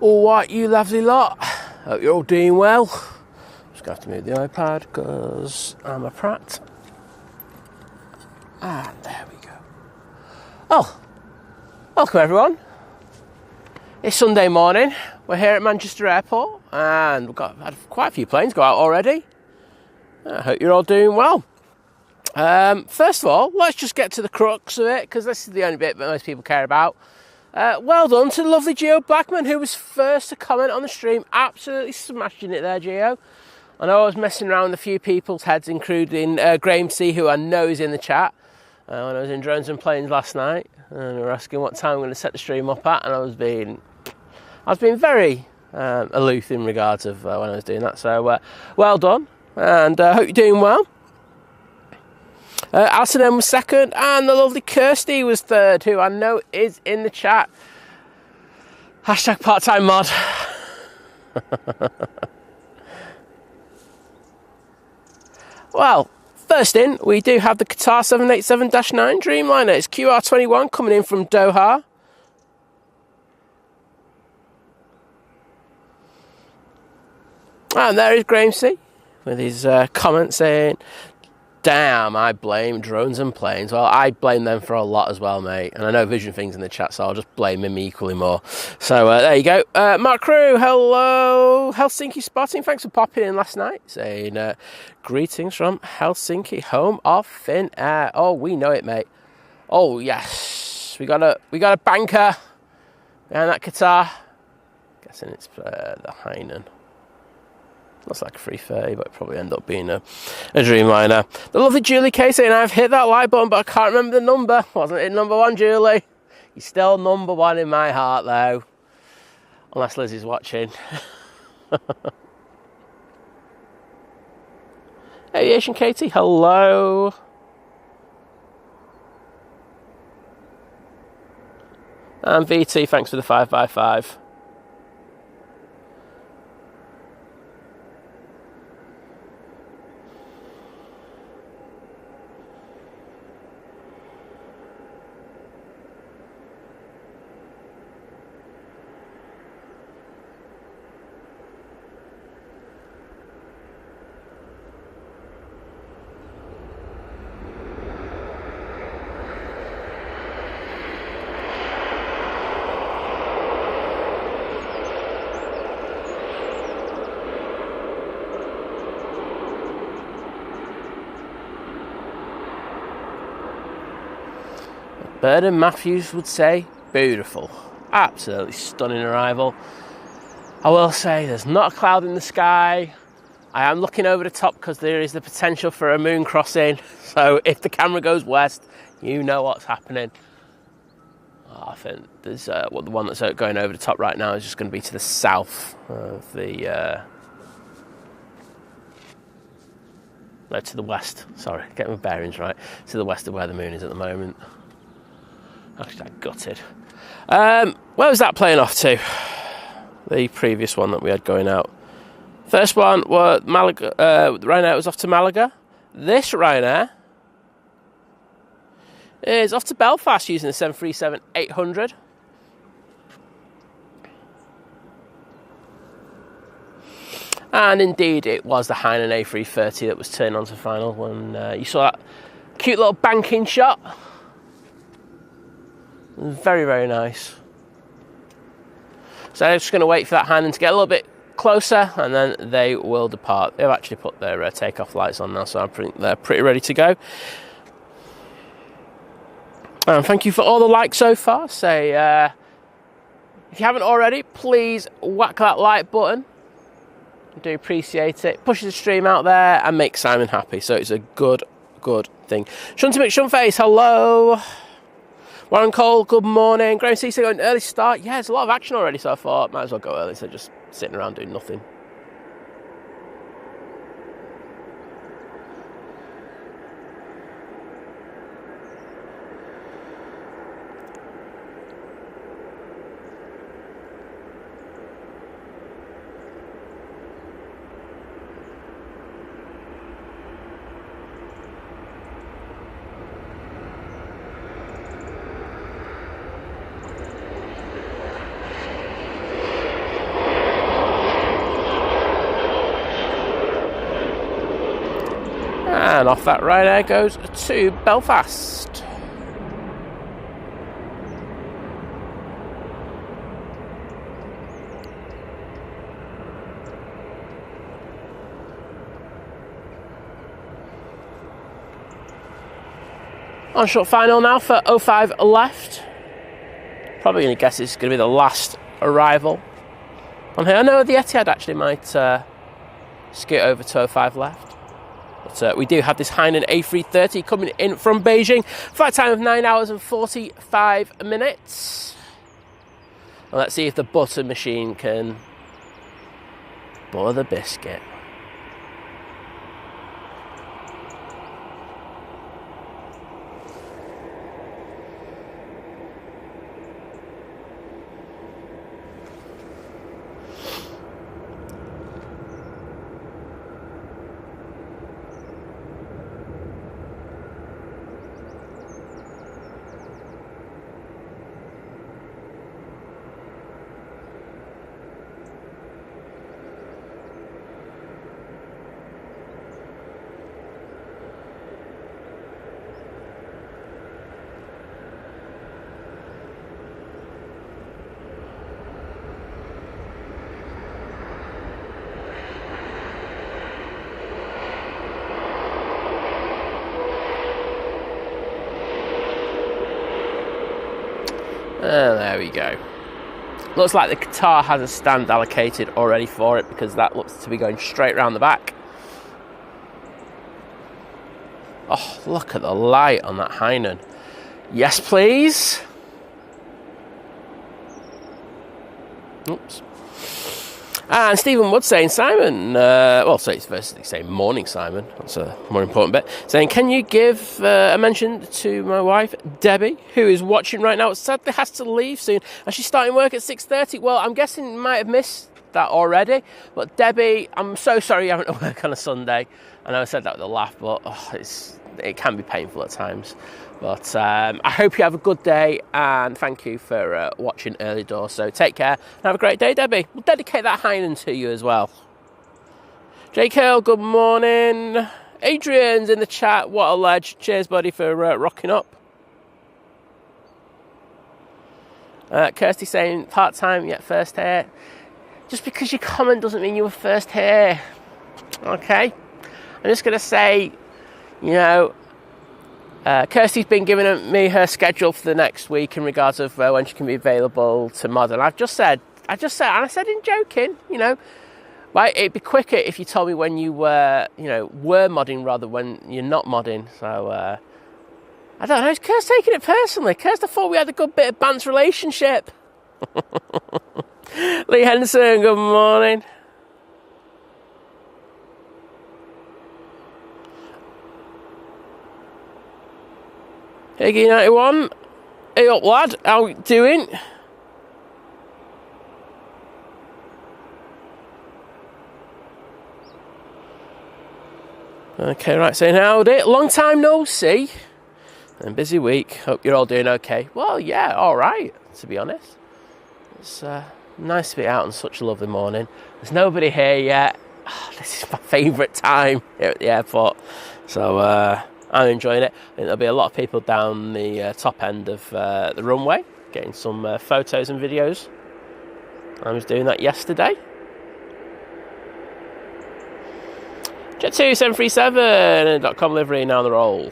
All right, you lovely lot. Hope you're all doing well. Just going to have to move the iPad because I'm a prat. And there we go. Oh, welcome everyone. It's Sunday morning. We're here at Manchester Airport and we've had quite a few planes go out already. I hope you're all doing well. First of all, let's just get to the crux of it because this is the only bit that most people care about. Well done to the lovely Geo Blackman, who was first to comment on the stream. Absolutely smashing it there, Geo. I know I was messing around with a few people's heads, including Graham C, who I know is in the chat, when I was in Drones and Planes last night. And we were asking what time I'm going to set the stream up at, and I was being very aloof in regards of when I was doing that. So, well done, and I hope you're doing well. Alison M was second, and the lovely Kirsty was third, who I know is in the chat. Hashtag part-time mod. Well, first in, we do have the Qatar 787-9 Dreamliner. It's QR21 coming in from Doha. And there is Graham C with his comment saying, damn, I blame Drones and Planes. Well, I blame them for a lot as well, mate. And I know Vision Thing's in the chat, so I'll just blame him equally more. So there you go. Mark Crew, hello. Helsinki Spotting, thanks for popping in last night. Saying, greetings from Helsinki, home of Finnair. Oh, we know it, mate. Oh, yes. We got a banker behind that Qatar. Guessing it's the Hainan. Looks like a 330, but it'll probably end up being a Dreamliner. The lovely Julie K saying, I've hit that like button, but I can't remember the number. Wasn't it number one, Julie? You're still number one in my heart, though. Unless Lizzie's watching. Aviation Katie, hello. And VT, thanks for the 5x5. Burden Matthews would say, beautiful. Absolutely stunning arrival. I will say there's not a cloud in the sky. I am looking over the top because there is the potential for a moon crossing. So if the camera goes west, you know what's happening. Oh, I think there's the one that's going over the top right now is just going to be to the south of the... No, to the west. Sorry, get my bearings right. To the west of where the moon is at the moment. Actually, I gutted. Where was that plane off to? The previous one that we had going out. First one was Malaga. Ryanair was off to Malaga. This Ryanair is off to Belfast using the 737-800. And indeed, it was the Hainan A330 that was turned on to final when you saw that cute little banking shot. Very, very nice. So I'm just going to wait for that Hainan to get a little bit closer and then they will depart. They've actually put their takeoff lights on now, so they're pretty ready to go. Thank you for all the likes so far. Say, if you haven't already, please whack that like button. I do appreciate it. Pushes the stream out there and makes Simon happy, so it's a good thing. Shunty McShunface, hello. Warren Cole, good morning. Graham C going early start. Yeah, there's a lot of action already, so I thought might as well go early, so just sitting around doing nothing. And off that Ryanair goes to Belfast. On short final now for 05 left. Probably going to guess it's going to be the last arrival on here. I know the Etihad actually might scoot over to 05 left. But we do have this Hainan A330 coming in from Beijing. Flight time of 9 hours and 45 minutes. And let's see if the butter machine can butter the biscuit. And there we go. Looks like the Qatar has a stand allocated already for it, because that looks to be going straight round the back. Oh, look at the light on that Hainan. Yes, please. Oops. And Stephen Wood saying, Simon, it's first saying morning, Simon. That's a more important bit. Saying, can you give a mention to my wife, Debbie, who is watching right now? Sadly has to leave soon, and she's starting work at 6:30. Well, I'm guessing you might have missed that already. But Debbie, I'm so sorry you haven't to work on a Sunday. I know I said that with a laugh, but it can be painful at times. But I hope you have a good day, and thank you for watching early doors. So take care and have a great day, Debbie. We'll dedicate that Hainan to you as well. J. Curl, good morning. Adrian's in the chat. What a ledge. Cheers, buddy, for rocking up. Kirsty saying part-time yet first here. Just because you comment doesn't mean you were first here. Okay? I'm just going to say, Kirsty's been giving me her schedule for the next week in regards of when she can be available to mod. And I just said, and I said in joking, well, it'd be quicker if you told me when you were modding rather when you're not modding. So, I don't know, is Kirst taking it personally? Kirst, I thought we had a good bit of banter relationship. Lee Henderson, good morning. Higgy91, hey up lad, how you doing? Okay, right, saying howdy, long time no see, and busy week, hope you're all doing okay. Well, yeah, alright, to be honest. It's nice to be out on such a lovely morning. There's nobody here yet. This is my favourite time here at the airport, so I'm enjoying it. I think there'll be a lot of people down the top end of the runway, getting some photos and videos. I was doing that yesterday. Jet2 737.com livery now on the roll.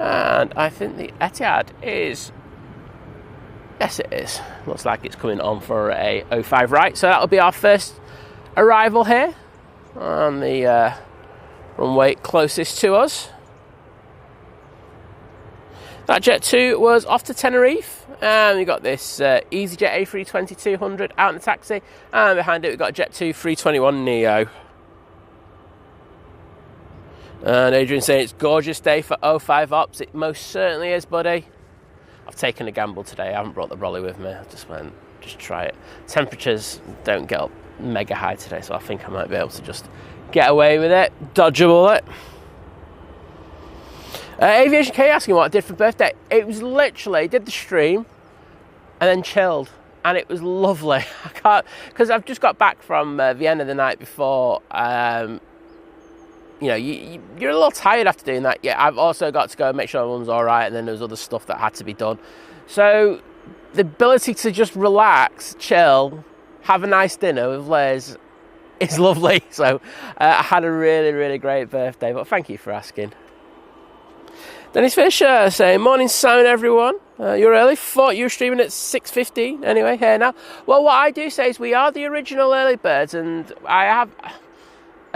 And I think the Etihad is... Yes, it is. Looks like it's coming on for a 05 right. So that'll be our first arrival here on the runway closest to us. That Jet2 was off to Tenerife, and we got this EasyJet A320-200 out in the taxi, and behind it we've got a Jet2 321 Neo. And Adrian saying it's a gorgeous day for 05 ops. It most certainly is, buddy. I've taken a gamble today. I haven't brought the brolly with me. I just try it. Temperatures don't get up mega high today, so I think I might be able to just get away with it, dodge a bullet. Aviation K asking what I did for birthday. It was literally, did the stream and then chilled, and it was lovely. I can't, because I've just got back from Vienna the night before. You know, you're a little tired after doing that. Yeah, I've also got to go and make sure everyone's all right, and then there's other stuff that had to be done. So the ability to just relax, chill, have a nice dinner with Liz is lovely. So I had a really, really great birthday, but thank you for asking. Dennis Fisher saying, morning Simon everyone. You're early. Thought you were streaming at 6:50. Anyway, here now. Well, what I do say is we are the original early birds, and I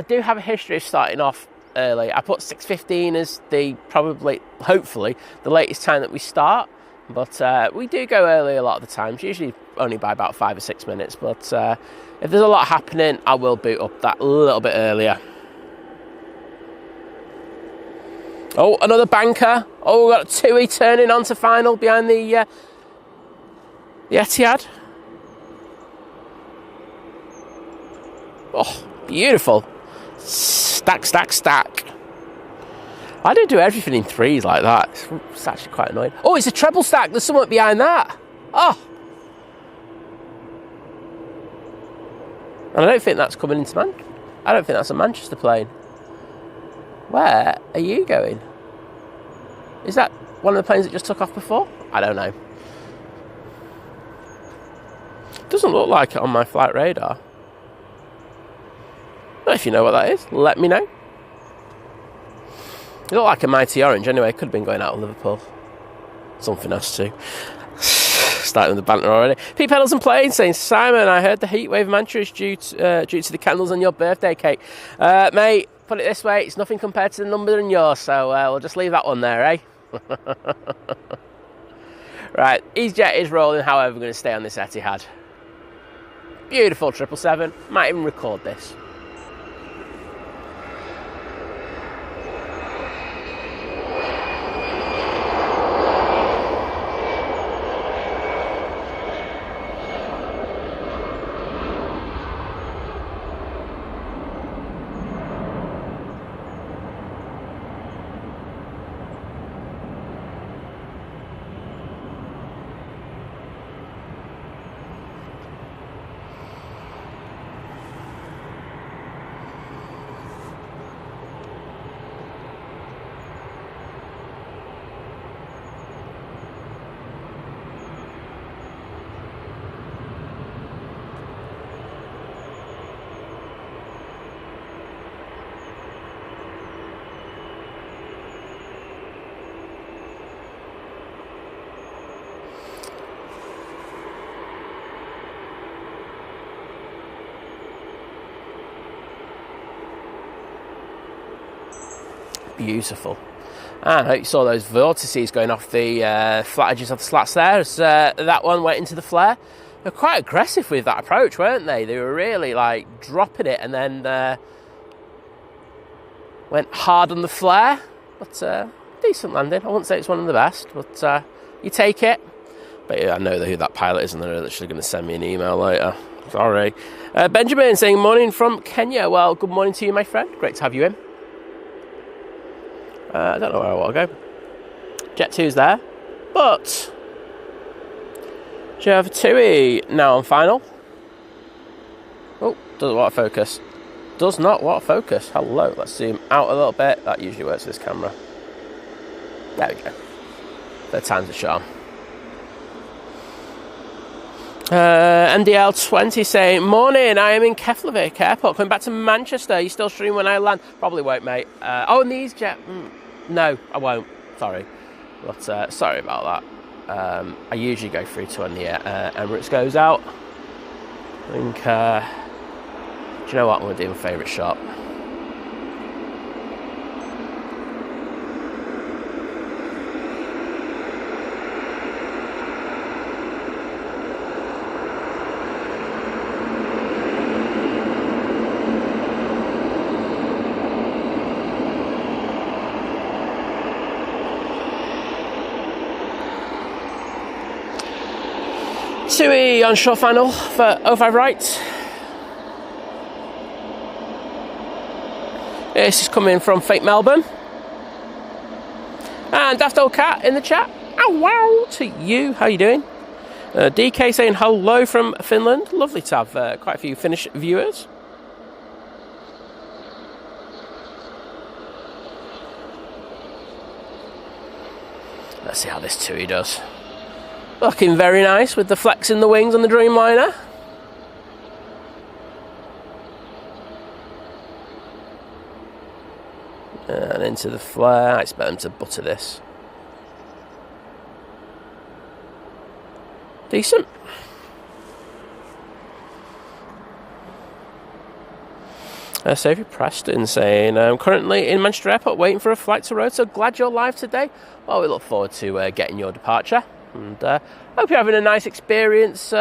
do have a history of starting off early. I put 6:15 as hopefully, the latest time that we start. But we do go early a lot of the times, usually only by about 5 or 6 minutes. But if there's a lot happening, I will boot up that a little bit earlier. Oh, another banker. Oh, we've got Tui turning on to final behind the Etihad. Oh, beautiful. Stack, stack, stack. I don't do everything in threes like that. It's actually quite annoying. Oh, it's a treble stack. There's someone behind that. Oh. And I don't think that's coming into I don't think that's a Manchester plane. Where are you going? Is that one of the planes that just took off before? I don't know. Doesn't look like it on my flight radar. If you know what that is, let me know. It looked like a mighty orange anyway. Could have been going out of Liverpool. Something else too. Starting with the banter already. Pete Pendleton Plain saying, Simon, I heard the heatwave in Manchester is due to the candles on your birthday cake. Mate, put it this way, it's nothing compared to the number in yours, so we'll just leave that one there, eh? Right, EasyJet is rolling, however, we're going to stay on this Etihad. Beautiful 777. Might even record this. Beautiful. And I hope you saw those vortices going off the flat edges of the slats there as that one went into the flare. They were quite aggressive with that approach, weren't they? They were really like dropping it and then went hard on the flare. But decent landing. I wouldn't say it's one of the best, but you take it. But yeah, I know who that pilot is, and they're literally going to send me an email later. Sorry. Benjamin saying, morning from Kenya. Well, good morning to you, my friend. Great to have you in. I don't know where I want to go. Jet2's there, but Jet2 now on final. Oh, doesn't want to focus. Does not want to focus. Hello, let's zoom out a little bit. That usually works with this camera. There we go. Third time's a charm. NDL20 saying, morning, I am in Keflavik Airport, coming back to Manchester. You still stream when I land? Probably won't, mate. Oh, and these jet... no, I won't. Sorry. But sorry about that. I usually go through to when the Emirates goes out. I think, do you know what? I'm going to do my favourite shot. TUI onshore final for 05 right. This is coming from Fake Melbourne. And Daft Old Cat in the chat. Oh wow to you, how you doing? DK saying hello from Finland. Lovely to have quite a few Finnish viewers. Let's see how this TUI does. Looking very nice with the flex in the wings on the Dreamliner. And into the flare. I expect them to butter this. Decent. Saviour Preston saying, I'm currently in Manchester Airport waiting for a flight to Rhodes, so glad you're live today. Well, we look forward to getting your departure. And hope you're having a nice experience in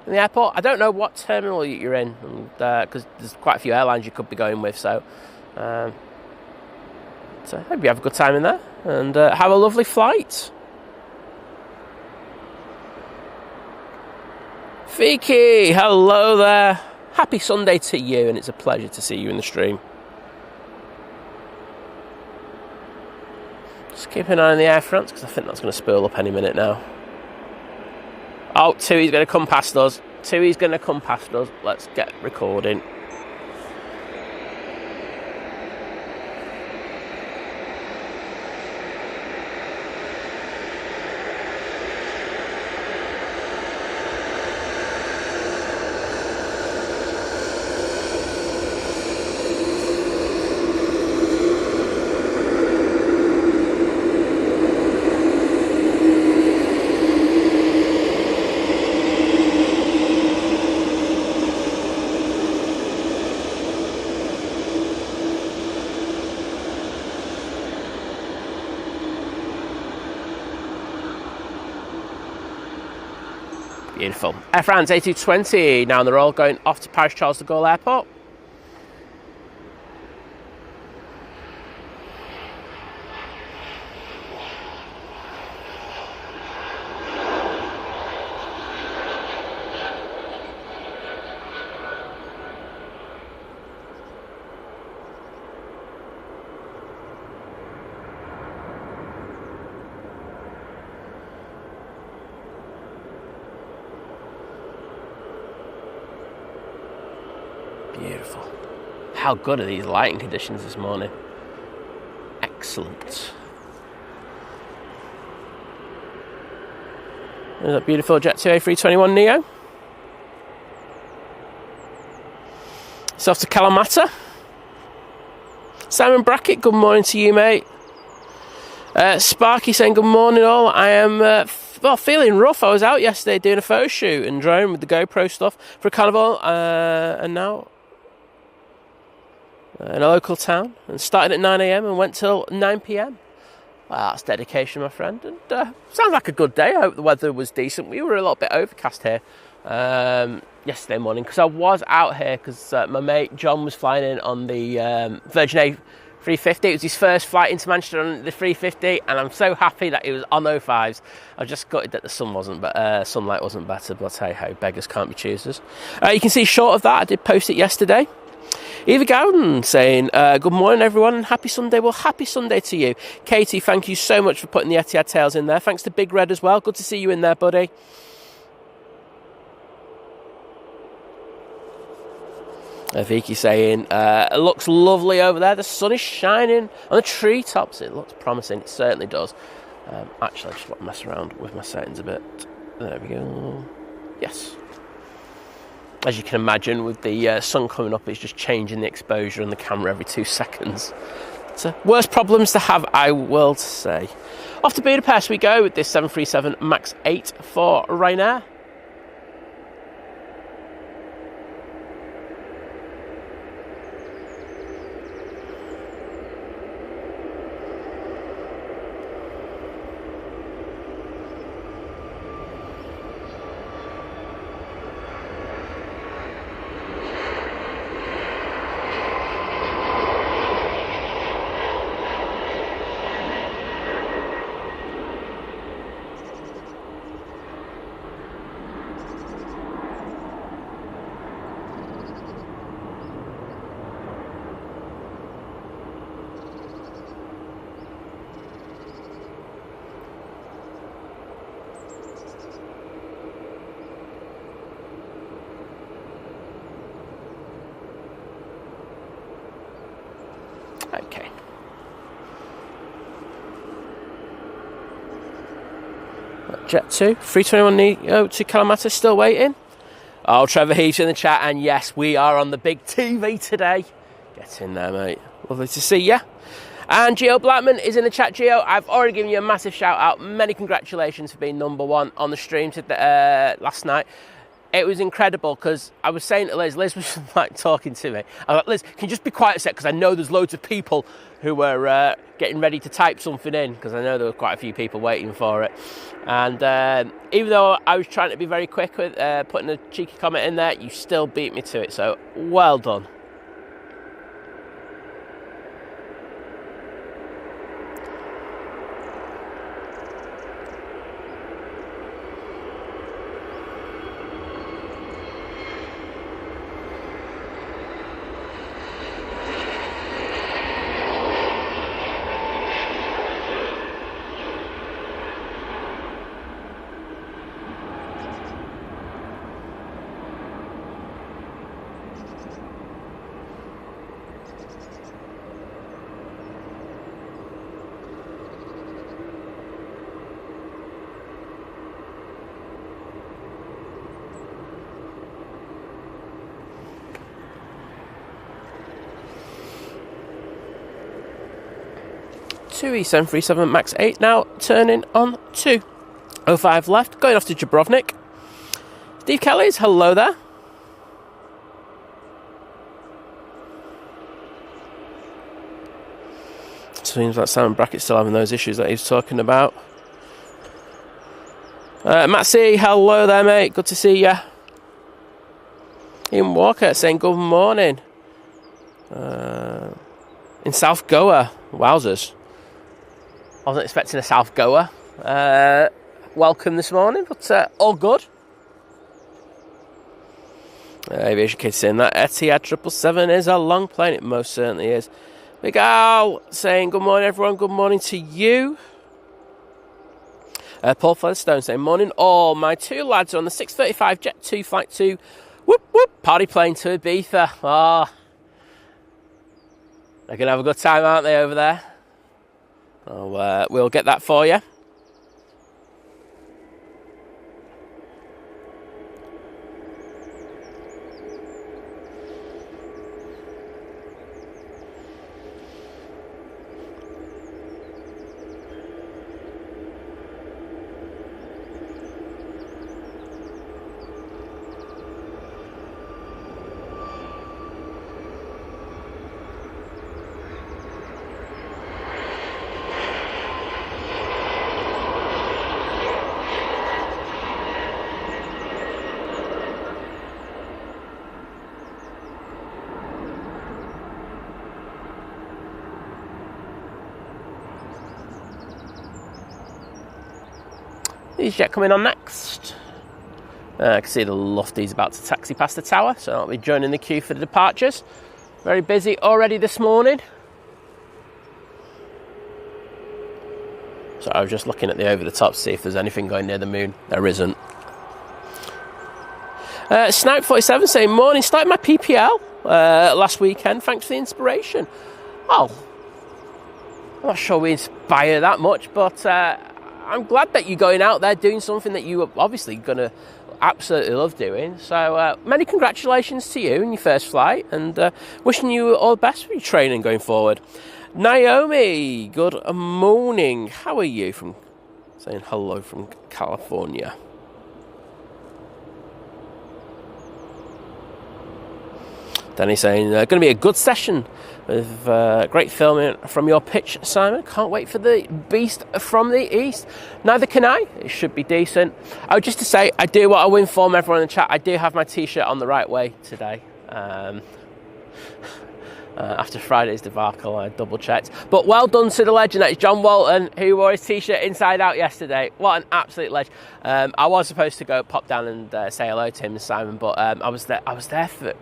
the airport. I don't know what terminal you're in, because there's quite a few airlines you could be going with. So hope you have a good time in there and have a lovely flight. Fiki, hello there. Happy Sunday to you, and it's a pleasure to see you in the stream. Just keep an eye on the Air France, because I think that's going to spoil up any minute now. Oh, TUI's going to come past us. TUI's going to come past us. Let's get recording. Beautiful. Air France A320 now, and they're all going off to Paris Charles de Gaulle Airport. Beautiful. How good are these lighting conditions this morning? Excellent. There's that beautiful Jet2 A321 Neo. It's off to Kalamata. Simon Brackett, good morning to you, mate. Sparky saying good morning all. I am feeling rough. I was out yesterday doing a photo shoot and drone with the GoPro stuff for a carnival, and now in a local town, and started at 9 AM and went till 9 PM. Well, that's dedication, my friend, and sounds like a good day. I hope the weather was decent. We were a little bit overcast here yesterday morning, because I was out here because my mate John was flying in on the Virgin A350. It was his first flight into Manchester on the 350, and I'm so happy that it was on 05s. I just gutted that the sunlight wasn't better, but hey ho, beggars can't be choosers. You can see short of that, I did post it yesterday. Eva Gowden saying, good morning everyone and happy Sunday. Well, happy Sunday to you. Katie, thank you so much for putting the Etihad tails in there. Thanks to Big Red as well. Good to see you in there, buddy. Vicky saying, it looks lovely over there. The sun is shining on the treetops. It looks promising. It certainly does. Actually, I just want to mess around with my settings a bit. There we go. Yes. As you can imagine, with the sun coming up, it's just changing the exposure on the camera every 2 seconds. Worst problems to have, I will say. Off to Budapest we go with this 737 MAX 8 for Ryanair. Okay. Jet2, 321 Neo to Kalamata, still waiting. Oh, Trevor Heath in the chat, and yes, we are on the big TV today. Get in there, mate. Lovely to see you. And Gio Blackman is in the chat. Gio, I've already given you a massive shout out. Many congratulations for being #1 on the stream last night. It was incredible because I was saying to Liz was like talking to me. I was like, Liz, can you just be quiet a sec? Because I know there's loads of people who were getting ready to type something in, because I know there were quite a few people waiting for it. And even though I was trying to be very quick with putting a cheeky comment in there, you still beat me to it. So well done. Two E737 MAX 8 now, turning on 2:05 left, going off to Dubrovnik. Steve Kelly's, hello there. Seems like Simon Brackett's still having those issues that he was talking about. Matt C, hello there, mate. Good to see you. Ian Walker saying good morning. In South Goa. Wowzers. I wasn't expecting a South Goa welcome this morning, but all good. Aviation Kid saying that Etihad 777 is a long plane. It most certainly is. Big Al saying good morning, everyone. Good morning to you. Paul Featherstone saying morning all. My two lads are on the 6:35 Jet2 flight to whoop whoop party plane to Ibiza. Oh, they're going to have a good time, aren't they, over there? Oh, we'll get that for you. EasyJet coming on next. I can see the Lufty's about to taxi past the tower, so I'll be joining the queue for the departures. Very busy already this morning. So I was just looking at the over the top to see if there's anything going near the moon. There isn't. Snipe 47 saying morning, started my PPL last weekend, thanks for the inspiration. Oh, I'm not sure we inspire that much, but I'm glad that you're going out there doing something that you are obviously going to absolutely love doing. So many congratulations to you in your first flight, and wishing you all the best for your training going forward. Naomi, good morning. How are you? From saying hello from California. Danny saying, going to be a good session with great filming from your pitch, Simon. Can't wait for the beast from the east. Neither can I. It should be decent. Oh, just to say, I do want to inform everyone in the chat, I do have my t-shirt on the right way today. After Friday's debacle, I double checked. But well done to the legend. That is John Walton, who wore his t-shirt inside out yesterday. What an absolute legend. I was supposed to go pop down and say hello to him and Simon, but I was there for...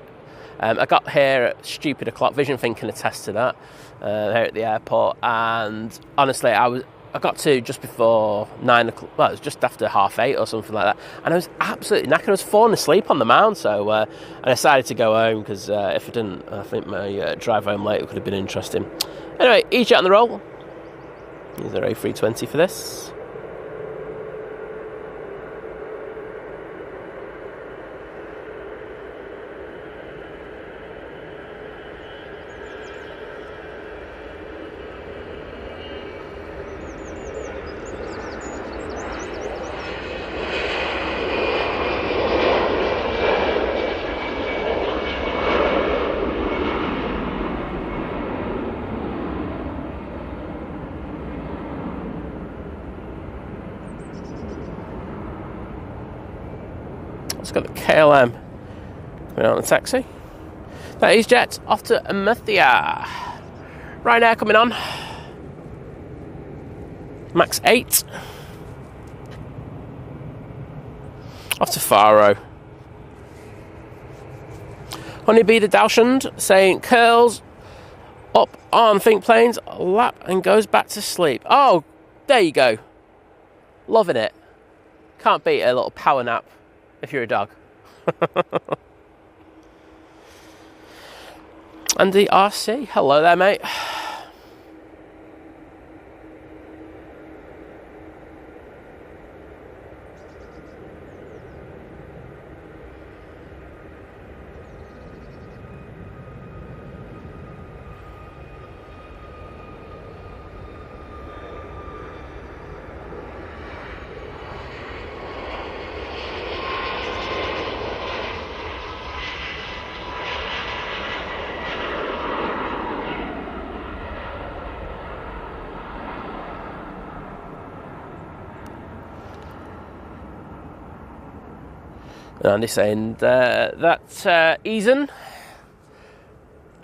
I got here at stupid o'clock. Vision Thing can attest to that. Here at the airport, and honestly, I got to just before 9 o'clock. Well, it was just after 8:30 or something like that, and I was absolutely knackered. I was falling asleep on the mound, so I decided to go home because if I didn't, I think my drive home later could have been interesting. Anyway, EasyJet on the roll. Is there A320 for this? It's got the KLM coming out on the taxi. That is Jet off to Amethia. Ryanair coming on. Max 8. Off to Faro. Honeybee the Dowshund saying curls up on Think Planes, lap and goes back to sleep. Oh, there you go. Loving it. Can't beat a little power nap if you're a dog. Andy RC, hello there, mate. And he's saying that Eason,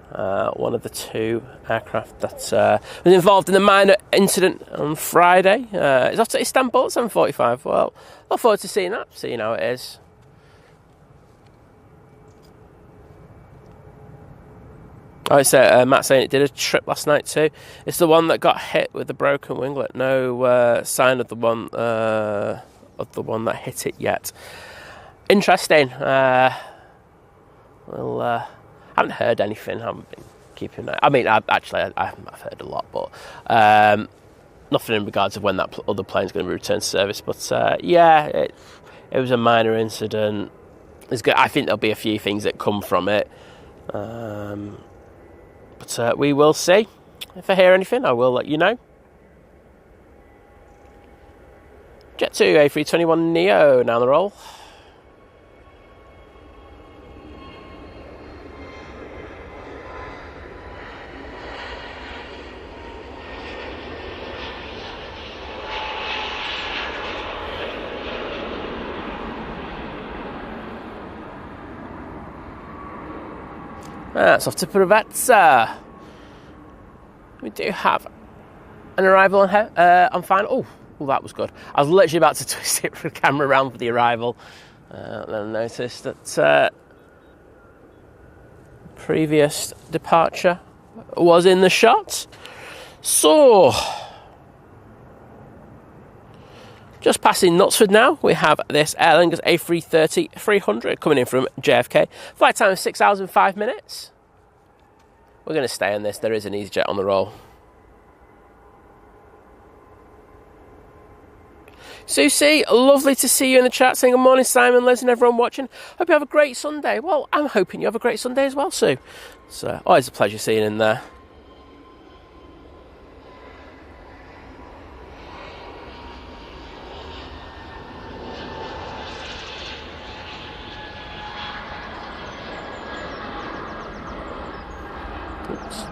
one of the two aircraft that was involved in the minor incident on Friday, is off to Istanbul at 7:45. Well, look forward to seeing that, seeing how it is. Oh, it's Matt saying it did a trip last night too. It's the one that got hit with the broken winglet. No sign of the one that hit it yet. Interesting. I haven't heard anything. I haven't been keeping it. I mean, I've heard a lot, but nothing in regards of when that other plane's going to be returned to service. But yeah, it was a minor incident. It's good. I think there'll be a few things that come from it. But we will see. If I hear anything, I will let you know. Jet2 A321 Neo now on the roll. That's off to Preveza. We do have an arrival on final. Oh, that was good. I was literally about to twist it for the camera around for the arrival. Then I noticed that previous departure was in the shot. So, just passing Knutsford now, we have this Aer Lingus A330-300 coming in from JFK. Flight time of 6 hours and 5 minutes. We're going to stay on this. There is an EasyJet on the roll. Susie, lovely to see you in the chat saying good morning, Simon, Liz, and everyone watching. Hope you have a great Sunday. Well, I'm hoping you have a great Sunday as well, Sue. It's always a pleasure seeing you in there. Oops.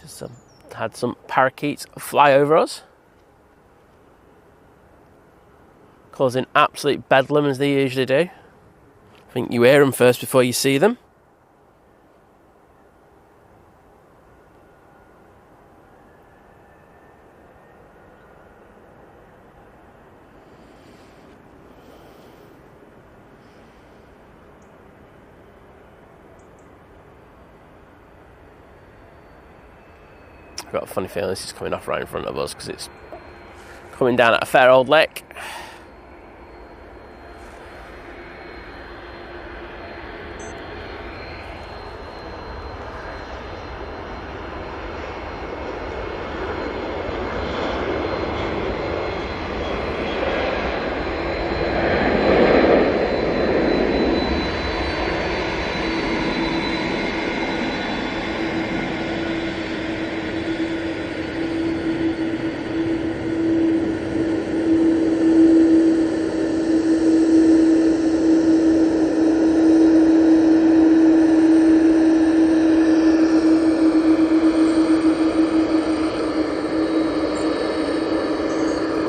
Just had some parakeets fly over us, causing absolute bedlam as they usually do. I think you hear them first before you see them. I've got a funny feeling this is coming off right in front of us because it's coming down at a fair old lick.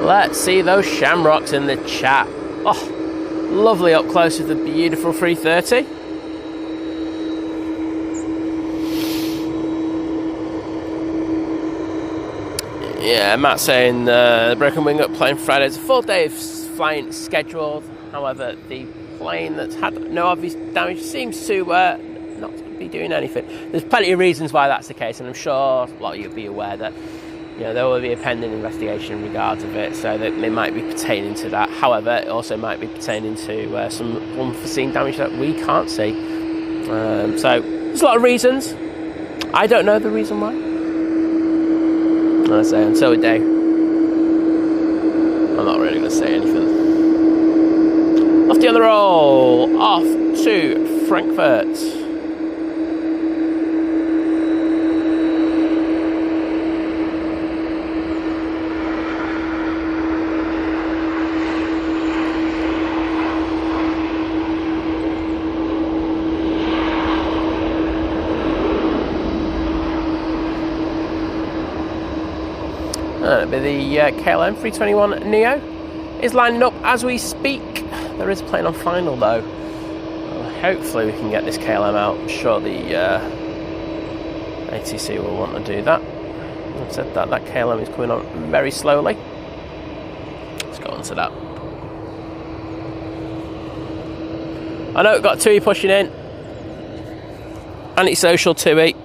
Let's see those shamrocks in the chat. Oh, lovely up close with the beautiful 330. Yeah, Matt saying the broken wing up plane Friday is a full day of flying scheduled. However, the plane that's had no obvious damage seems to not be doing anything. There's plenty of reasons why that's the case, and I'm sure a lot of you'll be aware that there will be a pending investigation in regards of it, so that it might be pertaining to that. However, it also might be pertaining to some unforeseen damage that we can't see. So there's a lot of reasons. I don't know the reason why. I say until we do, I'm not really going to say anything. Lofty on the roll, off to Frankfurt. The KLM 321 Neo is lining up as we speak. There is a plane on final though. Hopefully we can get this KLM out. I'm sure the ATC will want to do that. I've said that KLM is coming on very slowly. Let's go on to that. I know we've got TUI pushing in. Antisocial TUI.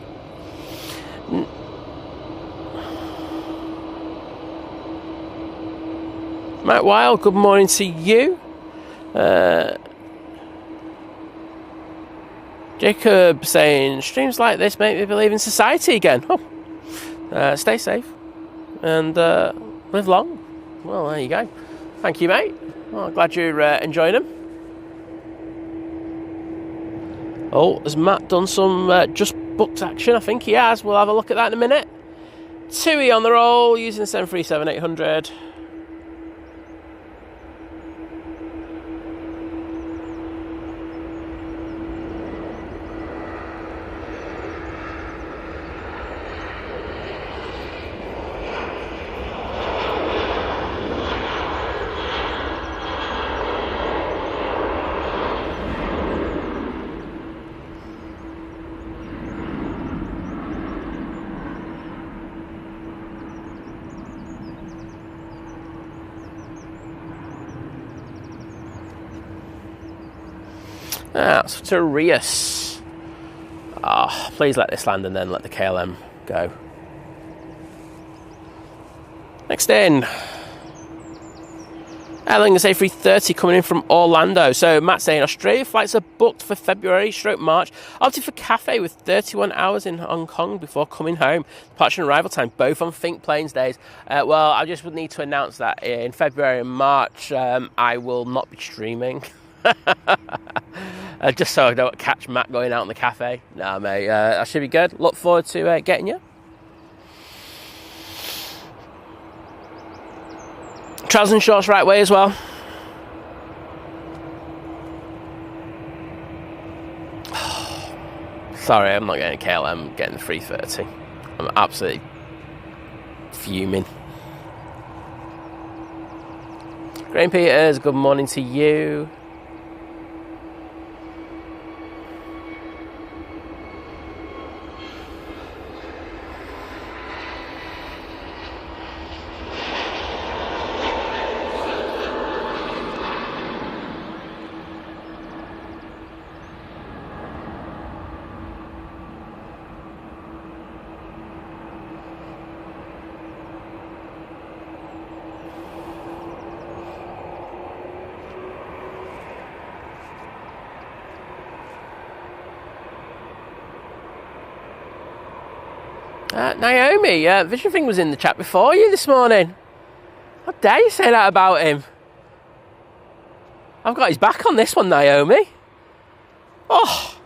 Matt Wild, good morning to you. Jacob saying, streams like this make me believe in society again. Oh. Stay safe and live long. Well, there you go. Thank you, mate. Well, I'm glad you're enjoying them. Oh, has Matt done some just booked action? I think he has. We'll have a look at that in a minute. TUI on the roll using the 737-800. That's to Rios. Oh, please let this land and then let the KLM go. Next in, Aer Lingus A330 coming in from Orlando. So Matt saying Australia flights are booked for February/March. Opted for Cathay with 31 hours in Hong Kong before coming home. Departure and arrival time both on Think Planes days. Well, I just would need to announce that in February and March I will not be streaming. Just so I don't catch Matt going out on the cafe. Nah, mate, I should be good. Look forward to getting you. Trousers and shorts right way as well. Sorry, I'm not getting a KLM, I'm getting the 330. I'm absolutely fuming. Graham Peters, good morning to you. Naomi, Vision Thing was in the chat before you this morning. How dare you say that about him? I've got his back on this one, Naomi. Oh,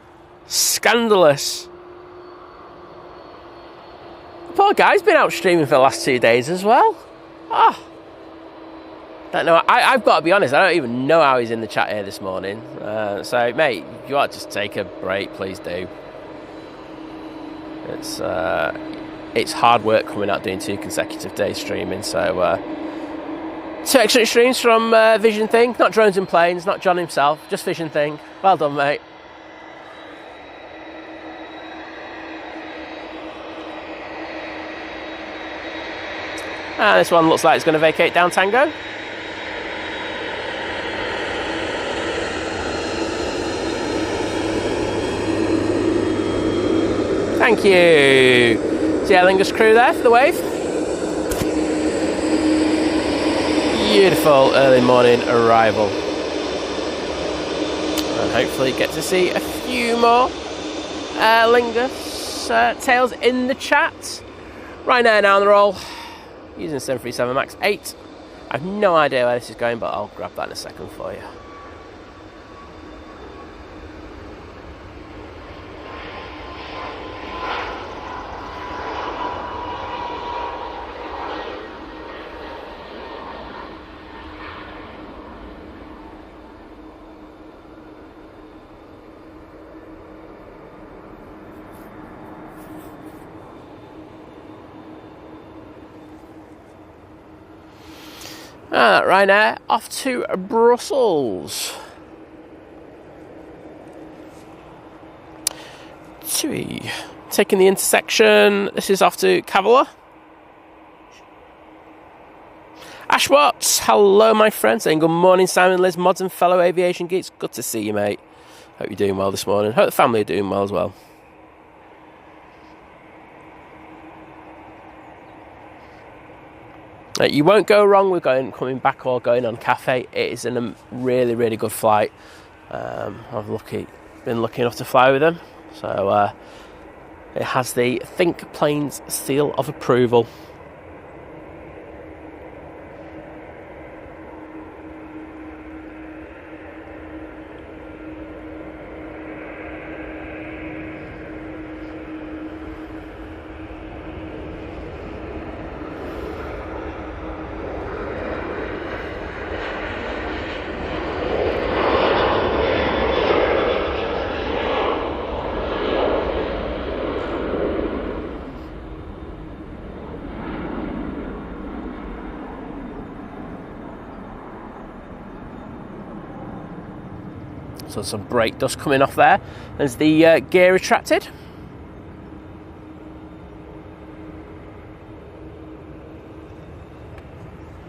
scandalous. The poor guy's been out streaming for the last 2 days as well. Oh, don't know. I've got to be honest, I don't even know how he's in the chat here this morning. So, mate, you ought to just take a break, please do. It's hard work coming out doing 2 consecutive days streaming, so 2 extra streams from Vision Thing, not Drones and Planes, not John himself, just Vision Thing. Well done, mate. This one looks like it's going to vacate down Tango. Thank you. The Aer Lingus crew there for the wave. Beautiful early morning arrival. And hopefully get to see a few more Aer Lingus tails in the chat. Ryanair now on the roll. Using 737 MAX 8. I have no idea where this is going, but I'll grab that in a second for you. Ryanair off to Brussels. Tui taking the intersection. This is off to Cavalier. Ash Watts, hello my friend, saying good morning Simon, Liz, mods and fellow aviation geeks. Good to see you, mate. Hope you're doing well this morning. Hope the family are doing well as well. You won't go wrong with coming back or going on Cathay. It is a really, really good flight. I've been lucky enough to fly with them. So it has the Think Planes seal of approval. So some brake dust coming off there. There's the gear retracted.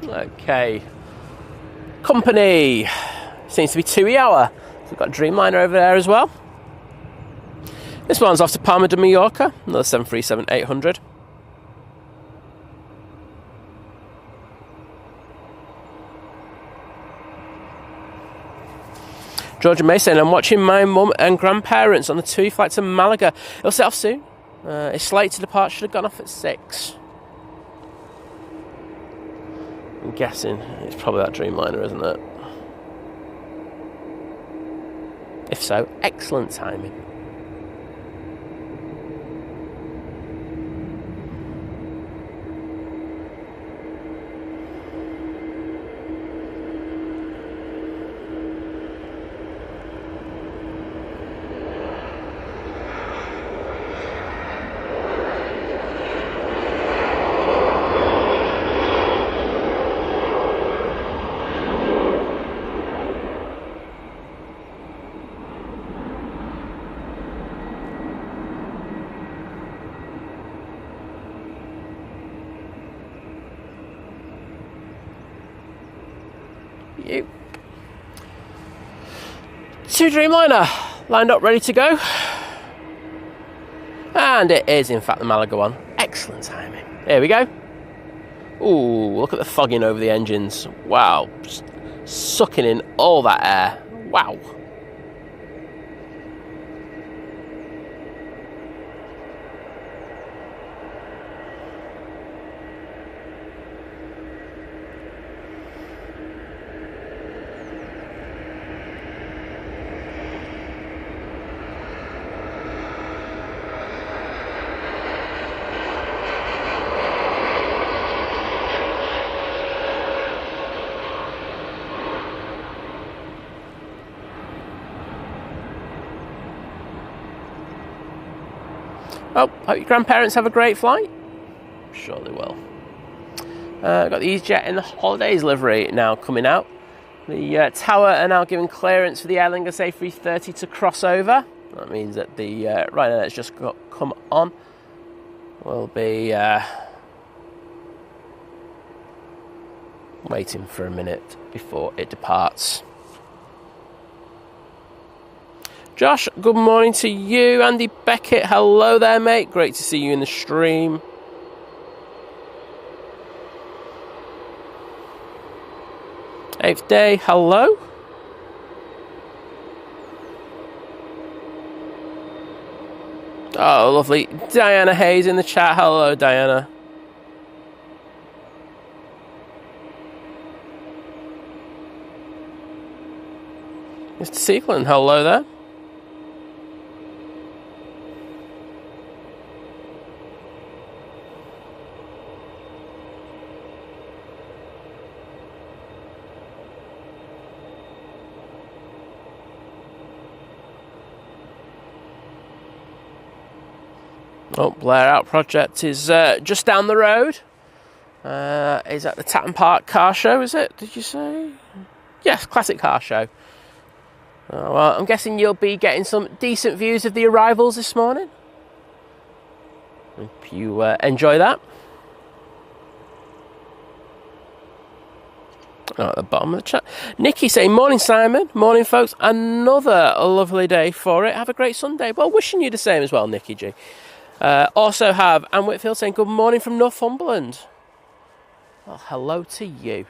Okay. Company. Seems to be 2 hour. So we've got Dreamliner over there as well. This one's off to Palma de Mallorca. Another 737-800. Georgia May saying, I'm watching my mum and grandparents on the TUI flight to Malaga. It'll set off soon. It's slated to depart. Should have gone off at 6. I'm guessing it's probably that Dreamliner, isn't it? If so, excellent timing. You. 2 Dreamliner lined up, ready to go. And it is, in fact, the Malaga one. Excellent timing. Here we go. Ooh, look at the fogging over the engines. Wow. Just sucking in all that air. Wow. Oh, hope your grandparents have a great flight. Sure they will. Got the EasyJet in the holidays livery now coming out. The tower are now giving clearance for the Aer Lingus A330 to cross over. That means that the Ryanair that's just come on will be waiting for a minute before it departs. Josh, good morning to you. Andy Beckett, hello there, mate. Great to see you in the stream. Eighth Day, hello. Oh, lovely. Diana Hayes in the chat. Hello, Diana. Mr. Seekland, hello there. Oh, Blair Out Project is just down the road. Is at the Tatton Park Car Show, is it? Did you say? Yes, classic car show. Well, I'm guessing you'll be getting some decent views of the arrivals this morning. Hope you enjoy that. Oh, at the bottom of the chat. Nikki saying, morning Simon, morning folks. Another lovely day for it. Have a great Sunday. Well, wishing you the same as well, Nikki G. Also have Anne Whitfield saying, good morning from Northumberland. Well, hello to you.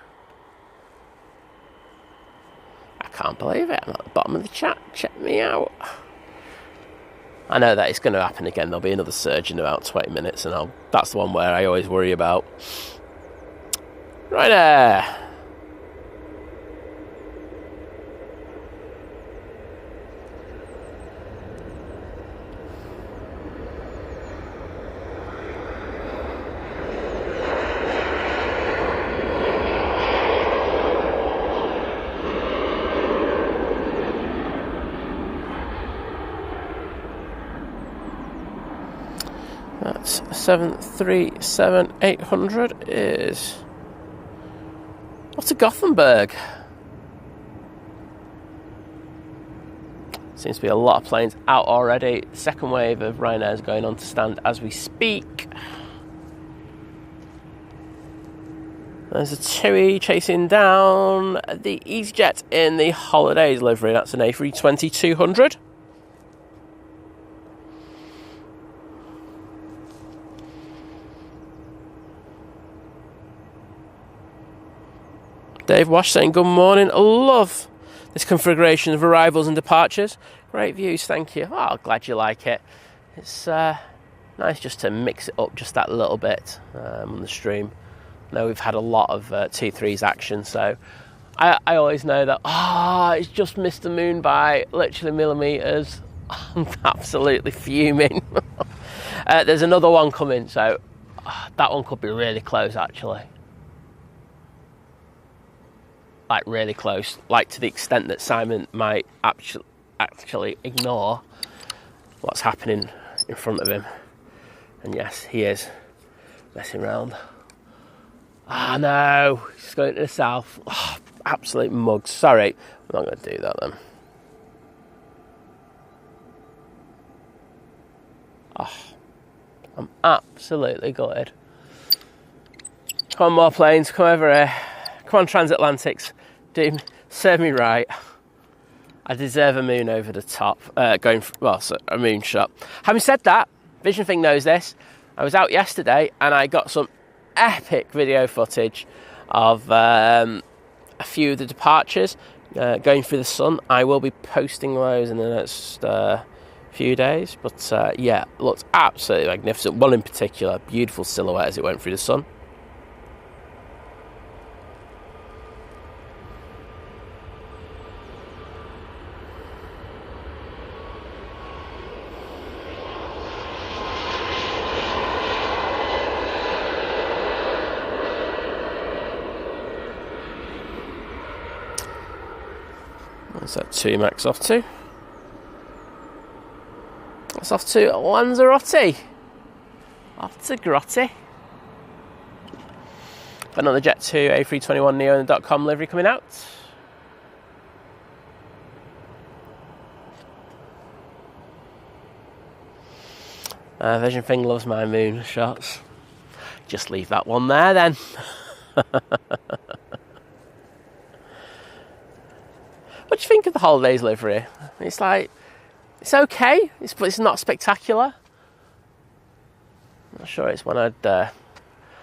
I can't believe it. I'm at the bottom of the chat. Check me out. I know that it's going to happen again. There'll be another surge in about 20 minutes, and that's the one where I always worry about. Right there. That's 737-800 is off to Gothenburg. Seems to be a lot of planes out already. Second wave of Ryanair is going on to stand as we speak. There's a TUI chasing down the EasyJet in the holidays livery. That's an A320-200. Dave Wash saying, good morning. I love this configuration of arrivals and departures. Great views, thank you. Oh, glad you like it. It's nice just to mix it up just that little bit on the stream. I know we've had a lot of T3's action, so I always know that, it's just missed the moon by literally millimetres. I'm absolutely fuming. There's another one coming, so that one could be really close, actually. Like, really close. Like, to the extent that Simon might actually ignore what's happening in front of him. And yes, he is messing around. Ah, no, he's going to the south. Oh, absolute mug. Sorry, I'm not going to do that then. Oh, I'm absolutely gutted. Come on, more planes, come over here. Come on, transatlantics. Serve me right. I deserve a moon over the top. A moon shot. Having said that, Vision Thing knows this. I was out yesterday and I got some epic video footage of a few of the departures going through the sun. I will be posting those in the next few days. But yeah, looked absolutely magnificent. One in particular, beautiful silhouette as it went through the sun. What's that 2 max off to? That's off to Lanzarote. Off to Grotti. Another Jet2 A321 Neo and the .com livery coming out. Vision Thing loves my moon shots. Just leave that one there then. What do you think of the holidays livery? It's like, it's okay, but it's not spectacular. I'm not sure it's one I'd... I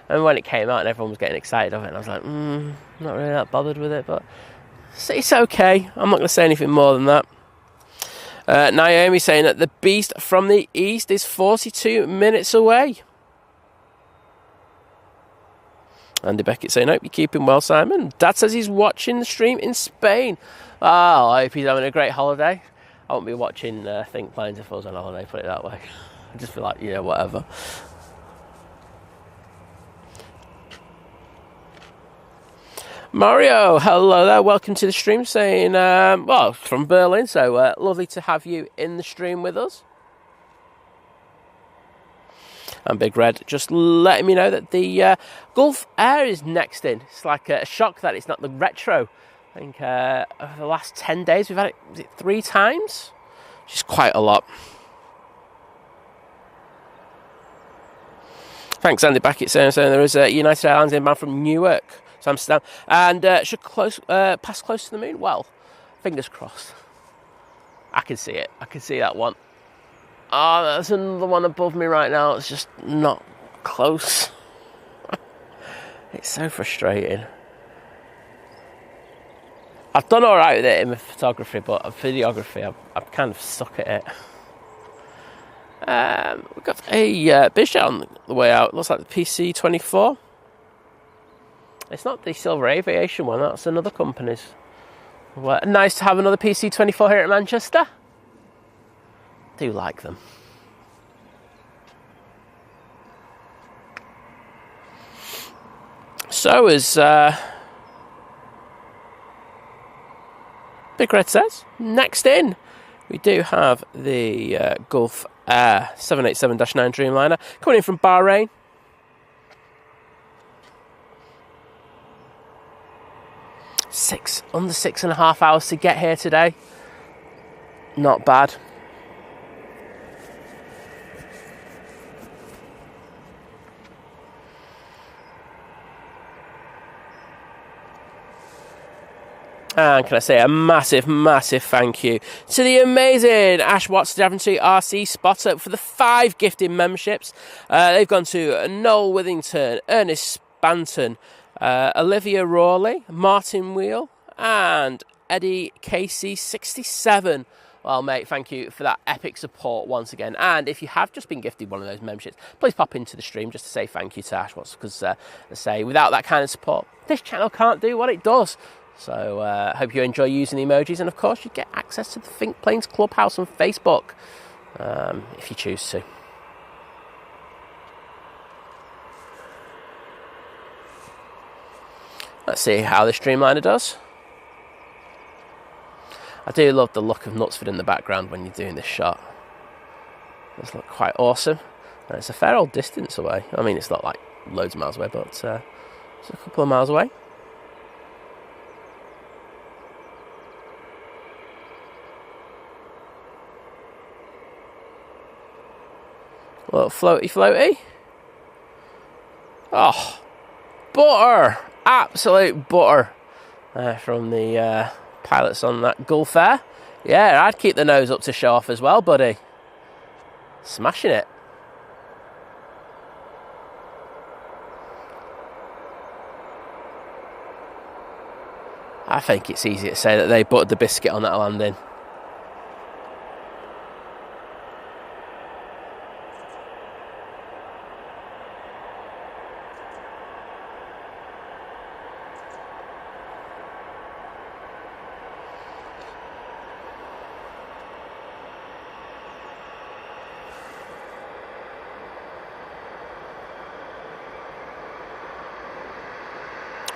remember when it came out and everyone was getting excited of it, and I was like, not really that bothered with it, but it's okay. I'm not going to say anything more than that. Naomi saying that the beast from the east is 42 minutes away. Andy Beckett saying, hope you're keeping well, Simon. Dad says he's watching the stream in Spain. Oh, I hope he's having a great holiday. I won't be watching Think Planes if I was on holiday, put it that way. I'd just feel like, whatever. Mario, hello there. Welcome to the stream. Saying, from Berlin, so lovely to have you in the stream with us. And Big Red just letting me know that the Gulf Air is next in. It's like a shock that it's not the retro. I think over the last 10 days we've had it, is it 3 times? Which is quite a lot. Thanks, Andy Beckett saying there is a United Airlines inbound from Newark to Amsterdam and should pass close to the moon. Well, fingers crossed. I can see it. I can see that one. Oh, there's another one above me right now. It's just not close. It's so frustrating. I've done all right with it in my photography, but videography, I'm kind of stuck at it. We've got a BizJet on the way out. It looks like the PC-24. It's not the Silver Aviation one. That's another company's. Well, nice to have another PC-24 here at Manchester. Do like them. So as Big Red says, next in we do have the Gulf Air 787-9 Dreamliner coming in from Bahrain. Under 6.5 hours to get here today. Not bad. And can I say a massive, massive thank you to the amazing Ash Watts Daventry RC Spotter for the 5 gifted memberships. They've gone to Noel Withington, Ernest Spanton, Olivia Rawley, Martin Wheel, and Eddie KC67. Well, mate, thank you for that epic support once again. And if you have just been gifted one of those memberships, please pop into the stream just to say thank you to Ash. Because, I say, without that kind of support, this channel can't do what it does. So I hope you enjoy using the emojis. And, of course, you get access to the Think Planes Clubhouse on Facebook, if you choose to. Let's see how the Streamliner does. I do love the look of Knutsford in the background when you're doing this shot. It looks quite awesome. And it's a fair old distance away. I mean, it's not like loads of miles away, but it's a couple of miles away. A little floaty floaty. Oh, butter! Absolute butter from the pilots on that Gulf Air. Yeah, I'd keep the nose up to show off as well, buddy. Smashing it. I think it's easy to say that they buttered the biscuit on that landing.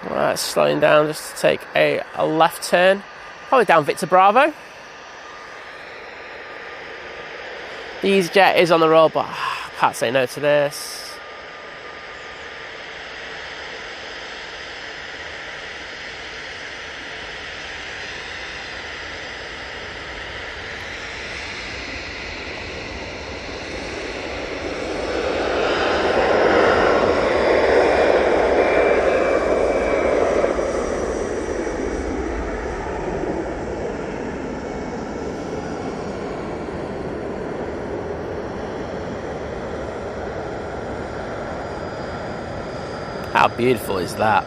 Right, slowing down just to take a left turn. Probably down Victor Bravo. The EasyJet is on the roll, but I can't say no to this. How beautiful is that?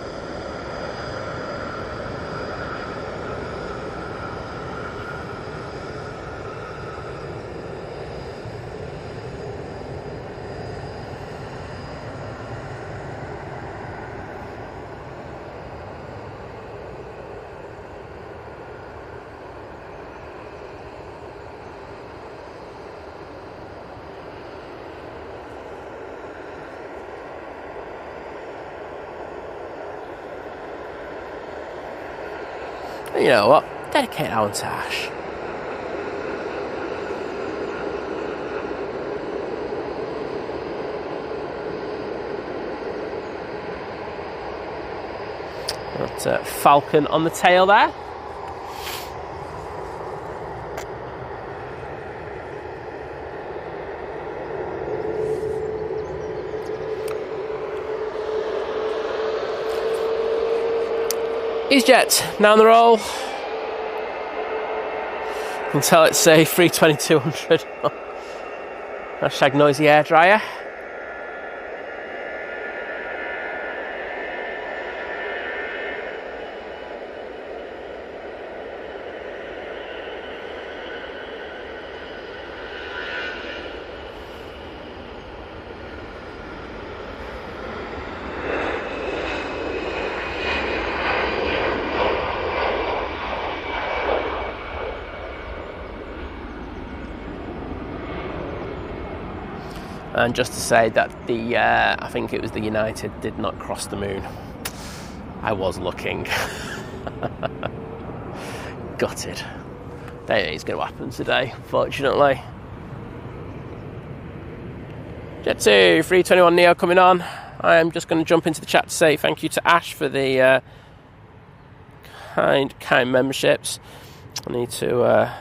You know what? Dedicate that one to Ash. Got Falcon on the tail there. EasyJet now on the roll. You can tell it's a 320-200. Hashtag noisy air dryer. And just to say that the, I think it was the United did not cross the moon. I was looking. Gutted. Don't think it's going to happen today, unfortunately. Jet2, 321 Neo coming on. I am just going to jump into the chat to say thank you to Ash for the kind memberships. I need to...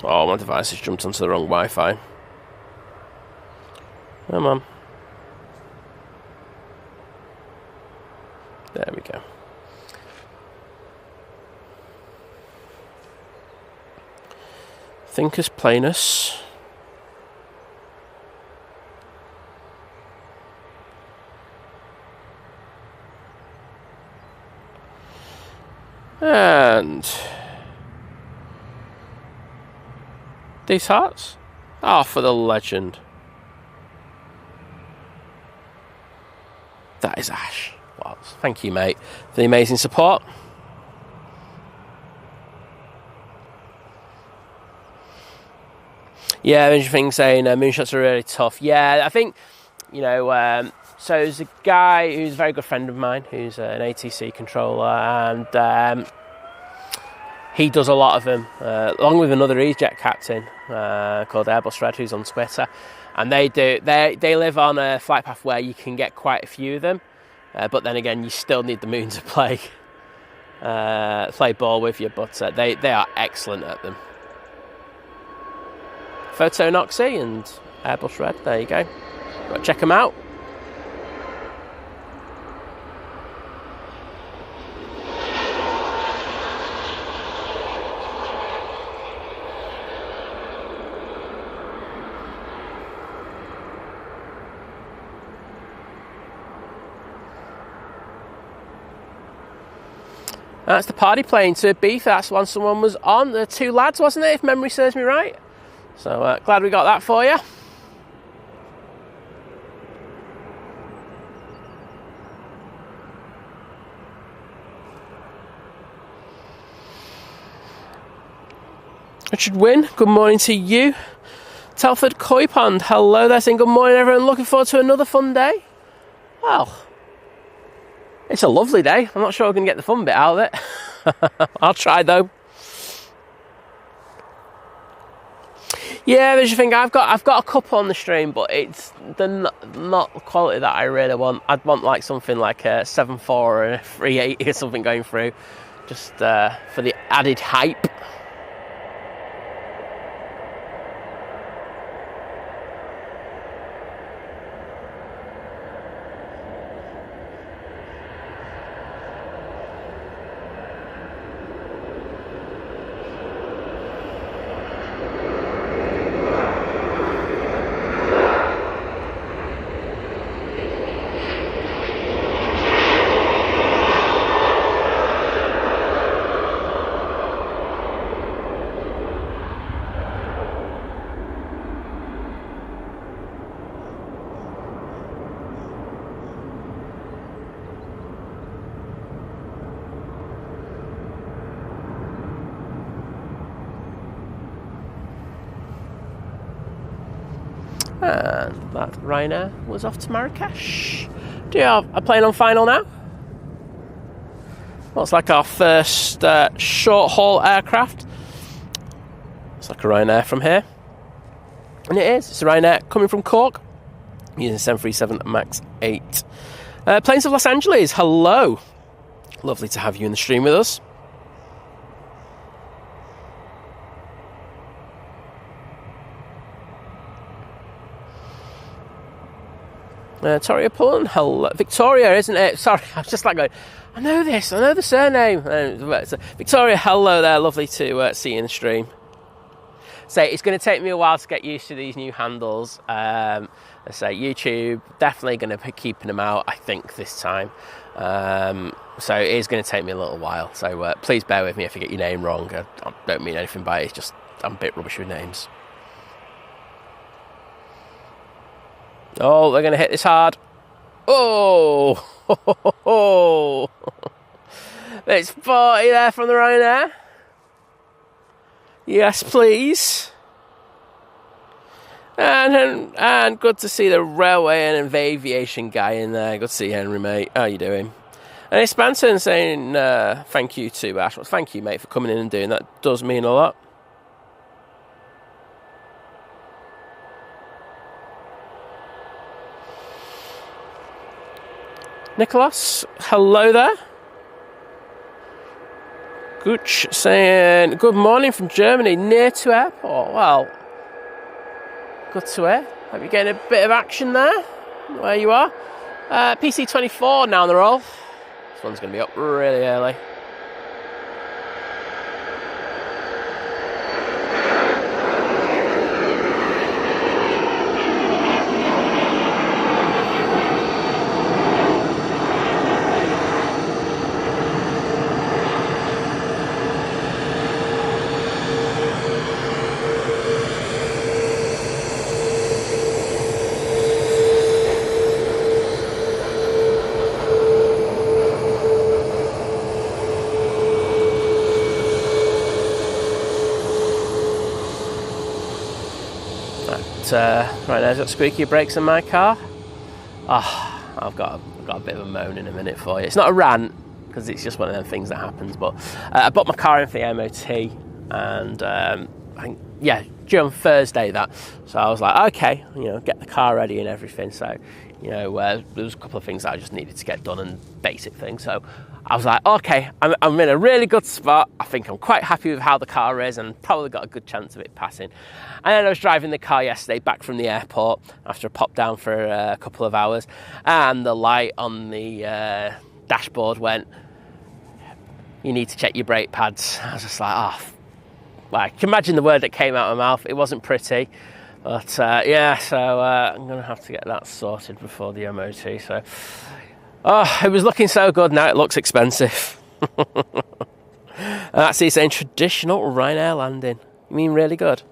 Oh, my device has jumped onto the wrong Wi-Fi. Come on. There we go. Thinkers Planus. And these hearts are for the legend. That is Ash. Well, thank you, mate, for the amazing support. Yeah, there's thing saying moonshots are really tough. Yeah, I think, you know, so there's a guy who's a very good friend of mine who's an ATC controller, and he does a lot of them, along with another EasyJet captain called Airbus Red, who's on Twitter. And they live on a flight path where you can get quite a few of them, but then again, you still need the moon to play ball with you. But they are excellent at them. Photo Noxy and Airbus Red. There you go. Got to check them out. That's the party plane to Beef. That's one someone was on. The two lads, wasn't it, if memory serves me right? So glad we got that for you. Richard Wynn, good morning to you. Telford Koi Pond, hello there, saying good morning everyone. Looking forward to another fun day. Well, it's a lovely day. I'm not sure I'm going to get the fun bit out of it. I'll try though. Yeah, there's the thing. I've got a couple on the stream, but it's not the quality that I really want. I'd want like something like a 7.4 or a 380 or something going through, just for the added hype. And that Ryanair was off to Marrakesh. Do you have a plane on final now? Looks like our first short-haul aircraft. It's like a Ryanair from here. And it is. It's a Ryanair coming from Cork, using 737 MAX 8. Planes of Los Angeles, hello. Lovely to have you in the stream with us. Victoria Pullen, hello. Victoria, isn't it? Sorry, I was just like going, I know this, I know the surname. Victoria, hello there, lovely to see you in the stream. So it's going to take me a while to get used to these new handles. I say YouTube, definitely going to be keeping them out, I think, this time. So it is going to take me a little while. So please bear with me if I get your name wrong. I don't mean anything by it, it's just I'm a bit rubbish with names. Oh, they're going to hit this hard. Oh! It's 40 there from the Ryanair. Yes, please. And good to see the railway and aviation guy in there. Good to see you, Henry, mate. How you doing? And it's Spanton saying thank you to Ash. Well, thank you, mate, for coming in and doing that. Does mean a lot. Nicholas, hello there. Gooch saying, good morning from Germany, near to airport. Well, good to hear. Hope you're getting a bit of action there, where you are. PC24 now on the roll. This one's going to be up really early. Right now, I've got squeaky brakes in my car. I've got a bit of a moan in a minute for you. It's not a rant, because it's just one of them things that happens, but I bought my car in for the MOT, and I think, yeah, due on Thursday that. So I was like, okay, get the car ready and everything. So, there was a couple of things that I just needed to get done, and basic things. So I was like, okay, I'm in a really good spot. I think I'm quite happy with how the car is, and probably got a good chance of it passing. And then I was driving the car yesterday back from the airport after I popped down for a couple of hours, and the light on the dashboard went, you need to check your brake pads. I was just like, well, I can imagine the word that came out of my mouth. It wasn't pretty, but yeah, so I'm going to have to get that sorted before the MOT. So, it was looking so good, now it looks expensive. That's it, saying traditional Ryanair landing. You mean really good?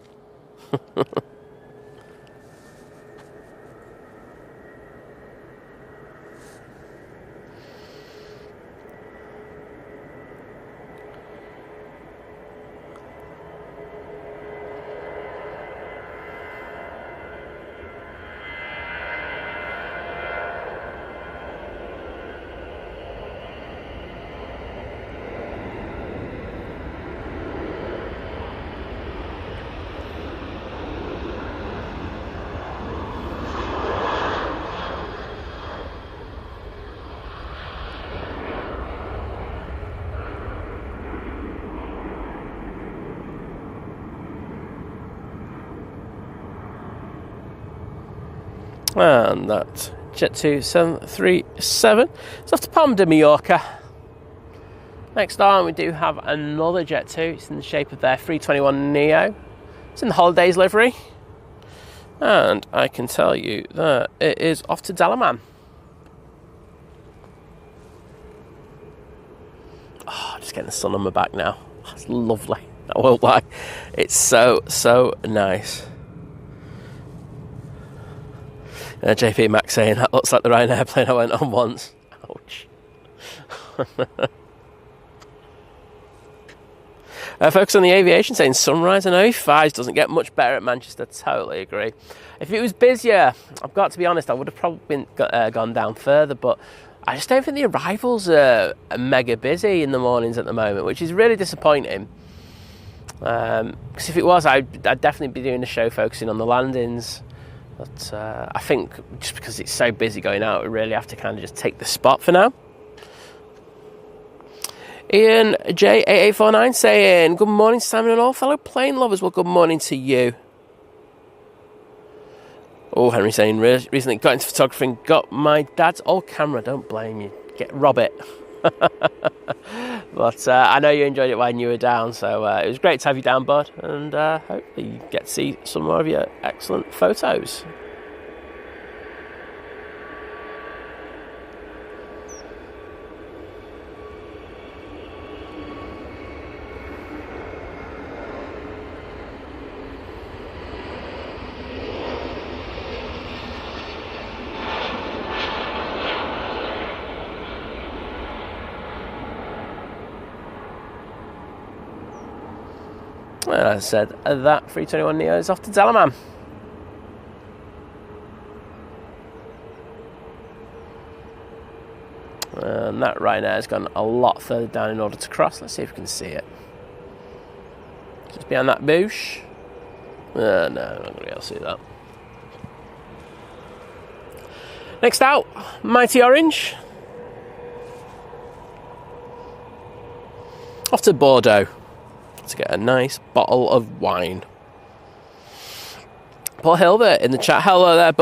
And that Jet2 737. It's off to Palma de Mallorca. Next on, we do have another Jet2. It's in the shape of their 321 Neo. It's in the holidays livery. And I can tell you that it is off to Dalaman. Just getting the sun on my back now. It's lovely. I won't lie. It's so nice. JP Max saying, that looks like the Ryanair plane I went on once. Ouch. Focus on the aviation, saying sunrise and O5s doesn't get much better at Manchester. Totally agree. If it was busier, I've got to be honest, I would have probably gone down further, but I just don't think the arrivals are mega busy in the mornings at the moment, which is really disappointing. Because if it was, I'd definitely be doing the show focusing on the landings. But I think just because it's so busy going out, we really have to kind of just take the spot for now. Ian J8849 saying, good morning, Simon and all fellow plane lovers. Well, good morning to you. Oh, Henry saying, recently got into photography and got my dad's old camera. Don't blame you. Rob it. But I know you enjoyed it when you were down, so it was great to have you down, bud, and hopefully you get to see some more of your excellent photos. As I said, that 321 Neo is off to Dalaman. And that Ryanair has gone a lot further down in order to cross. Let's see if we can see it. Just behind that bush. No, I'm not going to be able to see that. Next out, Mighty Orange. Off to Bordeaux to get a nice bottle of wine. Paul Hilbert in the chat. Hello there,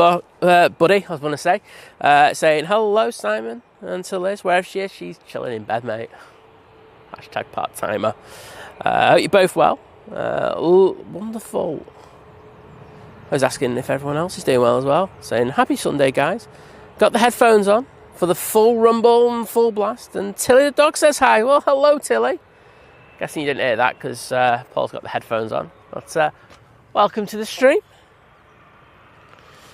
buddy, I was going to say. Saying, hello, Simon. And to Liz, wherever she is, she's chilling in bed, mate. Hashtag part-timer. I hope you're both well. Wonderful. I was asking if everyone else is doing well as well. Saying, happy Sunday, guys. Got the headphones on for the full rumble and full blast. And Tilly the dog says hi. Well, hello, Tilly. Guessing you didn't hear that because Paul's got the headphones on. But welcome to the stream.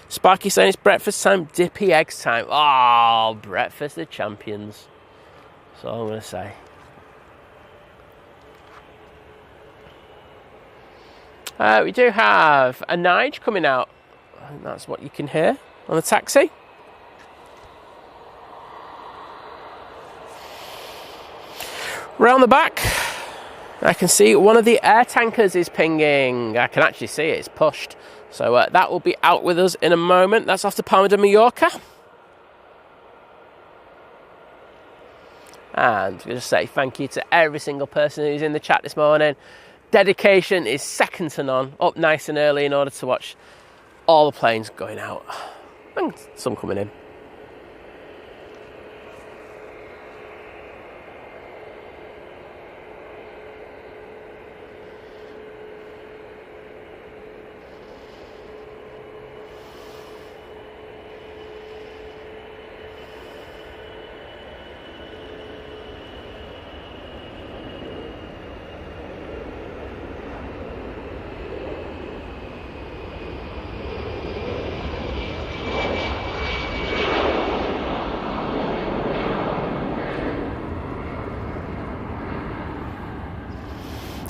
Sparky saying it's breakfast time, dippy eggs time. Oh, breakfast of champions. That's all I'm going to say. We do have a Nige coming out. I think that's what you can hear on the taxi. Round the back, I can see one of the air tankers is pinging. I can actually see it, it's pushed. So that will be out with us in a moment. That's off to Palma de Mallorca. And I'm going to say thank you to every single person who's in the chat this morning. Dedication is second to none. Up nice and early in order to watch all the planes going out. And some coming in.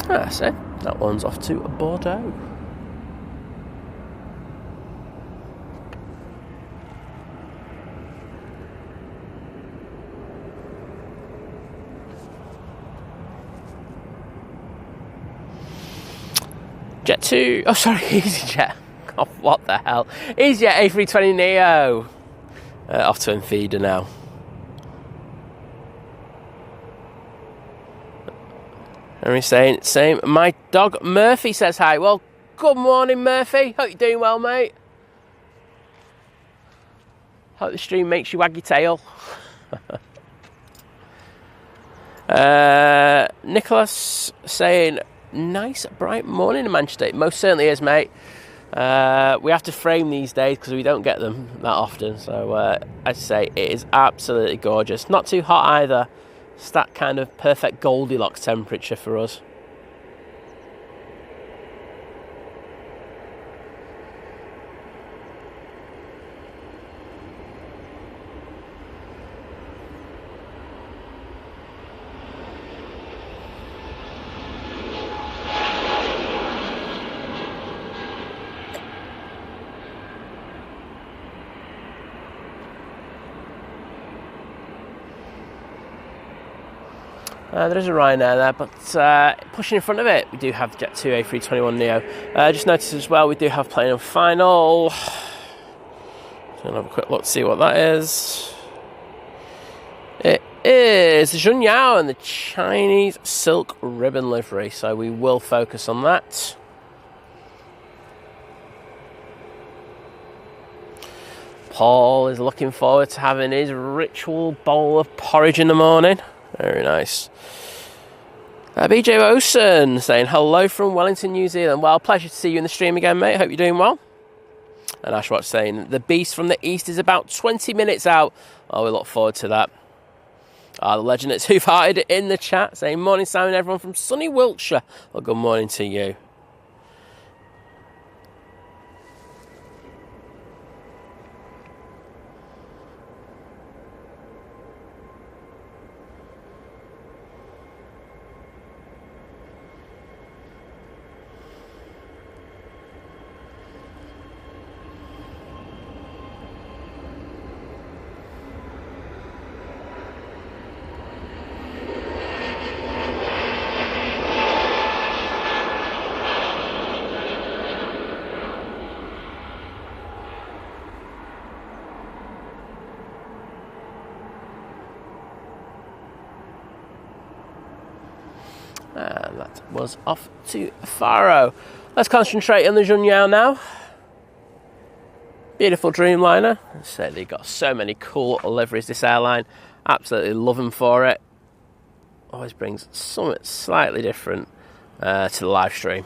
That's it. That one's off to Bordeaux. Jet2, oh sorry, EasyJet. Oh, what the hell? EasyJet A320neo. Off to Feeder now. And he's saying, same. My dog Murphy says hi. Well, good morning, Murphy. Hope you're doing well, mate. Hope the stream makes you wag your tail. Nicholas saying, nice bright morning in Manchester. It most certainly is, mate. We have to frame these days because we don't get them that often. So I say it is absolutely gorgeous. Not too hot either. It's that kind of perfect Goldilocks temperature for us. There is a Ryanair there, but pushing in front of it, we do have Jet2 A321neo. Just noticed as well, we do have plane on final. Gonna have a quick look to see what that is. It is Jun Yao and the Chinese silk ribbon livery, so we will focus on that. Paul is looking forward to having his ritual bowl of porridge in the morning. Very nice. BJ Osen saying hello from Wellington, New Zealand. Well, pleasure to see you in the stream again, mate. Hope you're doing well. And Ashwatch saying the beast from the east is about 20 minutes out. Oh, we look forward to that. The legend that's Hoof-Hearted in the chat saying morning, Simon, everyone from sunny Wiltshire. Well, good morning to you. And that was off to Faro. Let's concentrate on the Junyao now. Beautiful Dreamliner. So they've got so many cool liveries, this airline. Absolutely love them for it. Always brings something slightly different to the live stream.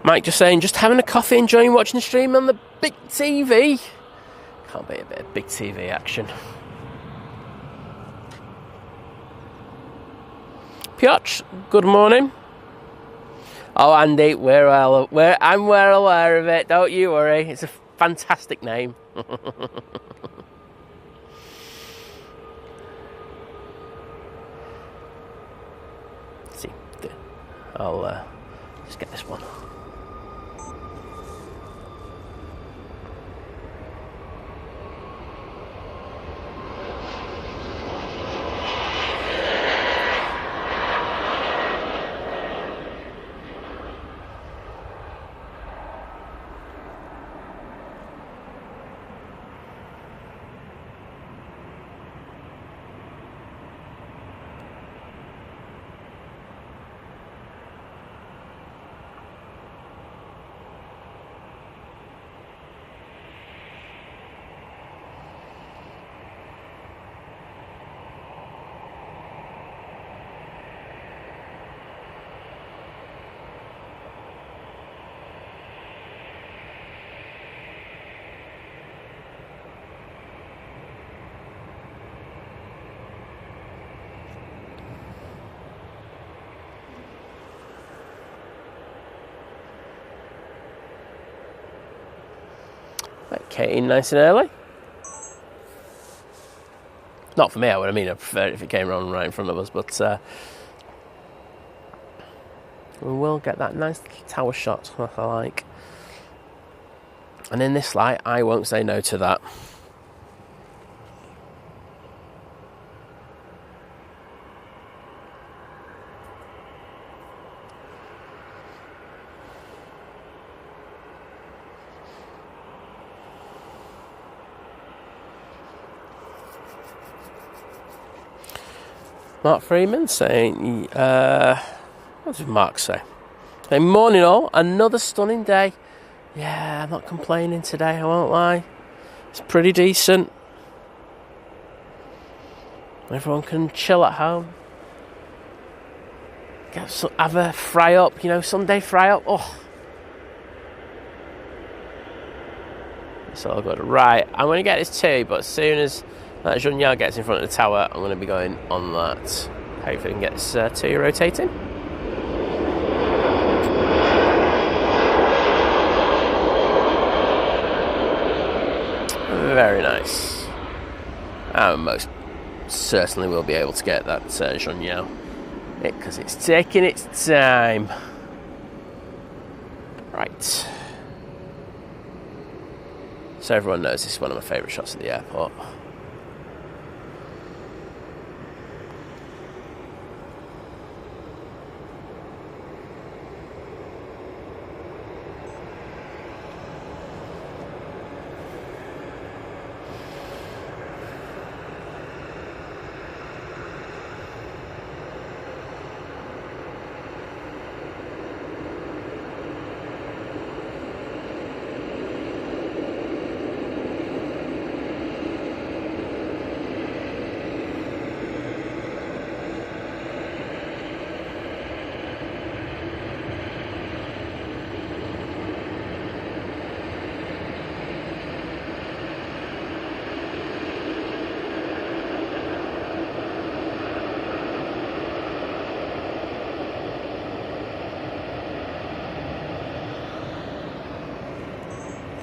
Mike just saying, just having a coffee, enjoying watching the stream on the big TV. Can't be a bit of big TV action. Piotr, good morning. Oh, Andy, I'm well aware of it. Don't you worry. It's a fantastic name. I'll just get this one. Okay, in nice and early. Not for me, I would. I mean, I prefer it if it came around right in front of us, but we will get that nice tower shot that I like. And in this light, I won't say no to that. Mark Freeman saying, what did Mark say? Saying, morning all, another stunning day. Yeah, I'm not complaining today, I won't lie. It's pretty decent. Everyone can chill at home. Have a fry up, Sunday fry up. Oh. It's all good. Right, I'm going to get this too, but as soon as that Junyao gets in front of the tower, I'm going to be going on that. Hopefully we can get this two rotating. Very nice. And most certainly will be able to get that Junyao. Because it's taking its time. Right. So everyone knows this is one of my favourite shots at the airport.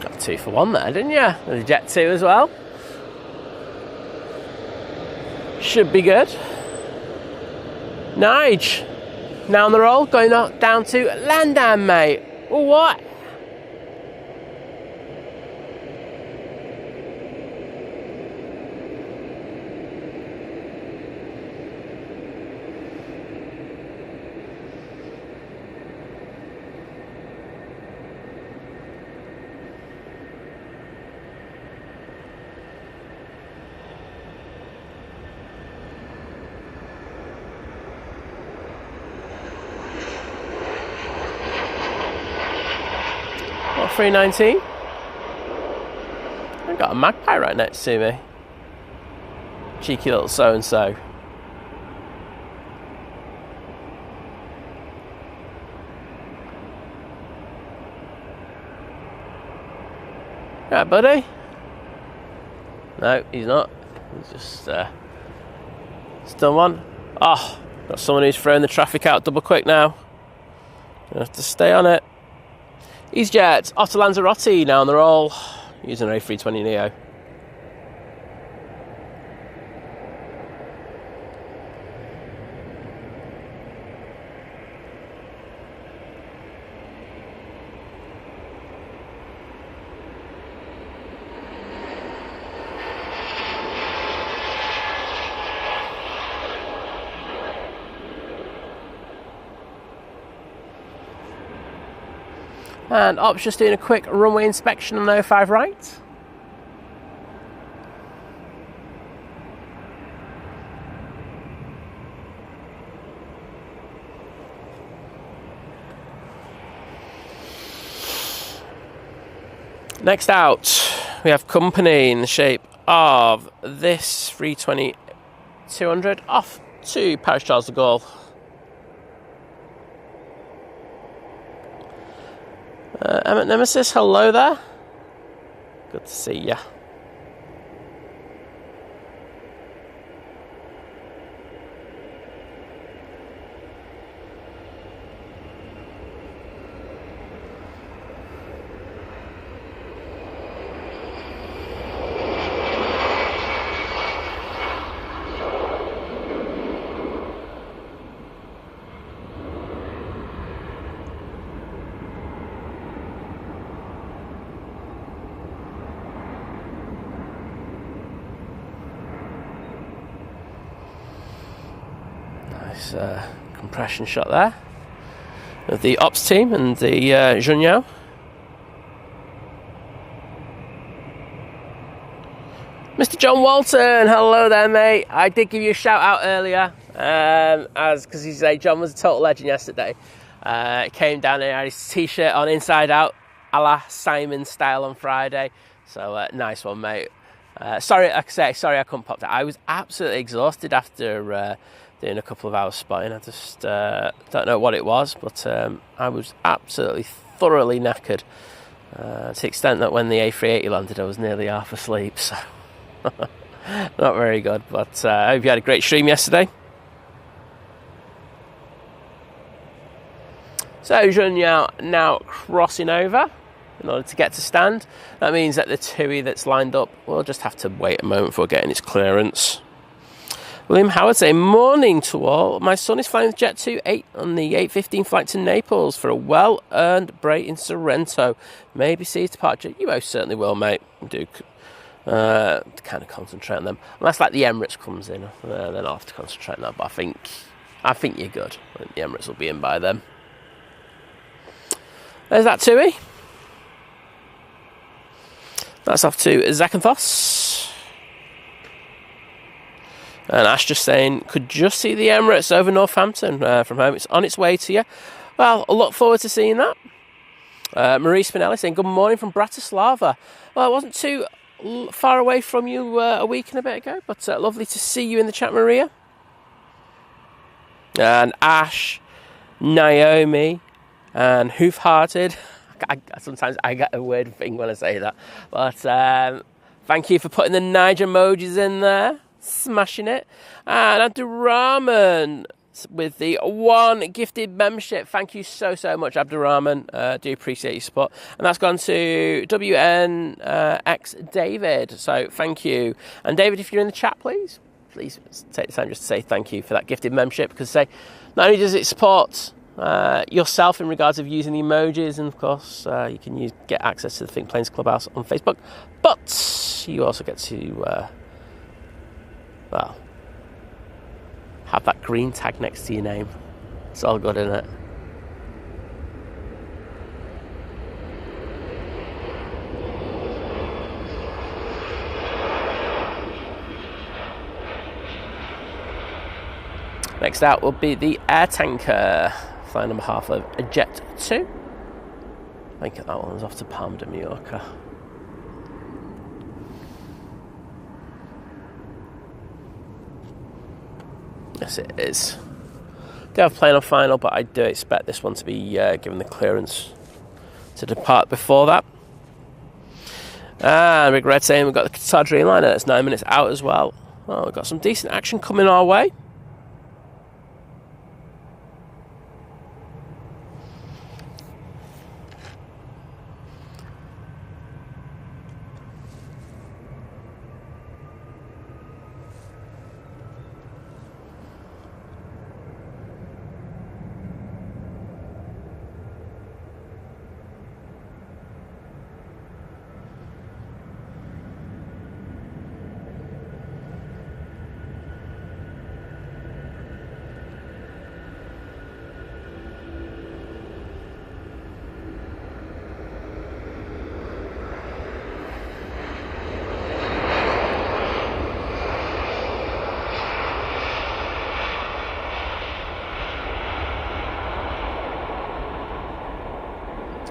Got 2 for 1 there, didn't you? The Jet2 as well. Should be good. Nige. Now on the roll, going down to Landan, mate. Well, what? What, 319? I got a magpie right next to me. Cheeky little so-and-so. Yeah, buddy? No, he's not. He's just done one. Oh, got someone who's throwing the traffic out double quick now. Gonna have to stay on it. EasyJet, off to Lanzarote now on the roll, using an A320 Neo. And ops just doing a quick runway inspection on 05 right. Next out, we have company in the shape of this 320-200 off to Paris Charles de Gaulle. Emmett Nemesis, hello there. Good to see ya. Nice compression shot there of the ops team and the Junyao. Mr. John Walton, hello there, mate. I did give you a shout out earlier, because you say John was a total legend yesterday. Came down here, had his t-shirt on inside out, a la Simon style on Friday. So nice one, mate. Sorry I couldn't pop that. I was absolutely exhausted after doing a couple of hours spotting. I just don't know what it was, but I was absolutely thoroughly knackered, to the extent that when the A380 landed I was nearly half asleep, so not very good. But I hope you had a great stream yesterday. So Junyao now crossing over in order to get to stand. That means that the TUI that's lined up will just have to wait a moment before getting its clearance. William Howard saying, morning to all. My son is flying with Jet2 on the 8:15 flight to Naples for a well-earned break in Sorrento. Maybe see his departure. You most certainly will, mate. Do kind of concentrate on them. Unless like the Emirates comes in, then I'll have to concentrate on that. But I think you're good. I think the Emirates will be in by then. There's that TUI. That's off to Zakynthos. And Ash just saying, could just see the Emirates over Northampton from home. It's on its way to you. Well, I look forward to seeing that. Marie Spinelli saying, good morning from Bratislava. Well, it wasn't too far away from you a week and a bit ago, but lovely to see you in the chat, Maria. And Ash, Naomi, and Hoof-Hearted. Sometimes I get a weird thing when I say that. But thank you for putting the Niger emojis in there. Smashing it. And Abdurrahman with the one gifted membership. Thank you so much, Abdurrahman. Do appreciate your support. And that's gone to WNX David. So thank you. And David, if you're in the chat, please take the time just to say thank you for that gifted membership, because not only does it support yourself in regards of using the emojis, and of course you can get access to the Think Planes Clubhouse on Facebook, but you also get to have that green tag next to your name. It's all good, isn't it? Next out will be the air tanker, flying on behalf of Jet2. I think that one's off to Palma de Mallorca. Yes, it is. Do have plane on final, but I do expect this one to be given the clearance to depart before that. And Rick Red saying we've got the Qatar Dreamliner that's 9 minutes out as well. Well, we've got some decent action coming our way.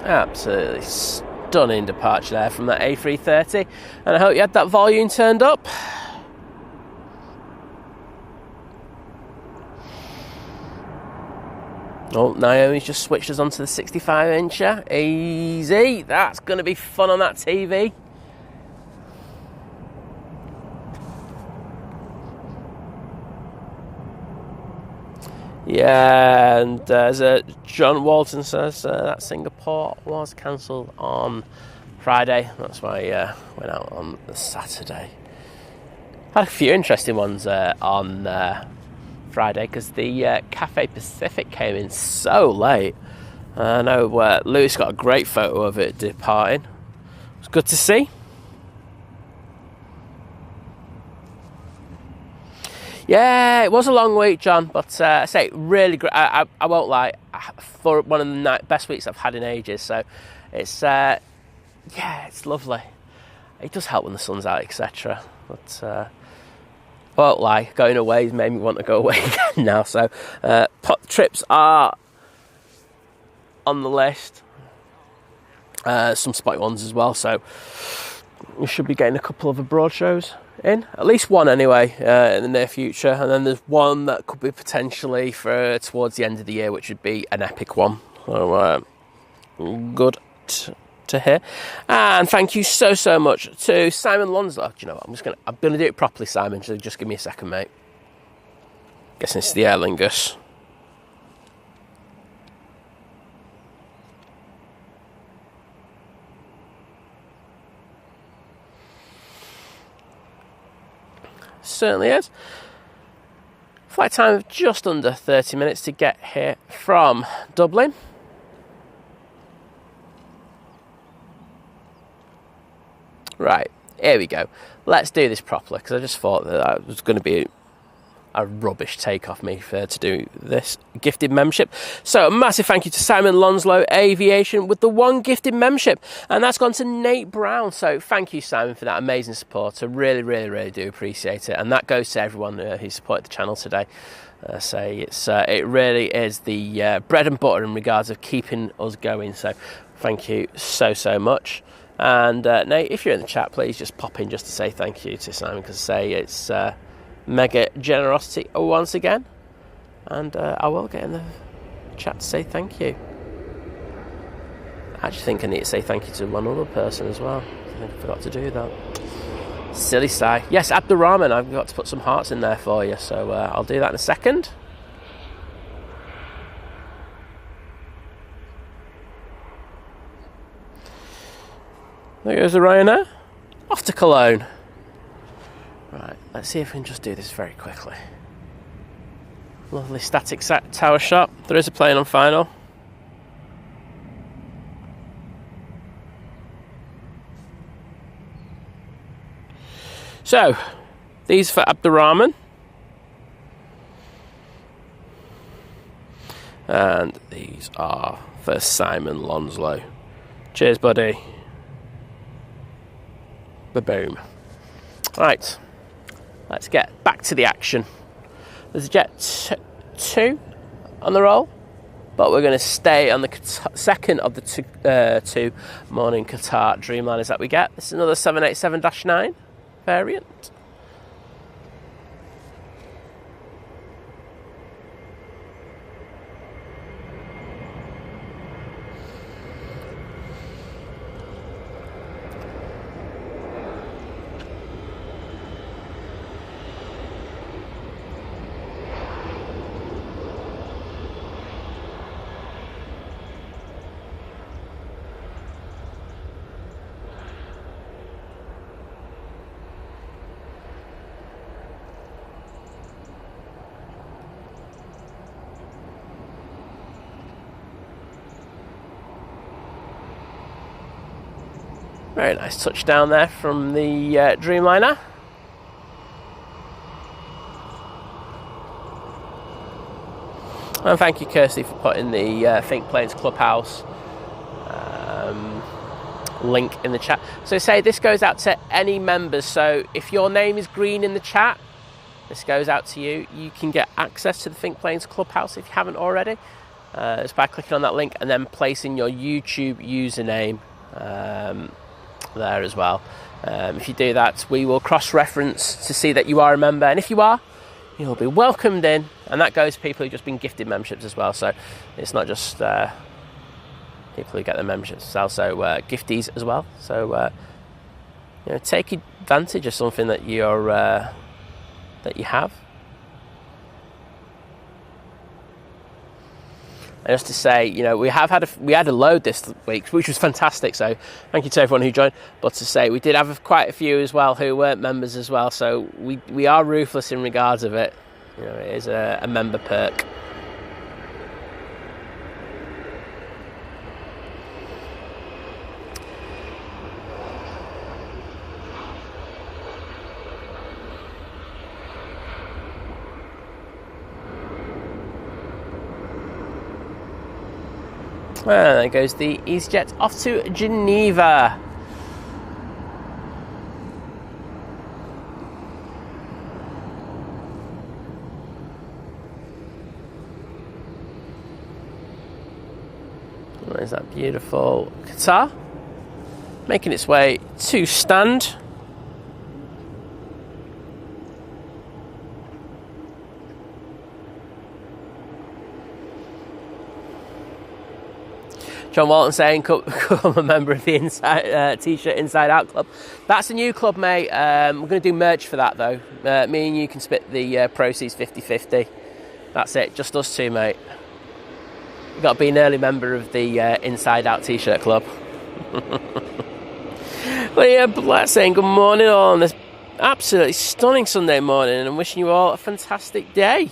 Absolutely stunning departure there from that A330, and I hope you had that volume turned up. Oh, Naomi's just switched us onto the 65-incher. Easy. That's going to be fun on that TV. Yeah, and as John Walton says, that Singapore was cancelled on Friday. That's why I went out on the Saturday. Had a few interesting ones on Friday because the Cathay Pacific came in so late. I know Lewis got a great photo of it departing. It was good to see. Yeah, it was a long week, John, but I say really great. I won't lie, for one of the best weeks I've had in ages. So it's it's lovely. It does help when the sun's out, etc. But I won't lie, going away has made me want to go away again now. So trips are on the list. Some spotty ones as well. So we should be getting a couple of abroad shows in, at least one anyway, in the near future, and then there's one that could be potentially for towards the end of the year, which would be an epic one. So good to hear. And thank you so much to Simon Lonslow. Do you know what? I'm gonna do it properly, Simon. So just give me a second, mate. Guessing it's the Aer Lingus. Certainly is. Flight time of just under 30 minutes to get here from Dublin. Right, here we go. Let's do this properly, because I just thought that was going to be a rubbish take off me to do this gifted membership. So a massive thank you to Simon Lonslow Aviation with the one gifted membership, and that's gone to Nate Brown. So thank you, Simon, for that amazing support. I really do appreciate it, and that goes to everyone who supported the channel today. It really is the bread and butter in regards of keeping us going. So thank you so much. And Nate, if you're in the chat, please just pop in just to say thank you to Simon, because it's mega generosity once again, and I will get in the chat to say thank you. I actually think I need to say thank you to one other person as well. I think I forgot to do that. Silly sigh. Yes, Abdurrahman, I've got to put some hearts in there for you, so I'll do that in a second. There goes the Ryanair off to Cologne. Right, let's see if we can just do this very quickly. Lovely static tower shot. There is a plane on final. So, these for Abdurrahman. And these are for Simon Lonslow. Cheers, buddy. Ba-boom. Right. Let's get back to the action. There's a Jet2 on the roll, but we're going to stay on the second of the two morning Qatar Dreamliners that we get. This is another 787-9 variant. Very nice touchdown there from the Dreamliner. And thank you, Kirsty, for putting the Think Planes Clubhouse link in the chat. So say this goes out to any members. So if your name is green in the chat, this goes out to you. You can get access to the Think Planes Clubhouse if you haven't already. It's by clicking on that link and then placing your YouTube username there as well. If you do that, we will cross-reference to see that you are a member, and if you are, you'll be welcomed in, and that goes to people who've just been gifted memberships as well. So it's not just people who get the memberships, it's also giftees as well. So take advantage of something that that you have. And just to say, we had a load this week, which was fantastic. So thank you to everyone who joined. But to say, we did have quite a few as well who weren't members as well. So we are ruthless in regards of it. It is a member perk. Well, there goes the EasyJet off to Geneva. There's that beautiful Qatar making its way to stand. John Walton saying, become a member of the Inside T-shirt Inside Out Club. That's a new club, mate. We're going to do merch for that, though. Me and you can split the proceeds 50-50. That's it, just us two, mate. You've got to be an early member of the Inside Out T-shirt Club. Leah Blatt saying, good morning all on this absolutely stunning Sunday morning, and wishing you all a fantastic day.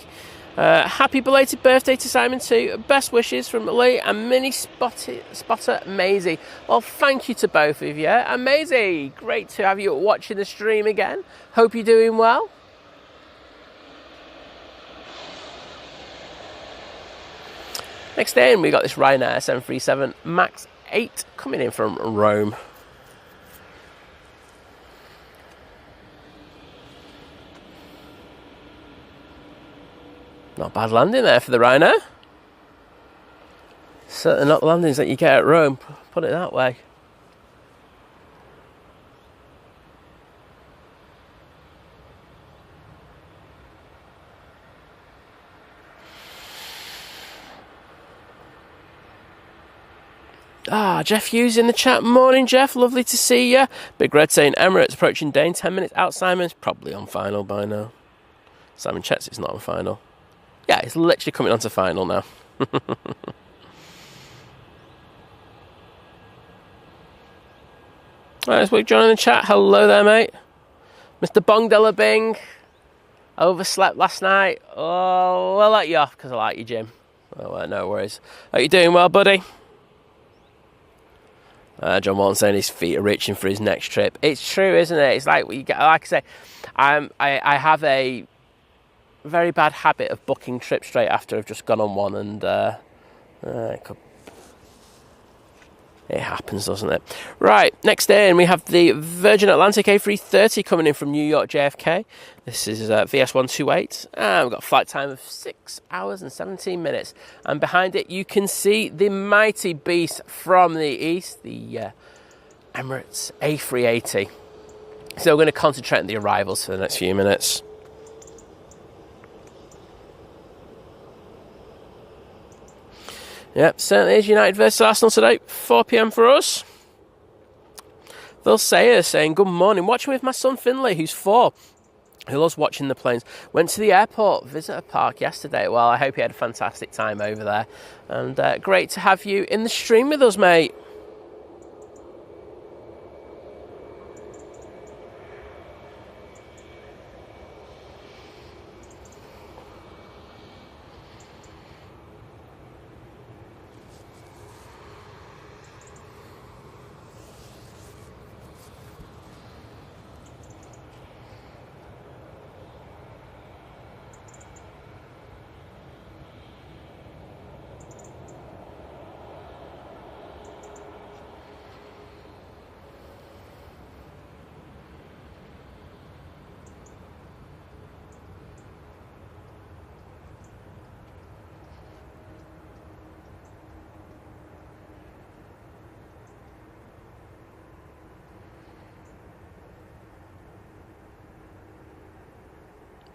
Happy belated birthday to Simon too. Best wishes from Lee and Mini Spotter Maisie. Well, thank you to both of you. And Maisie, great to have you watching the stream again. Hope you're doing well. Next in, we got this Ryanair 737 MAX 8 coming in from Rome. Not bad landing there for the Ryanair. Certainly not landings that you get at Rome, put it that way. Jeff Hughes in the chat. Morning, Jeff. Lovely to see you. Big Red saying Emirates approaching Dane. 10 minutes out. Simon's probably on final by now. Simon checks it's not on final. Yeah, it's literally coming on to final now. Right, let's wait John in the chat. Hello there, mate. Mr. Bongdella Bing. Overslept last night. Oh, we'll let you off because I like you, Jim. Oh, well, no worries. Are you doing well, buddy? John Walton saying his feet are reaching for his next trip. It's true, isn't it? It's like you get, like I say, I have a very bad habit of booking trips straight after I've just gone on one, and it happens, doesn't it? Right, next in we have the Virgin Atlantic A330 coming in from New York JFK. This is VS128, and we've got a flight time of 6 hours and 17 minutes. And behind it, you can see the mighty beast from the east, the Emirates A380. So we're going to concentrate on the arrivals for the next few minutes. Yep, certainly is United versus Arsenal today, 4 p.m. for us. Phil Sayer saying, good morning, watching with my son Finley, who's 4, who loves watching the planes. Went to the airport visitor park yesterday. Well, I hope you had a fantastic time over there. And great to have you in the stream with us, mate.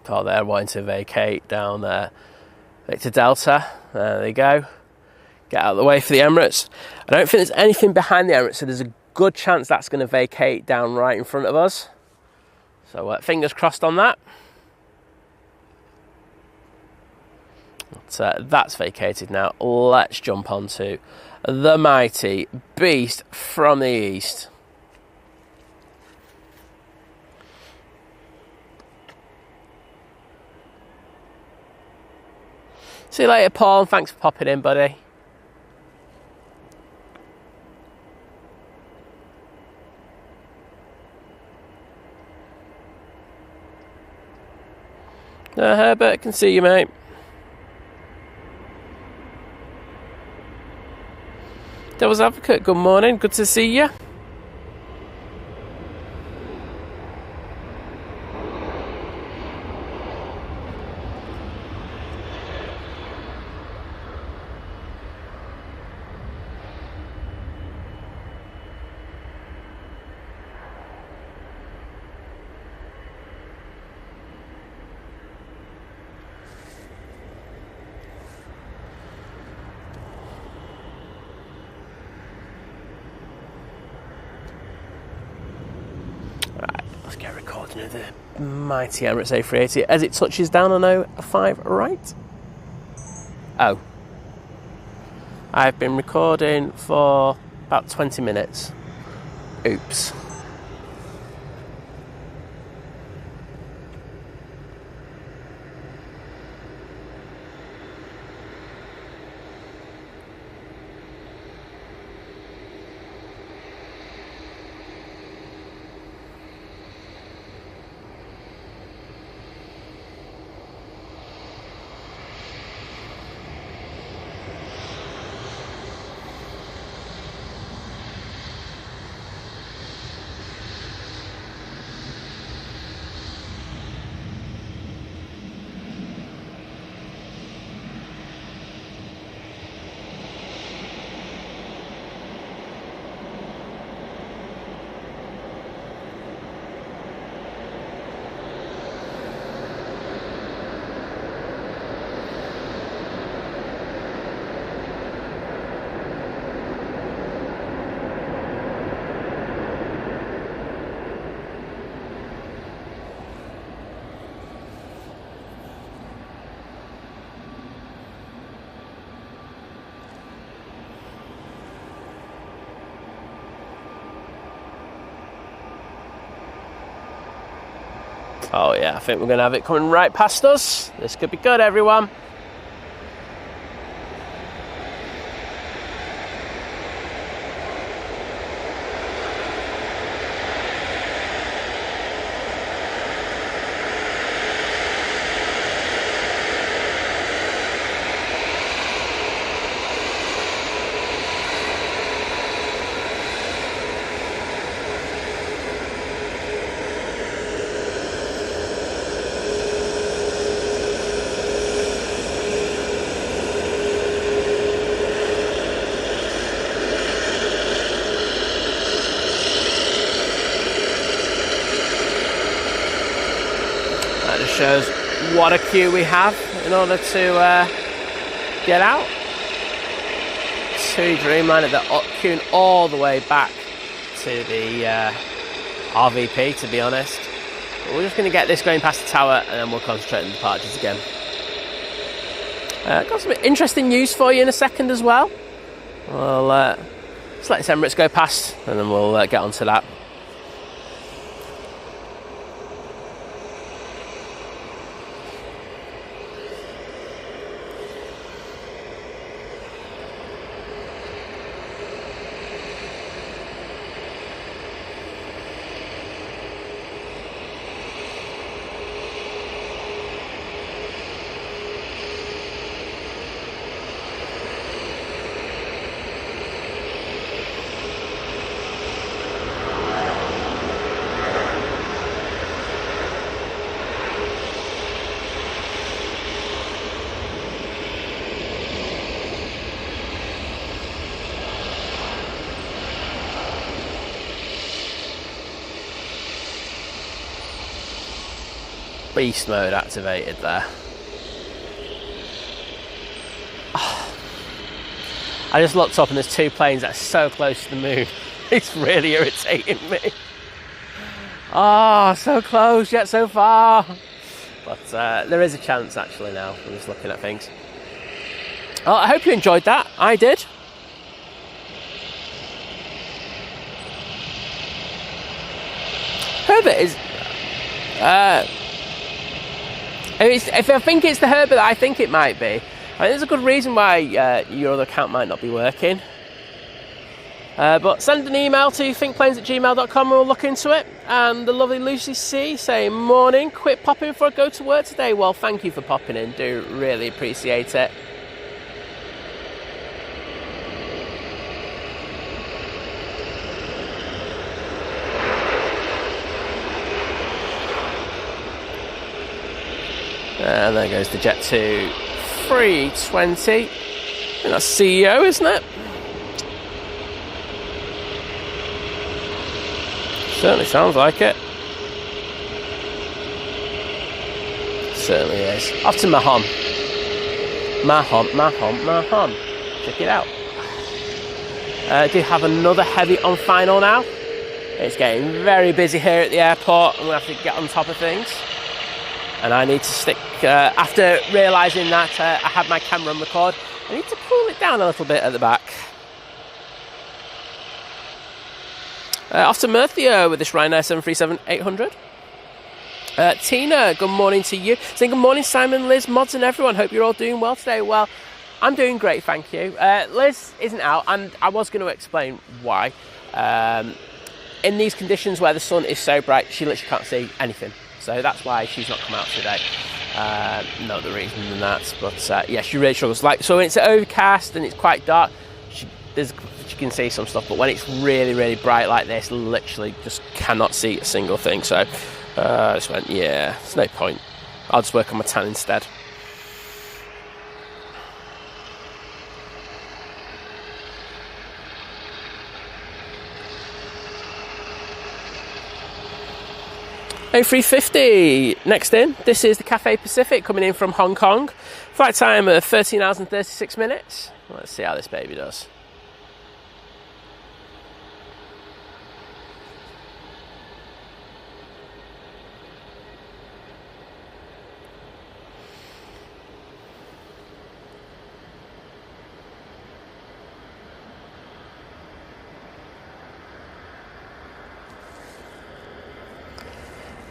Oh, they're wanting to vacate down there. Victor Delta, there they go. Get out of the way for the Emirates. I don't think there's anything behind the Emirates, so there's a good chance that's going to vacate down right in front of us. So fingers crossed on that. But, that's vacated now. Let's jump onto the mighty beast from the east. See you later, Paul. Thanks for popping in, buddy. Herbert, can see you, mate. Devil's Advocate, good morning. Good to see you. Get recording of the mighty Emirates A380 as it touches down on 05 right. Oh, I've been recording for about 20 minutes. Oops. Oh yeah, I think we're going to have it coming right past us. This could be good, everyone. Shows what a queue we have in order to get out to Dreamliner. They're queuing all the way back to the RVP, to be honest. But we're just going to get this going past the tower and then we'll concentrate on the departures again. Got some interesting news for you in a second as well. Well, let's let this Emirates go past and then we'll get onto that. beast mode activated there. Oh. I just looked up and there's 2 planes that are so close to the moon. It's really irritating me. Oh, so close yet so far. But there is a chance actually now. I'm just looking at things. Oh, I hope you enjoyed that. I did. Herbert is... if I think it's the Herbert that I think it might be, I mean, there's a good reason why your other account might not be working. But send an email to thinkplanes@gmail.com and we'll look into it. And the lovely Lucy C saying, morning, quit popping before I go to work today. Well, thank you for popping in, do really appreciate it. And there goes the Jet2 320. And that's CEO, isn't it? Certainly sounds like it. Certainly is. Off to Mahon. Mahon. Check it out. Do have another heavy on final now. It's getting very busy here at the airport. I'm going to have to get on top of things. And I need to stick, after realising that I had my camera on record, I need to pull it down a little bit at the back. Off to Murcia with this Ryanair 737-800. Tina, good morning to you. Saying good morning, Simon, Liz, Mods and everyone. Hope you're all doing well today. Well, I'm doing great, thank you. Liz isn't out, and I was going to explain why. In these conditions where the sun is so bright, she literally can't see anything. So that's why she's not come out today. No other reason than that. But yeah, she really struggles. Like, so when it's overcast and it's quite dark, she can see some stuff. But when it's really, really bright like this, literally just cannot see a single thing. So I just went, yeah, there's no point. I'll just work on my tan instead. A350 next in. This is the Cathay Pacific coming in from Hong Kong. Flight time of 13 hours and 36 minutes. Let's see how this baby does.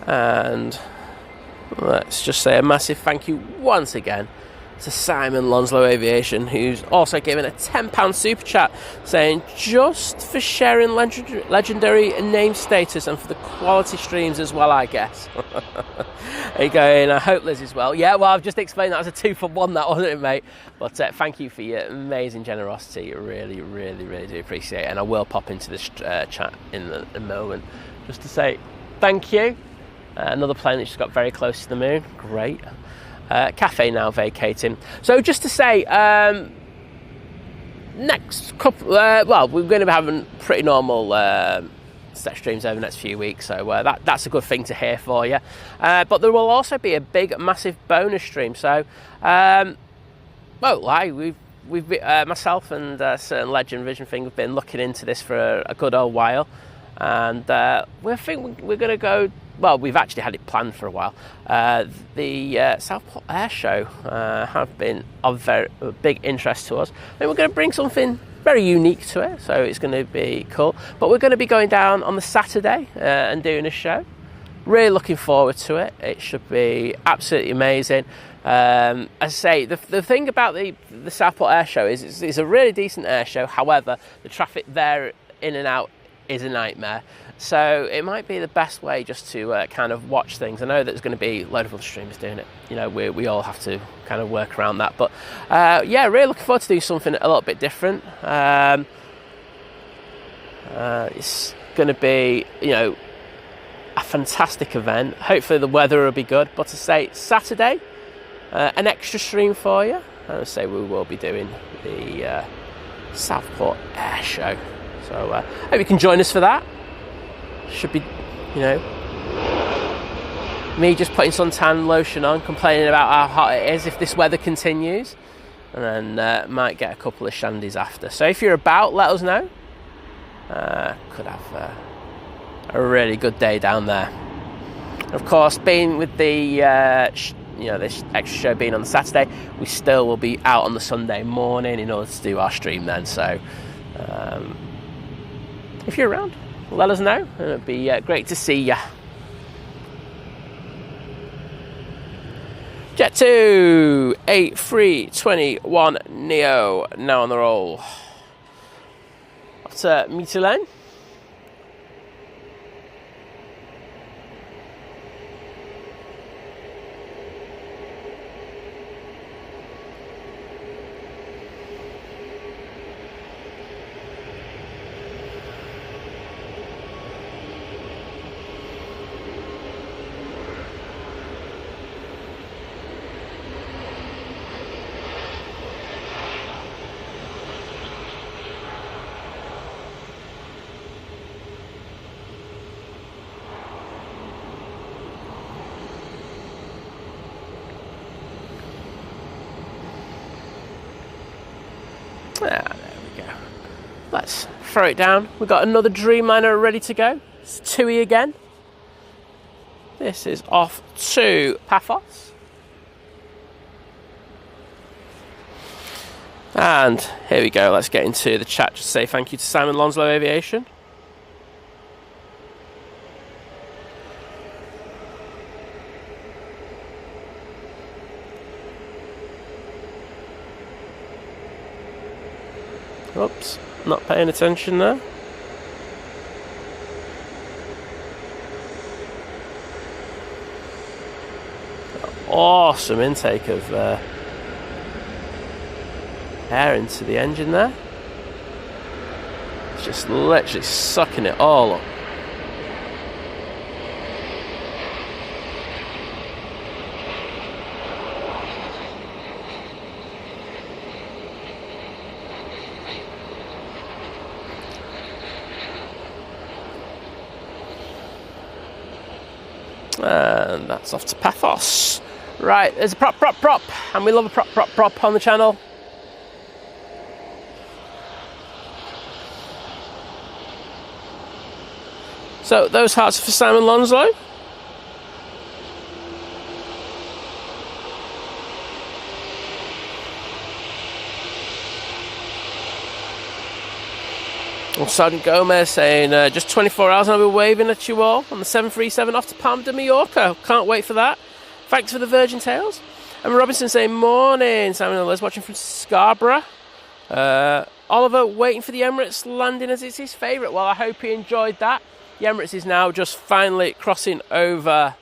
And let's just say a massive thank you once again to Simon Lonslow Aviation, who's also given a £10 super chat saying just for sharing legendary name status and for the quality streams as well, I guess. There you go, and I hope Liz is well. Yeah, well, I've just explained that was a 2-for-1, that wasn't it, mate? But thank you for your amazing generosity. Really, really, really do appreciate it. And I will pop into this chat in a moment just to say thank you. Another plane that just got very close to the moon. Great. Cathay now vacating. So just to say, next couple... well, we're going to be having pretty normal set streams over the next few weeks. So that's a good thing to hear for you. But there will also be a big, massive bonus stream. So, won't lie, we've myself and certain Legend Vision thing have been looking into this for a good old while. And we think we're going to go... Well, we've actually had it planned for a while. The Southport Air Show have been of very big interest to us. And we're going to bring something very unique to it, so it's going to be cool. But we're going to be going down on the Saturday and doing a show. Really looking forward to it. It should be absolutely amazing. As I say, the thing about the Southport Air Show is it's a really decent air show. However, the traffic there in and out is a nightmare. So it might be the best way just to kind of watch things. I know that there's going to be a load of other streamers doing it. You know, we all have to kind of work around that. But yeah, really looking forward to doing something a little bit different. It's going to be, you know, a fantastic event. Hopefully the weather will be good. But to say Saturday, an extra stream for you. I would say we will be doing the Southport Air Show. So hope you can join us for that. Should be, you know, Me just putting suntan lotion on, complaining about how hot it is if this weather continues. And then might get a couple of shandies after. So if you're about, let us know. Could have a really good day down there. Of course, being with the this extra show being on the Saturday, we still will be out on the Sunday morning in order to do our stream then. So if you're around, let us know. It'd be great to see you. Jet2 A321 Neo now on the roll. What's Michelin? There we go. Let's throw it down. We've got another Dreamliner ready to go. It's TUI again. This is off to Paphos. And here we go. Let's get into the chat. Just say thank you to Simon Lonslow Aviation. Oops, not paying attention there. Awesome intake of air into the engine there. It's just literally sucking it all up. And that's off to Paphos. Right, there's a prop, and we love a prop on the channel. So those hearts are for Simon Lonslow. Sergeant Gomez saying, just 24 hours and I'll be waving at you all on the 737 off to Palma de Mallorca. Can't wait for that. Thanks for the Virgin Tales. And Robinson saying, morning. Simon and Liz watching from Scarborough. Oliver waiting for the Emirates landing as it's his favourite. Well, I hope he enjoyed that. The Emirates is now just finally crossing over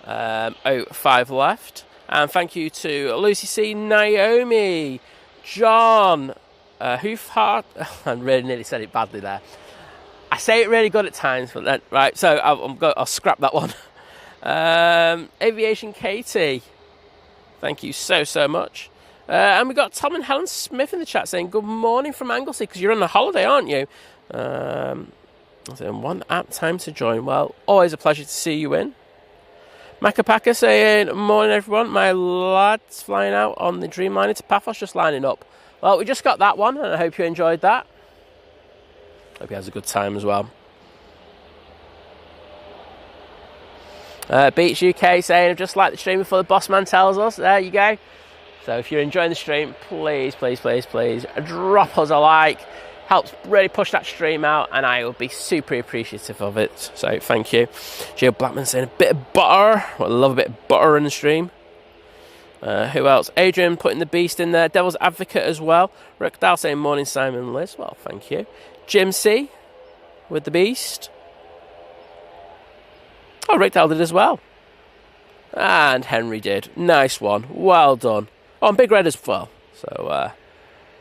05 left. And thank you to Lucy C, Naomi, John, Hoofhart. I really nearly said it badly there. I say it really good at times, but then, right, so I'll scrap that one. Aviation Katie, thank you so much. And we got Tom and Helen Smith in the chat saying good morning from Anglesey, because you're on a holiday, aren't you? One app time to join. Well, always a pleasure to see you in. Macapaka saying morning everyone, my lads flying out on the Dreamliner to Paphos, just lining up. Well, we just got that one, and I hope you enjoyed that. Hope he has a good time as well. Beach UK saying, I've just liked the stream before the boss man tells us. There you go. So if you're enjoying the stream, please drop us a like. Helps really push that stream out, and I will be super appreciative of it. So thank you. Gio Blackman saying a bit of butter. Well, I love a bit of butter in the stream. Who else? Adrian putting the beast in there. Devil's Advocate as well. Rick Dow saying morning Simon and Liz. Well, thank you. Jim C with the beast. Oh, Rick Dow did as well. And Henry did. Nice one. Well done. Oh, and Big Red as well. So,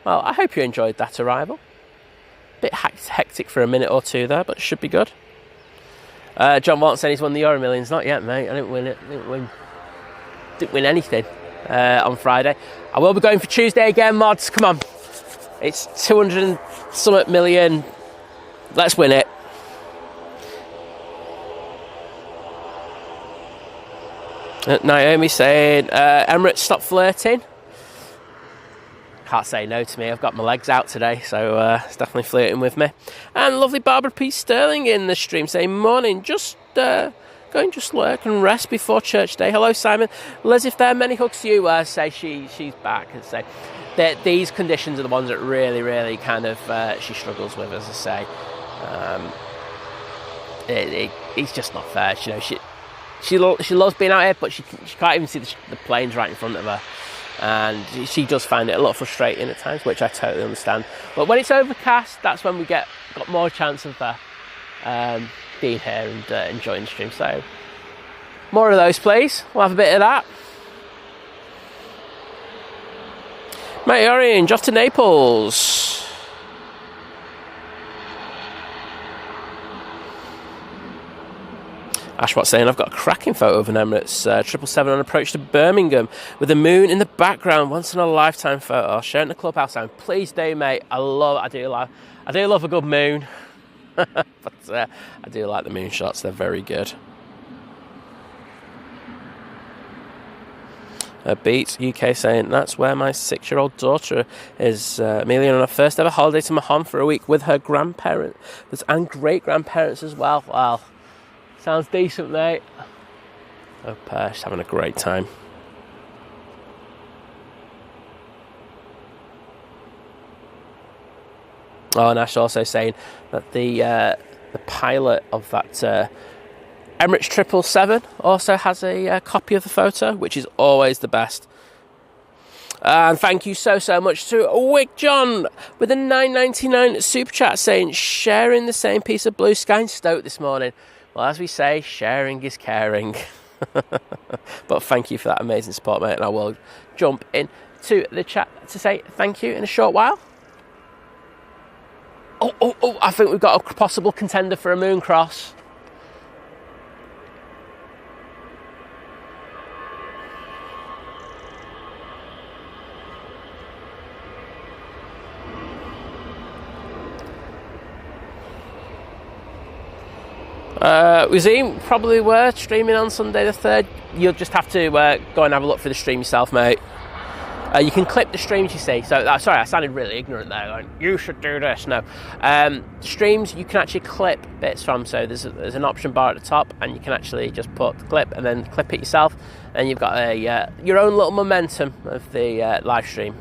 well, I hope you enjoyed that arrival. Bit hectic for a minute or two there, but it should be good. John Walton said he's won the Euro Millions. Not yet, mate. I didn't win it. Didn't win anything on Friday. I will be going for Tuesday again, mods. Come on. It's 200 and something million. Let's win it. Naomi saying, Emirates, stop flirting. Can't say no to me. I've got my legs out today, so it's definitely flirting with me. And lovely Barbara P. Sterling in the stream saying, morning, just go and just lurk and rest before church day. Hello, Simon. Liz, if there are many hugs to you, say she's back and say that these conditions are the ones that really, really kind of she struggles with, as I say. It's just not fair. You know, she loves being out here, but she can't even see the planes right in front of her. And she does find it a little frustrating at times, which I totally understand. But when it's overcast, that's when we got more chance of being here and enjoying the stream. So more of those, please. We'll have a bit of that. Mate Orange, off to Naples. Ashbot saying, I've got a cracking photo of an Emirates 777 on approach to Birmingham with the moon in the background. Once in a lifetime photo. I'll share it in the clubhouse. And please do, mate. I do love a good moon. But I do like the moon shots. They're very good. Beat UK saying, that's where my 6-year-old daughter is. Amelia on her first ever holiday to Mahon for a week with her grandparents and great-grandparents as well. Wow. Sounds decent, mate. Oh, she's having a great time. Oh, and Ash also saying that the pilot of that Emirates 777 also has a copy of the photo, which is always the best. And thank you so much to Wick John with a $9.99 super chat saying, sharing the same piece of blue sky in Stoke this morning. Well, as we say, sharing is caring. But thank you for that amazing support, mate. And I will jump into the chat to say thank you in a short while. Oh, I think we've got a possible contender for a moon cross. We probably were streaming on Sunday the 3rd. You'll just have to go and have a look for the stream yourself, mate. You can clip the streams, you see. So, sorry, I sounded really ignorant there. Going, you should do this. No, streams you can actually clip bits from. So there's an option bar at the top, and you can actually just put clip and then clip it yourself, and you've got your own little momentum of the live stream.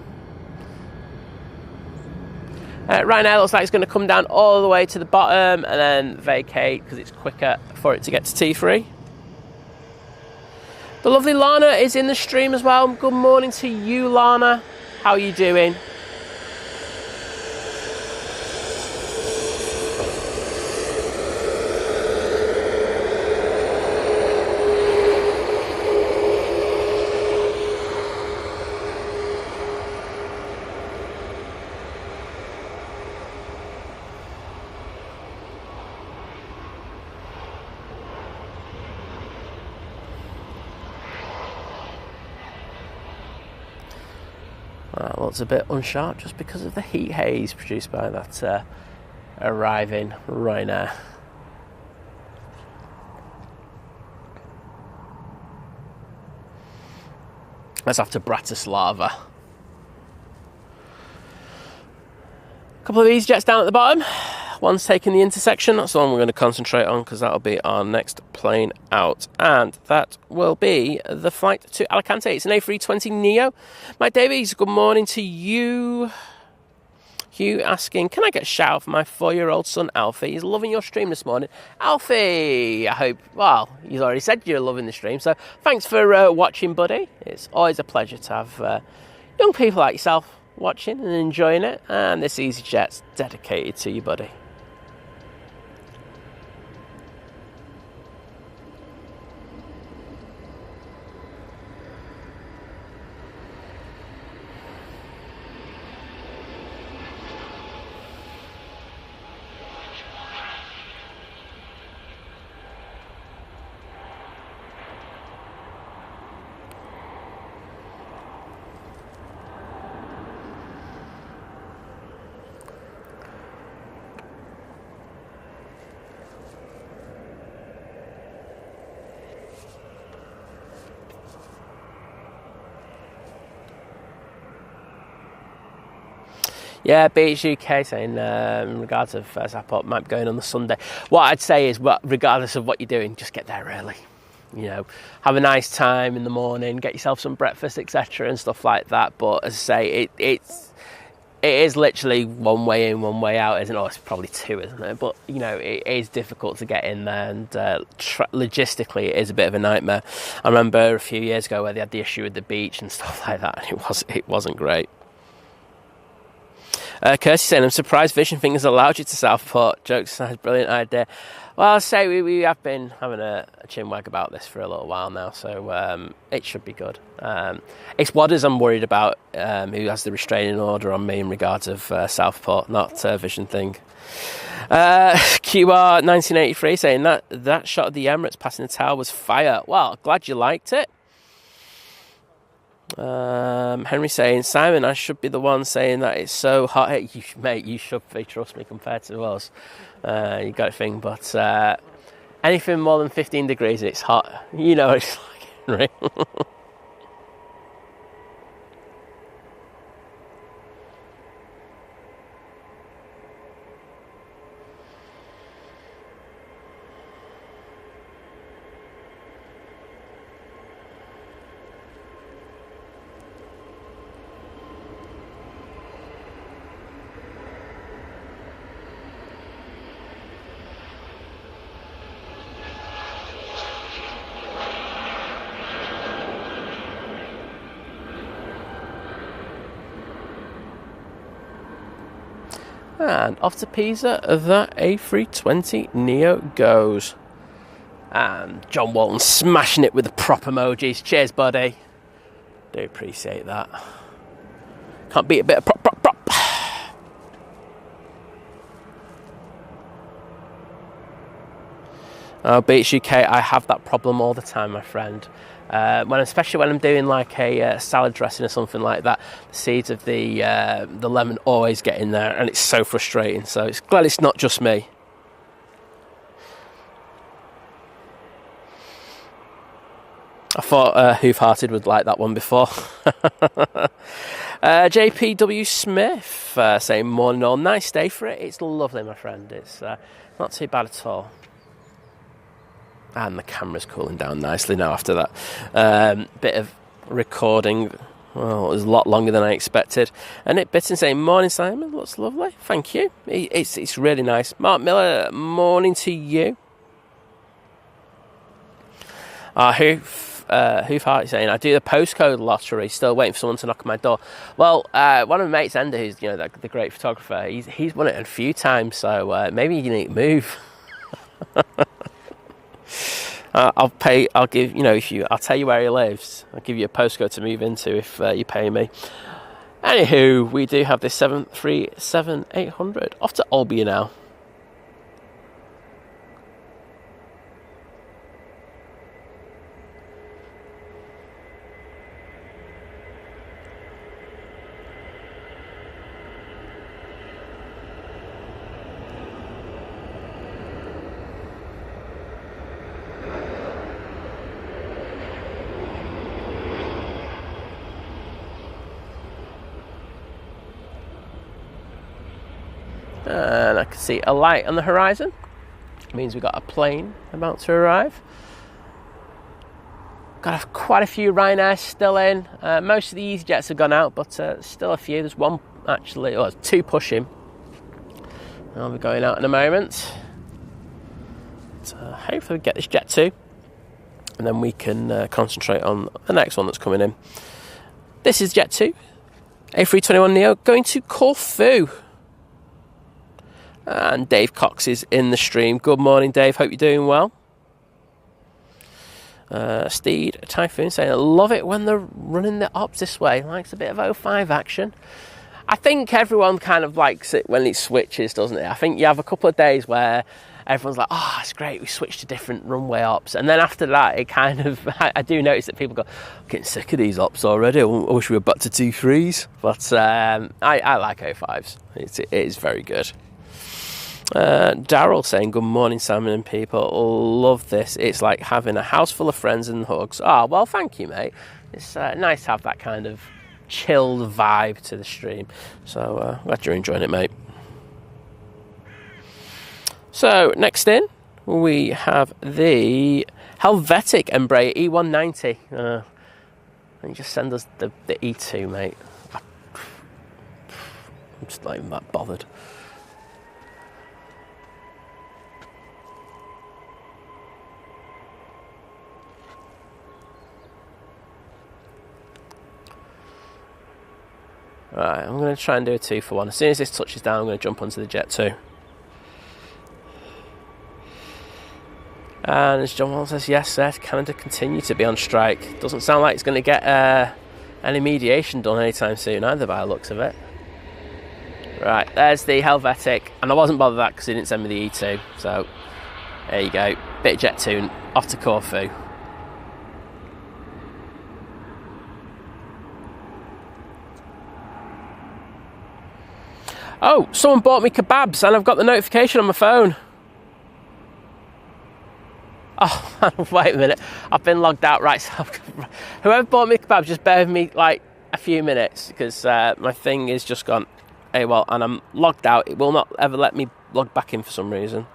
Ryanair looks like it's going to come down all the way to the bottom and then vacate because it's quicker for it to get to T3. The lovely Lana is in the stream as well. Good morning to you, Lana. How are you doing? That looks a bit unsharp just because of the heat haze produced by that arriving Ryanair. Let's have to Bratislava. A couple of these jets down at the bottom. One's taking the intersection. That's the one we're going to concentrate on because that'll be our next plane out. And that will be the flight to Alicante. It's an A320 Neo. Mike Davies, good morning to you. Hugh asking, can I get a shout out for my 4-year-old son, Alfie? He's loving your stream this morning. Alfie, I hope, well, you've already said you're loving the stream. So thanks for watching, buddy. It's always a pleasure to have young people like yourself watching and enjoying it. And this EasyJet's dedicated to you, buddy. Yeah, Beach UK saying in regards of Southport might be going on the Sunday. What I'd say is, regardless of what you're doing, just get there early. You know, have a nice time in the morning, get yourself some breakfast, etc. and stuff like that. But as I say, it is literally one way in, one way out, isn't it? Oh, it's probably two, isn't it? But, you know, it is difficult to get in there, and logistically it is a bit of a nightmare. I remember a few years ago where they had the issue with the beach and stuff like that, and it wasn't great. Kirsty saying, I'm surprised Vision Fingers allowed you to Southport. Jokes aside, brilliant idea. Well, I'll say we have been having a chinwag about this for a little while now, so it should be good. It's Wadders I'm worried about, who has the restraining order on me in regards of Southport, not Vision Thing. QR 1983 saying that shot of the Emirates passing the tower was fire. Well, glad you liked it. Henry saying, Simon, I should be the one saying that it's so hot. Hey, mate, you should be, trust me, compared to us. You got a thing, but anything more than 15 degrees, it's hot. You know, it's like, Henry. And off to Pisa, that A320 Neo goes. And John Walton smashing it with the prop emojis. Cheers, buddy. Do appreciate that. Can't beat a bit of prop. Beach UK, I have that problem all the time, my friend. Especially when I'm doing like a salad dressing or something like that, the seeds of the lemon always get in there, and it's so frustrating. So it's glad it's not just me. I thought Hoof-Hearted would like that one before. JPW Smith saying, morning all, nice day for it. It's lovely, my friend. It's not too bad at all. And the camera's cooling down nicely now after that bit of recording. Well, it was a lot longer than I expected. And Nick Bitton saying, morning Simon, looks lovely, thank you. It's really nice. Mark Miller, morning to you. Hoof-Hearted saying, I do the postcode lottery, still waiting for someone to knock on my door. Well, one of my mates, Ender, who's the great photographer, he's won it a few times, so maybe you need to move. I'll give, I'll tell you where he lives. I'll give you a postcode to move into if you pay me. Anywho, we do have this 737-800 off to Albia now. And I can see a light on the horizon. It means we've got a plane about to arrive. Got quite a few Ryanair still in. Most of the EasyJets have gone out, but still a few. There's one actually, there's two pushing. I'll be going out in a moment. So hopefully we get this Jet2, and then we can concentrate on the next one that's coming in. This is Jet2, A321neo going to Corfu. And Dave Cox is in the stream. Good morning, Dave. Hope you're doing well. Steed Typhoon saying, I love it when they're running the ops this way. Likes a bit of 05 action. I think everyone kind of likes it when it switches, doesn't it? I think you have a couple of days where everyone's like, oh, it's great, we switched to different runway ops. And then after that, it kind of, I do notice that people go, I'm getting sick of these ops already. I wish we were back to 2.3s. But I like 05s. It is very good. Daryl saying, good morning Simon and people, love this, it's like having a house full of friends and hugs. Well, thank you, mate. It's nice to have that kind of chilled vibe to the stream. So glad you're enjoying it, mate. So next in, we have the Helvetic Embraer E190. And just send us the E2, mate. I'm just not even that bothered. Right, I'm going to try and do a 2-for-1. As soon as this touches down, I'm going to jump onto the Jet2. And as John Wall says, yes, sir, Canada continue to be on strike. Doesn't sound like it's going to get any mediation done anytime soon either, by the looks of it. Right, there's the Helvetic. And I wasn't bothered with that because he didn't send me the E2. So, there you go. Bit of Jet2 off to Corfu. Oh, someone bought me kebabs and I've got the notification on my phone. Oh, wait a minute. I've been logged out. Right, so whoever bought me kebabs, just bear with me like a few minutes because my thing is just gone AWOL and I'm logged out. It will not ever let me log back in for some reason.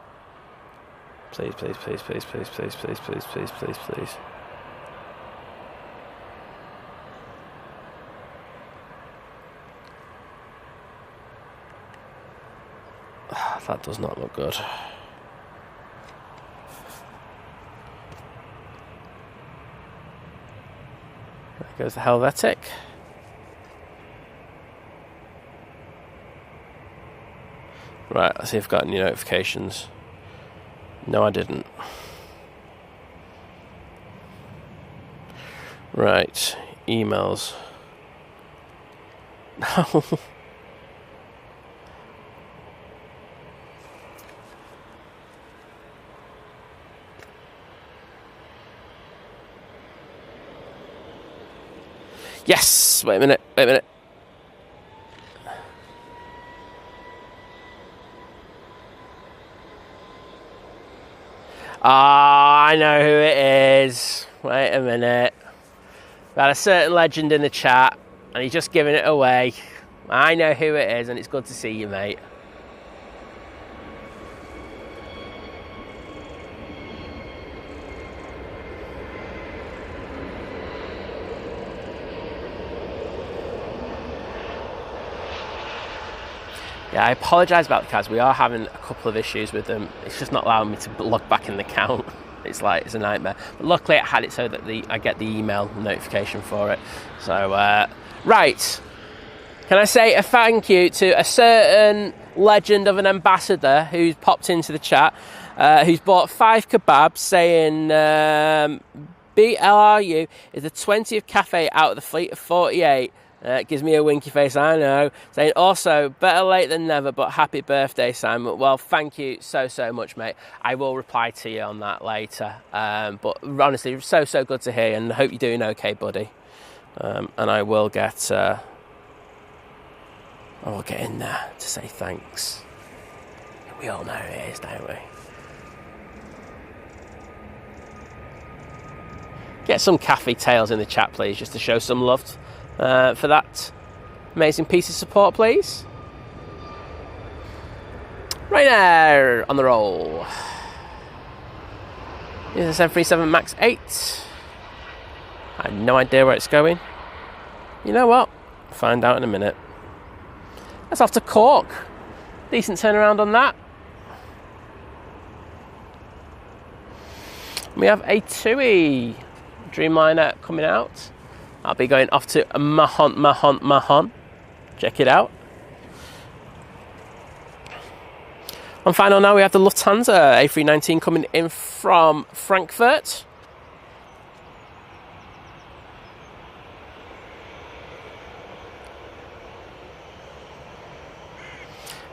Please, please, please, please, please, please, please, please, please, please, please. That does not look good. There goes the Helvetic. Right, let's see if I've got any notifications. No, I didn't. Right, emails. No. Yes! Wait a minute, wait a minute. Ah, I know who it is. Wait a minute. We had a certain legend in the chat, and he's just giving it away. I know who it is, and it's good to see you, mate. Yeah, I apologise about the cards. We are having a couple of issues with them. It's just not allowing me to log back in the account. It's a nightmare. But luckily I had it so that I get the email notification for it. So, right. Can I say a thank you to a certain legend of an ambassador who's popped into the chat, who's bought 5 kebabs saying BLRU is the 20th cafe out of the fleet of 48. It gives me a winky face, I know. Saying also, better late than never, but happy birthday, Simon. Well, thank you so much, mate. I will reply to you on that later. But honestly, so good to hear, and I hope you're doing okay, buddy. And I will get in there to say thanks. We all know who it is, don't we? Get some Cathay Tales in the chat, please, just to show some love. For that amazing piece of support, please. Ryanair on the roll. Here's a 737 MAX 8. I have no idea where it's going. You know what? Find out in a minute. That's off to Cork. Decent turnaround on that. We have a TUI Dreamliner coming out. I'll be going off to Mahon. Check it out. On final now, we have the Lufthansa A319 coming in from Frankfurt.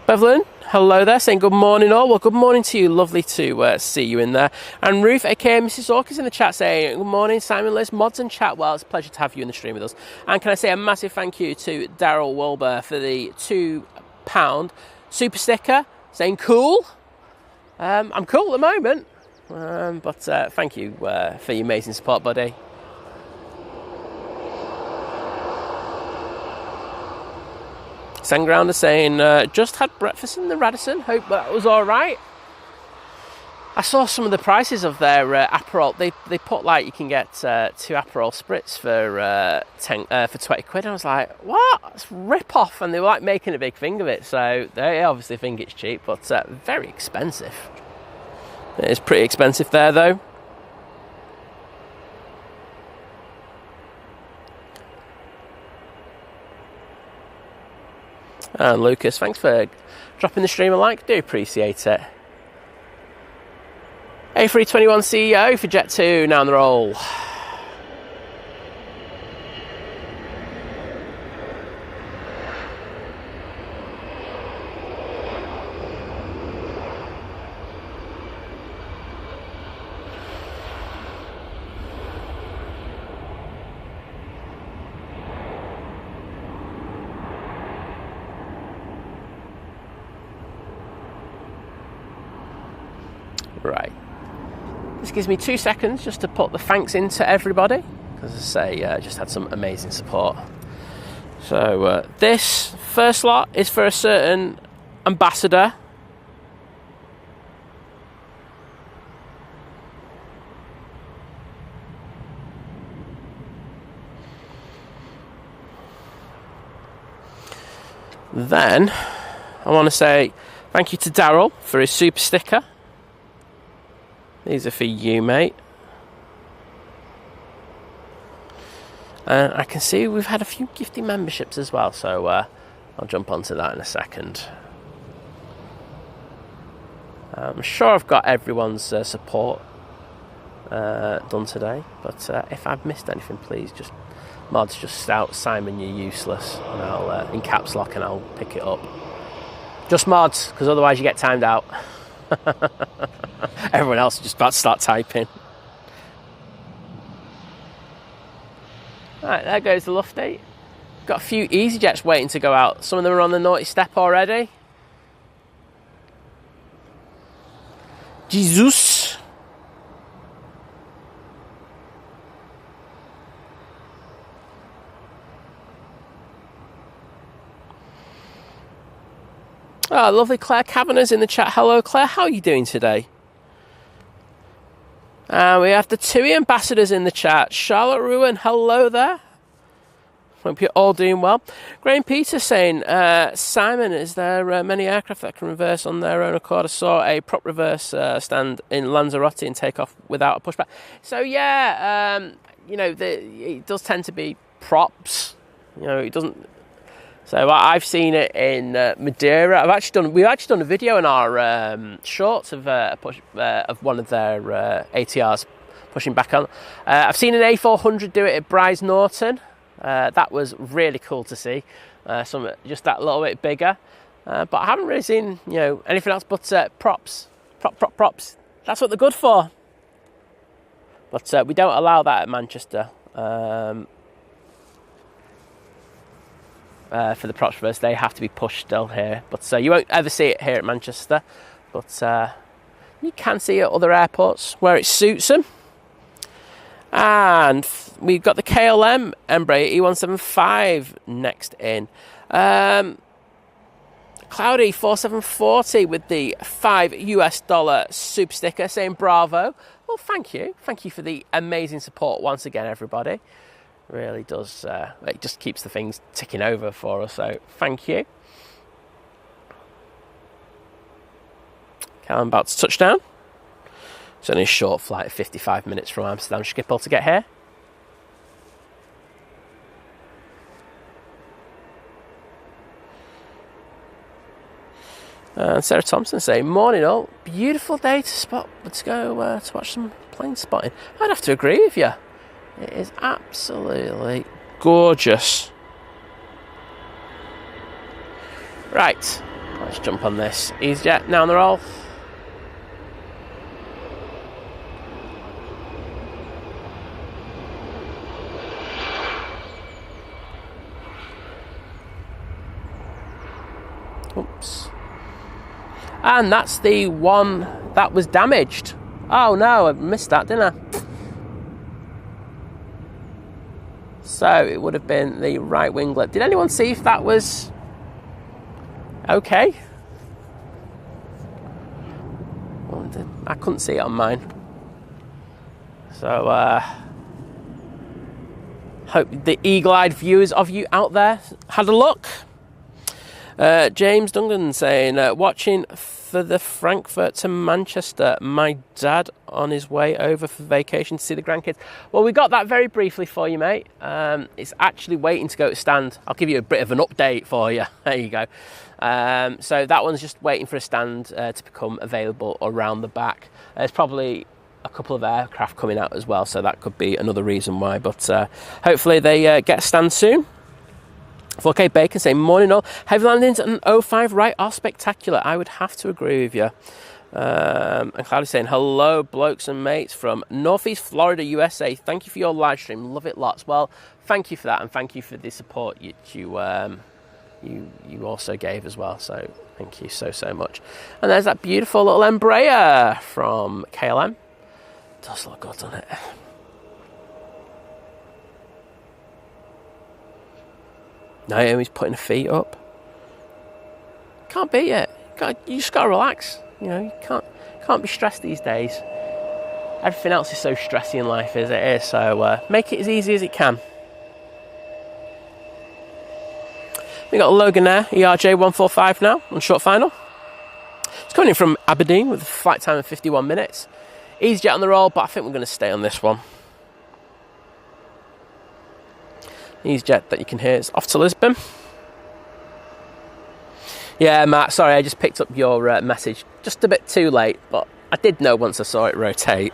Bevelin, hello there, saying good morning all. Well, good morning to you. Lovely to see you in there. And Ruth, aka Mrs. Orcus, in the chat saying, good morning, Simon, Liz, mods and chat. Well, it's a pleasure to have you in the stream with us. And can I say a massive thank you to Daryl Wilbur for the £2 super sticker, saying cool. I'm cool at the moment. But thank you for your amazing support, buddy. Sengrounder saying, just had breakfast in the Radisson. Hope that was all right. I saw some of the prices of their Aperol. They put like you can get 2 Aperol spritz for 20 quid. And I was like, what? That's rip off. And they were like making a big thing of it. So they obviously think it's cheap, but very expensive. It is pretty expensive there though. And Lucas, thanks for dropping the stream a like. Do appreciate it. A321 CEO for Jet2 now on the roll. Right. This gives me 2 seconds just to put the thanks into everybody, because as I say, just had some amazing support. So this first lot is for a certain ambassador. Then I want to say thank you to Daryl for his super sticker. These are for you, mate. And I can see we've had a few gifting memberships as well, so I'll jump onto that in a second. I'm sure I've got everyone's support done today, but if I've missed anything, please just mods just shout Simon, you're useless, and I'll in caps lock, and I'll pick it up. Just mods, because otherwise you get timed out. Everyone else is just about to start typing. Right, there goes the Lufty. Got a few EasyJets waiting to go out. Some of them are on the naughty step already. Jesus. Oh, lovely Claire Kavanagh's in the chat. Hello, Claire. How are you doing today? We have the TUI ambassadors in the chat. Charlotte Ruin, hello there. Hope you're all doing well. Graham Peter saying, Simon, is there many aircraft that can reverse on their own accord? I saw a prop reverse stand in Lanzarote and take off without a pushback. So yeah, it does tend to be props. It doesn't. So I've seen it in Madeira. We've actually done a video in our shorts of one of their ATRs pushing back on. I've seen an A400 do it at Bryce Norton. That was really cool to see. Some just that little bit bigger. But I haven't really seen anything else but props. Props. That's what they're good for. But we don't allow that at Manchester. For the props reverse, they have to be pushed still here, but you won't ever see it here at Manchester, but you can see it at other airports where it suits them. And we've got the KLM Embraer E175 next in. Cloudy 4740 with the $5 super sticker saying bravo. Well, thank you for the amazing support once again, everybody. Really does, it just keeps the things ticking over for us, so thank you. Okay, I'm about to touch down. It's only a short flight of 55 minutes from Amsterdam Schiphol to get here. Sarah Thompson saying, morning all, beautiful day to go to watch some plane spotting. I'd have to agree with you. It is absolutely gorgeous. Right, let's jump on this EasyJet now on the roll. Oops. And that's the one that was damaged. Oh no, I missed that, didn't I? So it would have been the right winglet. Did anyone see if that was okay. I couldn't see it on mine. So, hope the eagle-eyed viewers of you out there had a look. James Dungan saying, watching for the Frankfurt to Manchester. My dad on his way over for vacation to see the grandkids. Well, we got that very briefly for you, mate. It's actually waiting to go to stand. I'll give you a bit of an update for you. There you go. So that one's just waiting for a stand to become available around the back. There's probably a couple of aircraft coming out as well, so that could be another reason why. But hopefully they get a stand soon. 4K Bacon saying, morning all. Heavy landings and 05 right are spectacular. I would have to agree with you. And Cloudy saying, hello, blokes and mates from Northeast Florida, USA. Thank you for your live stream. Love it lots. Well, thank you for that, and thank you for the support you also gave as well. So thank you so much. And there's that beautiful little Embraer from KLM. Does look good, doesn't it? Naomi's putting her feet up. Can't beat it. You just gotta relax. You know, you can't be stressed these days. Everything else is so stressy in life as it is. So make it as easy as it can. We got Logan Air ERJ 145 now on short final. It's coming in from Aberdeen with a flight time of 51 minutes. EasyJet on the roll, but I think we're going to stay on this one. EasyJet that you can hear is off to Lisbon. Yeah, Matt, sorry, I just picked up your message just a bit too late, but I did know once I saw it rotate.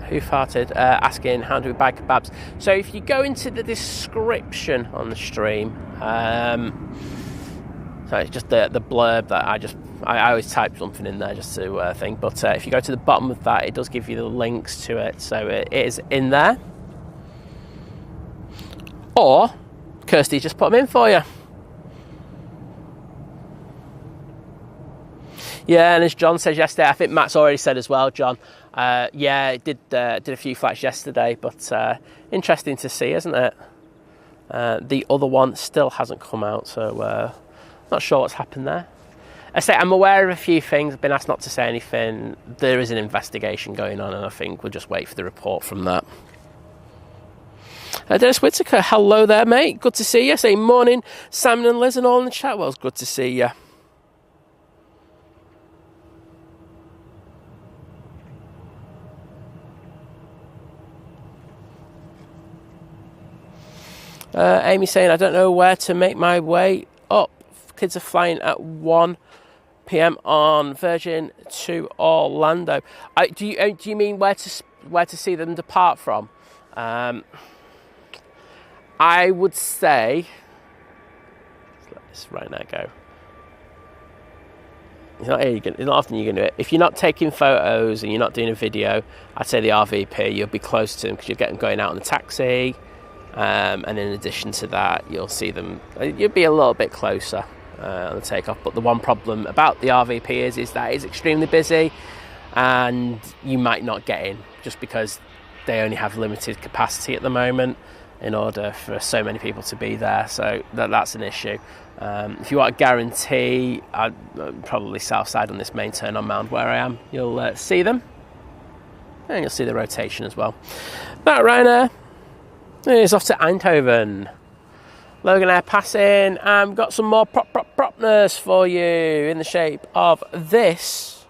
Who farted? Asking how do we buy kebabs. So if you go into the description on the stream, so it's just the blurb that I always type something in there just to think. But if you go to the bottom of that, it does give you the links to it, so it is in there. Or Kirsty just put them in for you. Yeah, and as John says yesterday, I think Matt's already said as well, John. Yeah, it did a few flights yesterday, but interesting to see, isn't it? The other one still hasn't come out, so not sure what's happened there. I say I'm aware of a few things. I've been asked not to say anything. There is an investigation going on, and I think we'll just wait for the report from that. Dennis Whittaker, hello there, mate. Good to see you. Say morning, Simon and Liz and all in the chat. Well, it's good to see you. Amy saying, I don't know where to make my way up. Kids are flying at 1 p.m. on Virgin to Orlando. Do you mean where to see them depart from? I would say, let's let this Ryanair go. It's not often you're going to do it. If you're not taking photos and you're not doing a video, I'd say the RVP, you'll be close to them because you're going out on the taxi. And in addition to that, you'll see them, you'll be a little bit closer on the takeoff. But the one problem about the RVP is that it's extremely busy and you might not get in just because they only have limited capacity at the moment in order for so many people to be there. So that's an issue. If you want a guarantee, I'd probably south side on this main turn on Mount where I am. You'll see them and you'll see the rotation as well. That Ryanair is off to Eindhoven. Logan Air passing. Got some more propness for you in the shape of this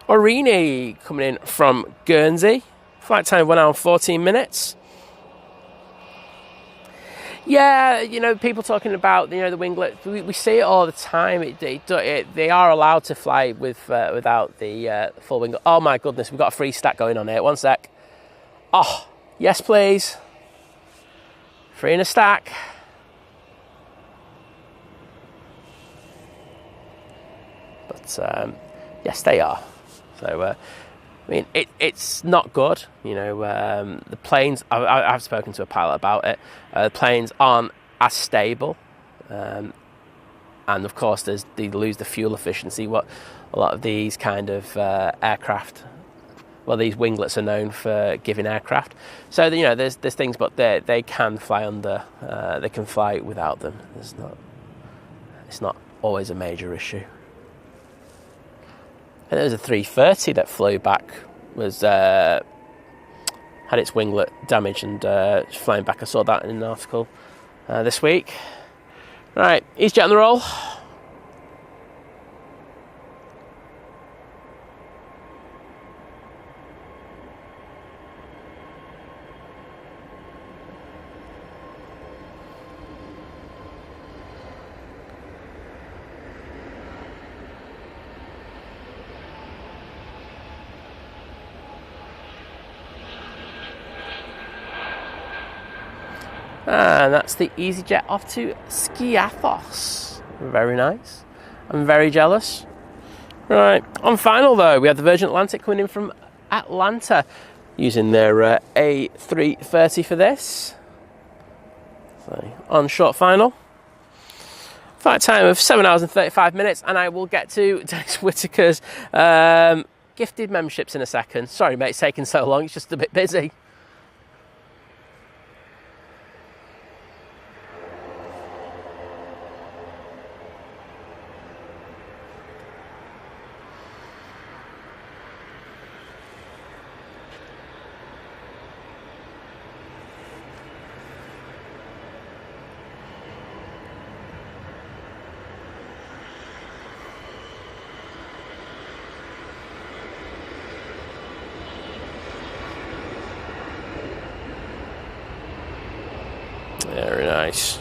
Aurigny coming in from Guernsey. Flight time 1 hour and 14 minutes. Yeah, people talking about the winglet. We see it all the time. They are allowed to fly without the full winglet. Oh my goodness, we've got a free stack going on here. 1 sec. Oh. Yes, please. 3 in a stack. But yes, they are. So I mean, it's not good. You know, the planes, I've spoken to a pilot about it. The planes aren't as stable. And of course, they lose the fuel efficiency. What a lot of these kind of aircraft, well, these winglets are known for giving aircraft. So, you know, there's things, but they can fly under, they can fly without them. It's not always a major issue. And there was a 330 that flew back, had its winglet damaged and flying back. I saw that in an article this week. Right, EasyJet on the roll. And that's the EasyJet off to Skiathos. Very nice. I'm very jealous. Right, on final though, we have the Virgin Atlantic coming in from Atlanta using their A330 for this. So, on short final. Flight time of 7 hours and 35 minutes, and I will get to Dennis Whitaker's gifted memberships in a second. Sorry mate, it's taking so long, it's just a bit busy. Very nice.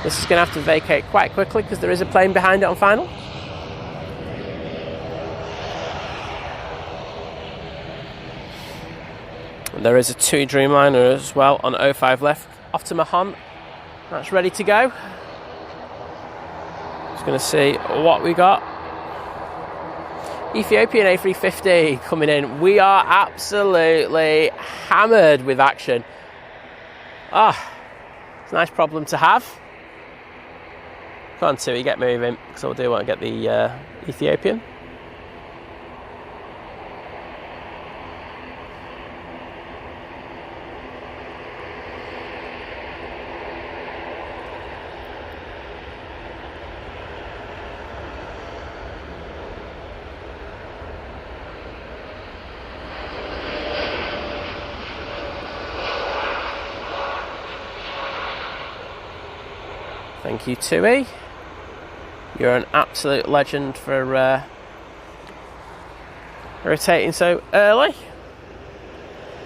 This is going to have to vacate quite quickly because there is a plane behind it on final. There is a 2 Dreamliner as well on 05 left, off to Mahon. That's ready to go. Just going to see what we got. Ethiopian A350 coming in. We are absolutely hammered with action. It's a nice problem to have. Come on, Tui, get moving, because I do want to get the Ethiopian. Thank you, Tui. You're an absolute legend for rotating so early.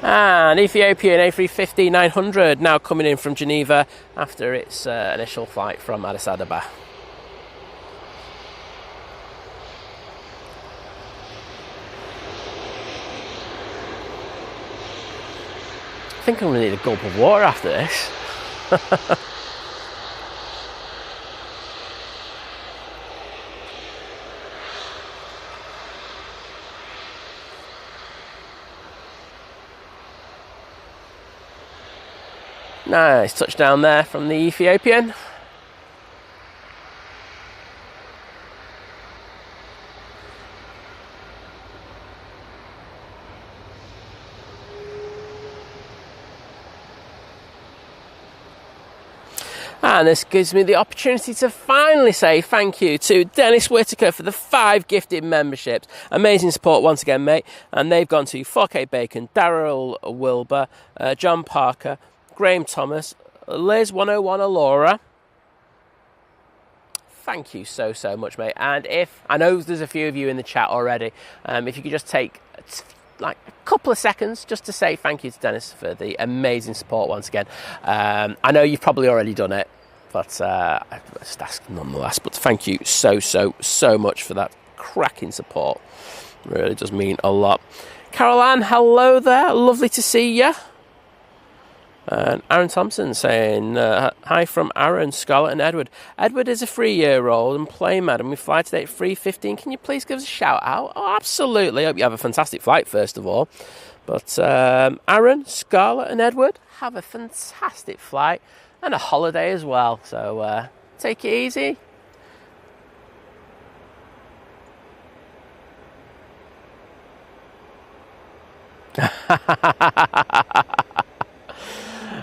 And Ethiopian A350 900 now coming in from Geneva after its initial flight from Addis Ababa. I think I'm going to need a gulp of water after this. Nice touchdown there from the Ethiopian. And this gives me the opportunity to finally say thank you to Dennis Whitaker for the 5 gifted memberships. Amazing support once again, mate. And they've gone to 4K Bacon, Daryl Wilbur, John Parker, Graham Thomas, Liz 101 Alora. Thank you so much, mate. And if I know there's a few of you in the chat already, if you could just take like a couple of seconds just to say thank you to Dennis for the amazing support once again. I know you've probably already done it, but I just ask nonetheless. But thank you so much for that cracking support. Really does mean a lot. Carol Ann, hello there. Lovely to see you. And Aaron Thompson saying, hi from Aaron, Scarlett and Edward. Edward is a 3-year-old and plane madam. We fly today at 3:15. Can you please give us a shout out? Oh, absolutely. Hope you have a fantastic flight, first of all. But Aaron, Scarlett and Edward, have a fantastic flight and a holiday as well. So take it easy.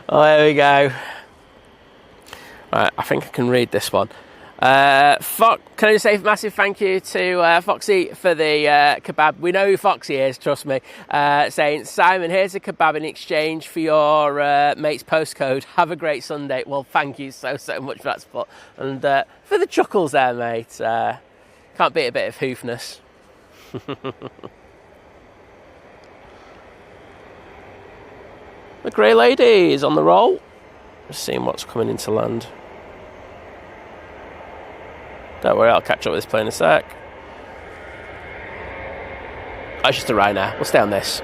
Oh, there we go. Right, I think I can read this one. Can I just say a massive thank you to Foxy for the kebab. We know who Foxy is, trust me. Saying, Simon, here's a kebab in exchange for your mate's postcode. Have a great Sunday. Well, thank you so much for that support. And for the chuckles there, mate. Can't beat a bit of hoofness. The Grey Lady is on the roll. Just seeing what's coming into land. Don't worry, I'll catch up with this plane in a sec. Oh, it's just a Ryanair. We'll stay on this.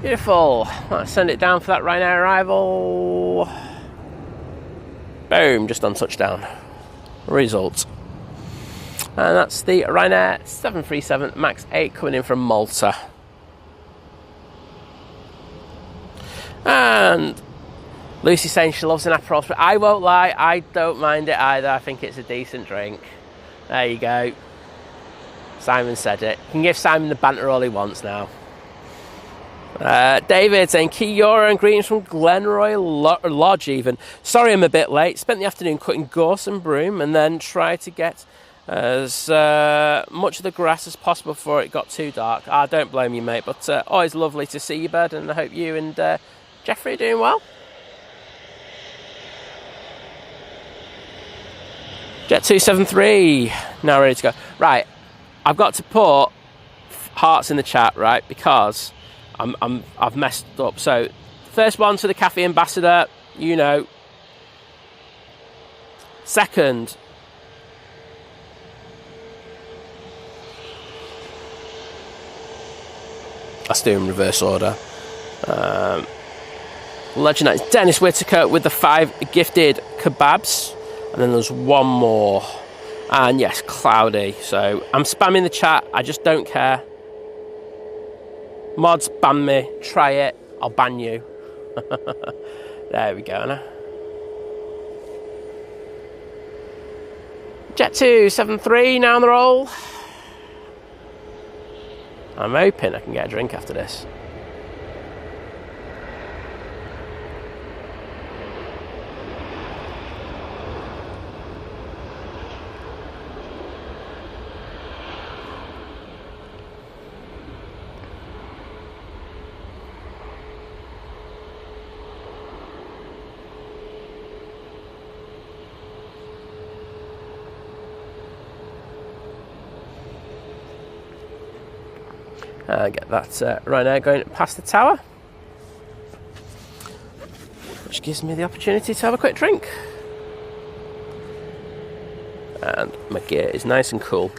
Beautiful. Let's send it down for that Ryanair arrival. Boom, just on touchdown. Result. And that's the Ryanair 737 MAX 8 coming in from Malta. And Lucy saying she loves an Aperol, but I won't lie, I don't mind it either. I think it's a decent drink. There you go. Simon said it. You can give Simon the banter all he wants now. David saying, Kia ora and greetings from Glenroy Lodge even. Sorry I'm a bit late. Spent the afternoon cutting gorse and broom and then tried to get as much of the grass as possible before it got too dark. I don't blame you, mate, but always lovely to see you, bud, and I hope you and Jeffrey are doing well. Jet2 73 now ready to go. Right, I've got to put hearts in the chat, right, because I've messed up. So, first one to the Cathay ambassador, you know. Second, let's do in reverse order. Legend, Dennis Whitaker with the 5 gifted kebabs, and then there's one more. And yes, Cloudy. So I'm spamming the chat. I just don't care. Mods, ban me, try it, I'll ban you. There we go, now. Jet2 73 now on the roll. I'm hoping I can get a drink after this. Get that Ryanair going past the tower, which gives me the opportunity to have a quick drink. And my gear is nice and cool.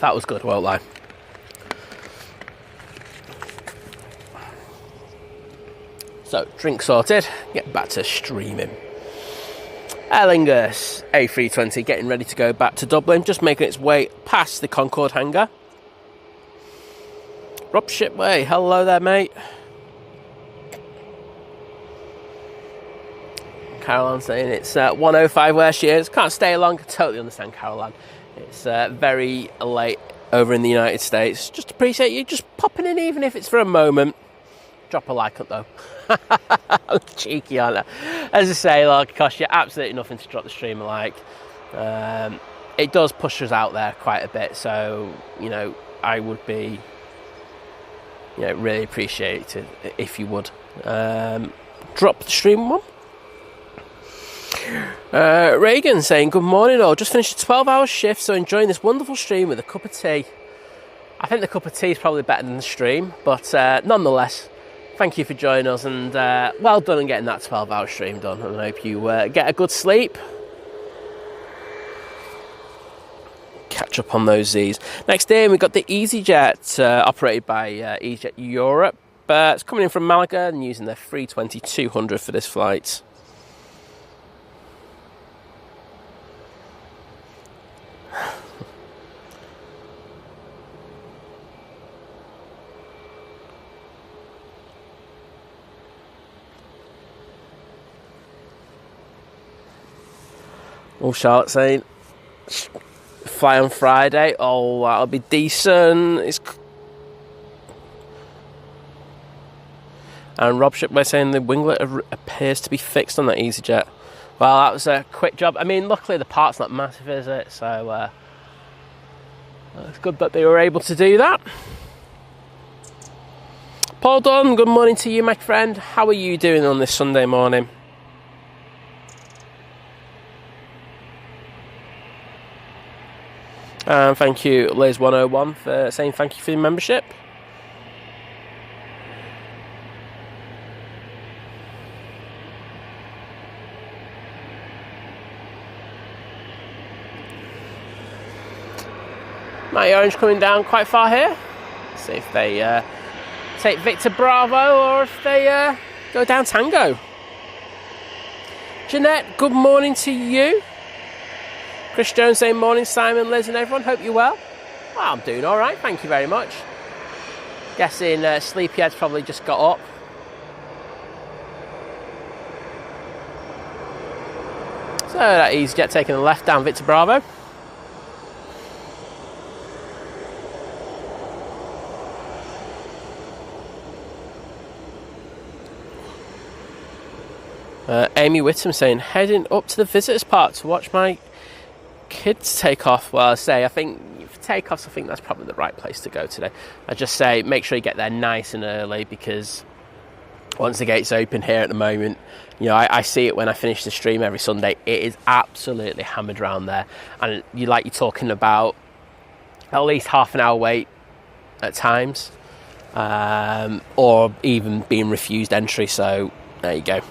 That was good, won't lie. So, drink sorted, get back to streaming. Aer Lingus A380 getting ready to go back to Dublin, just making its way past the Concorde hangar. Rob Shipway, hello there, mate. Caroline saying it's 1:05 where she is. Can't stay long. Totally understand, Caroline. It's very late over in the United States. Just appreciate you just popping in, even if it's for a moment. Drop a like up though. I'm cheeky, aren't I? As I say, like, it costs you absolutely nothing to drop the stream a like. It does push us out there quite a bit, so I would be really appreciated if you would drop the stream one. Reagan saying, good morning all, just finished a 12-hour shift, so enjoying this wonderful stream with a cup of tea. I think the cup of tea is probably better than the stream, but nonetheless, thank you for joining us, and well done on getting that 12-hour stream done, and I hope you get a good sleep. Catch up on those Z's. Next in, we've got the EasyJet, operated by EasyJet Europe. It's coming in from Malaga and using their 320-200 for this flight. Oh, Charlotte saying, fly on Friday. Oh, that'll be decent. And Rob Shipway saying the winglet appears to be fixed on that EasyJet. Well, that was a quick job. I mean, luckily the part's not massive, is it? So it's good that they were able to do that. Paul Dunn, good morning to you, my friend. How are you doing on this Sunday morning? Thank you, Liz101, for saying thank you for your membership. Matty Orange coming down quite far here. Let's see if they take Victor Bravo or if they go down Tango. Jeanette, good morning to you. Chris Jones saying morning, Simon, Liz and everyone. Hope you're well. Well, I'm doing all right. Thank you very much. Guessing Sleepyhead's probably just got up. So that EasyJet taking the left down Victor Bravo. Amy Whittam saying, heading up to the visitors park to watch my kids take off. Well, I think for takeoffs, I think that's probably the right place to go today. I just say make sure you get there nice and early, because once the gates open here at the moment, I see it when I finish the stream every Sunday. It is absolutely hammered around there, and you're talking about at least half an hour wait at times, or even being refused entry. So there you go.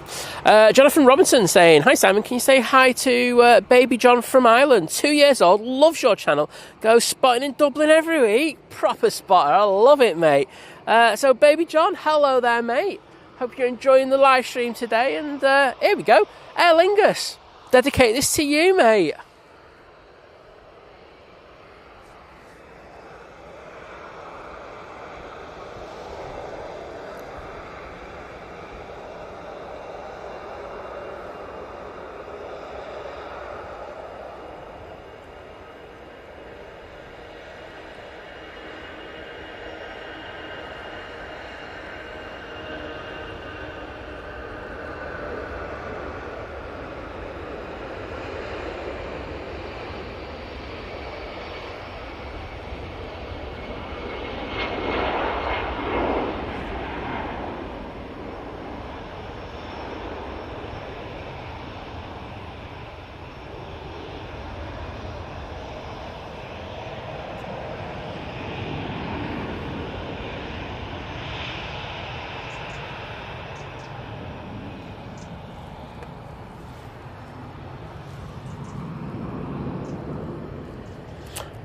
Jonathan Robinson saying, hi Simon, can you say hi to baby John from Ireland, 2 years old, loves your channel, goes spotting in Dublin every week. Proper spotter, I love it, mate. So baby John, hello there, mate. Hope you're enjoying the live stream today, and here we go. Aer Lingus, dedicate this to you, mate.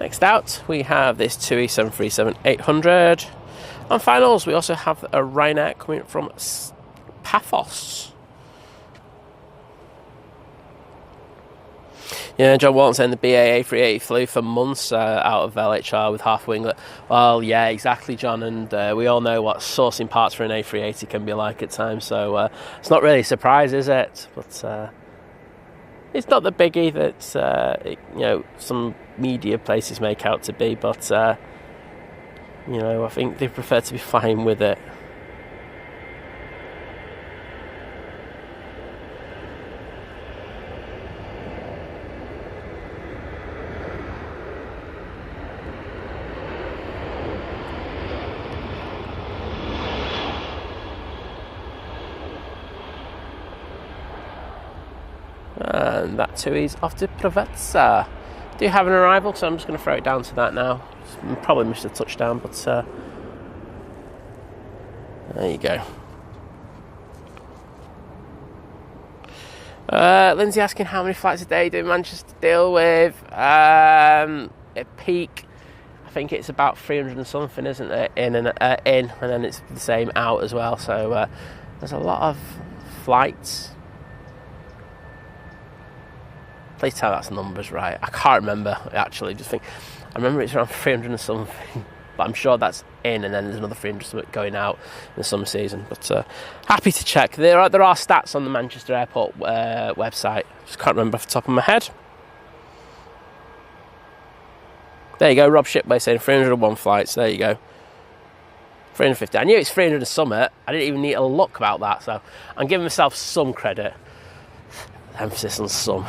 Next out, we have this TUI 737-800. On finals, we also have a Ryanair coming from Paphos. Yeah, John Walton saying the BA A380 flew for months out of LHR with half winglet. Well, yeah, exactly, John, and we all know what sourcing parts for an A380 can be like at times, so it's not really a surprise, is it? But It's not the biggie that some media places make out to be, but I think they prefer to be flying with it. And that too is off to Provezza. Do you have an arrival? So I'm just going to throw it down to that now. Probably missed a touchdown, but there you go. Lindsay asking how many flights a day do Manchester deal with? At peak, I think it's about 300 and something, isn't it? In, and then it's the same out as well. So there's a lot of flights. Please tell that's the numbers right. I can't remember actually. I remember it's around 300 and something, but I'm sure that's in, and then there's another 300 something going out in the summer season. But happy to check. There are stats on the Manchester Airport website. Just can't remember off the top of my head. There you go. Rob Shipway saying 301 flights. There you go. 350. I knew it's 300 and something. I didn't even need to look about that. So I'm giving myself some credit. Emphasis on some.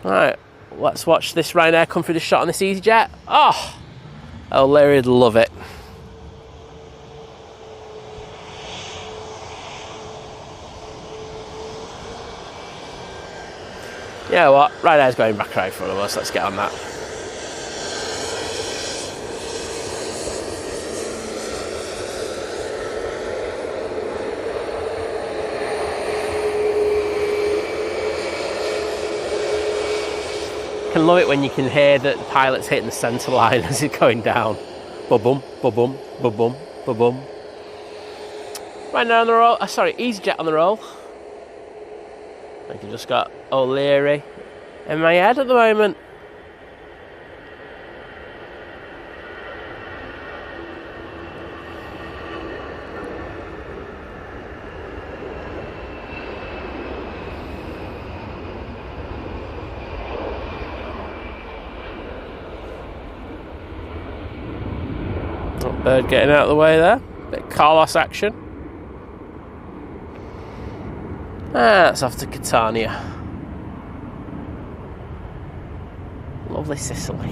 Alright, let's watch this Ryanair come through the shot on this EasyJet. Oh, Larry'd love it. You know what? Ryanair's going back right in front of us. Let's get on that. I can love it when you can hear that the pilot's hitting the centre line as he's going down. Ba-bum, ba-bum, ba-bum, ba-bum. Right now on the roll. EasyJet on the roll. I think I've just got O'Leary in my head at the moment. Bird getting out of the way there. Bit of Carlos action. That's off to Catania. Lovely Sicily.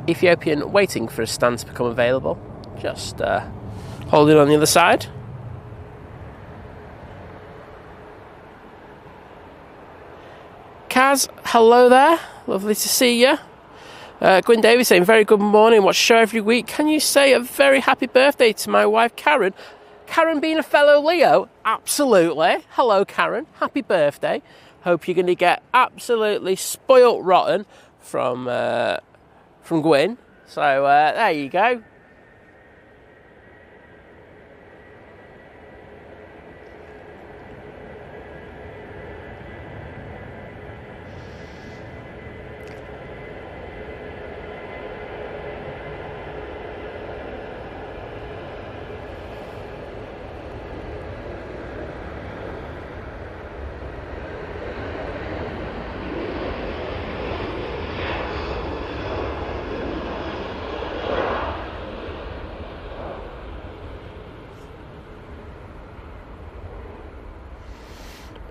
Ethiopian waiting for a stand to become available. Just holding on the other side. Kaz, hello there. Lovely to see you. Gwyn Davies saying, very good morning, watch the show every week. Can you say a very happy birthday to my wife Karen? Karen being a fellow Leo? Absolutely. Hello Karen, happy birthday. Hope you're going to get absolutely spoilt rotten from Gwyn. So there you go.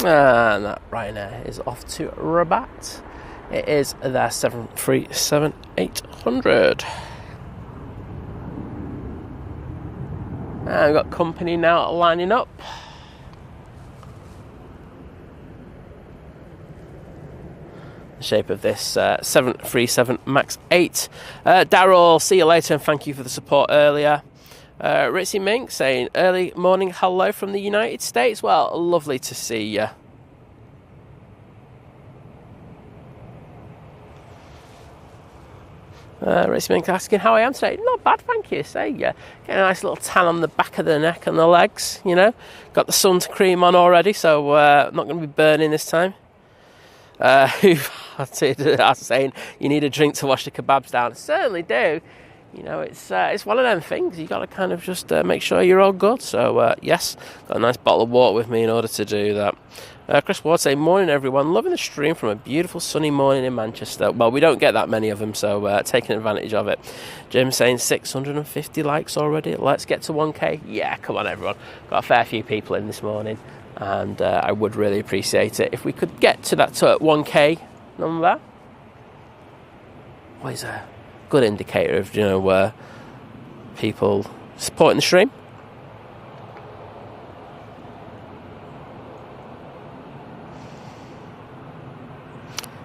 And that Ryanair is off to Rabat. It is their 737-800. And we've got company now lining up. The shape of this 737 MAX 8. Daryl, see you later and thank you for the support earlier. Ritzy Mink saying, early morning hello from the United States. Well, lovely to see you. Ritzy Mink asking how I am today. Not bad, thank you. Say, yeah, get a nice little tan on the back of the neck and the legs, you know. Got the sun cream on already, so not going to be burning this time. Who saying you need a drink to wash the kebabs down? I certainly do. you know, it's one of them things. You got to kind of just make sure you're all good. So yes, got a nice bottle of water with me in order to do that. Chris Ward saying, morning everyone, loving the stream from a beautiful sunny morning in Manchester. Well, we don't get that many of them, so taking advantage of it. Jim saying 650 likes already. Let's get to 1k. Yeah, come on everyone. Got a fair few people in this morning, and I would really appreciate it if we could get to that 1k number. Always a good indicator of, you know, people supporting the stream.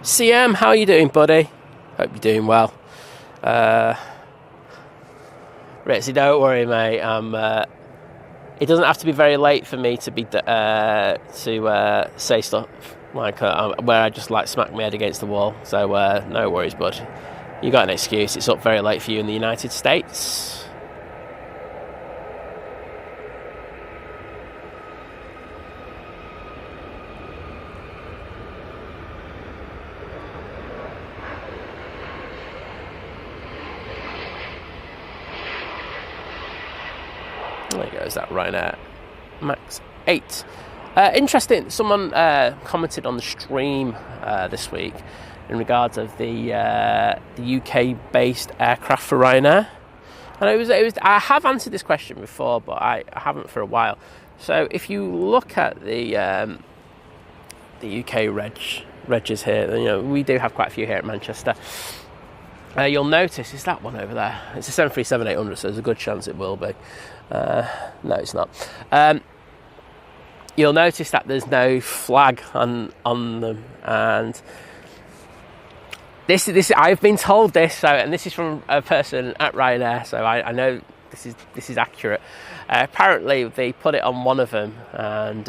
CM, how are you doing, buddy? Hope you're doing well. Ritzy, don't worry, mate. It doesn't have to be very late for me to be say stuff like where I just like smack my head against the wall. So no worries, bud. You got an excuse. It's up very late for you in the United States. There goes that Ryanair Max 8. Interesting, someone commented on the stream this week in regards of the UK-based aircraft for Ryanair. And it was. I have answered this question before, but I haven't for a while. So if you look at the UK regs here, you know, we do have quite a few here at Manchester. You'll notice, is that one over there? It's a 737-800, so there's a good chance it will be. No, it's not. You'll notice that there's no flag on them, and this I've been told this, so, and this is from a person at Ryanair, so I know this is accurate. Apparently, they put it on one of them, and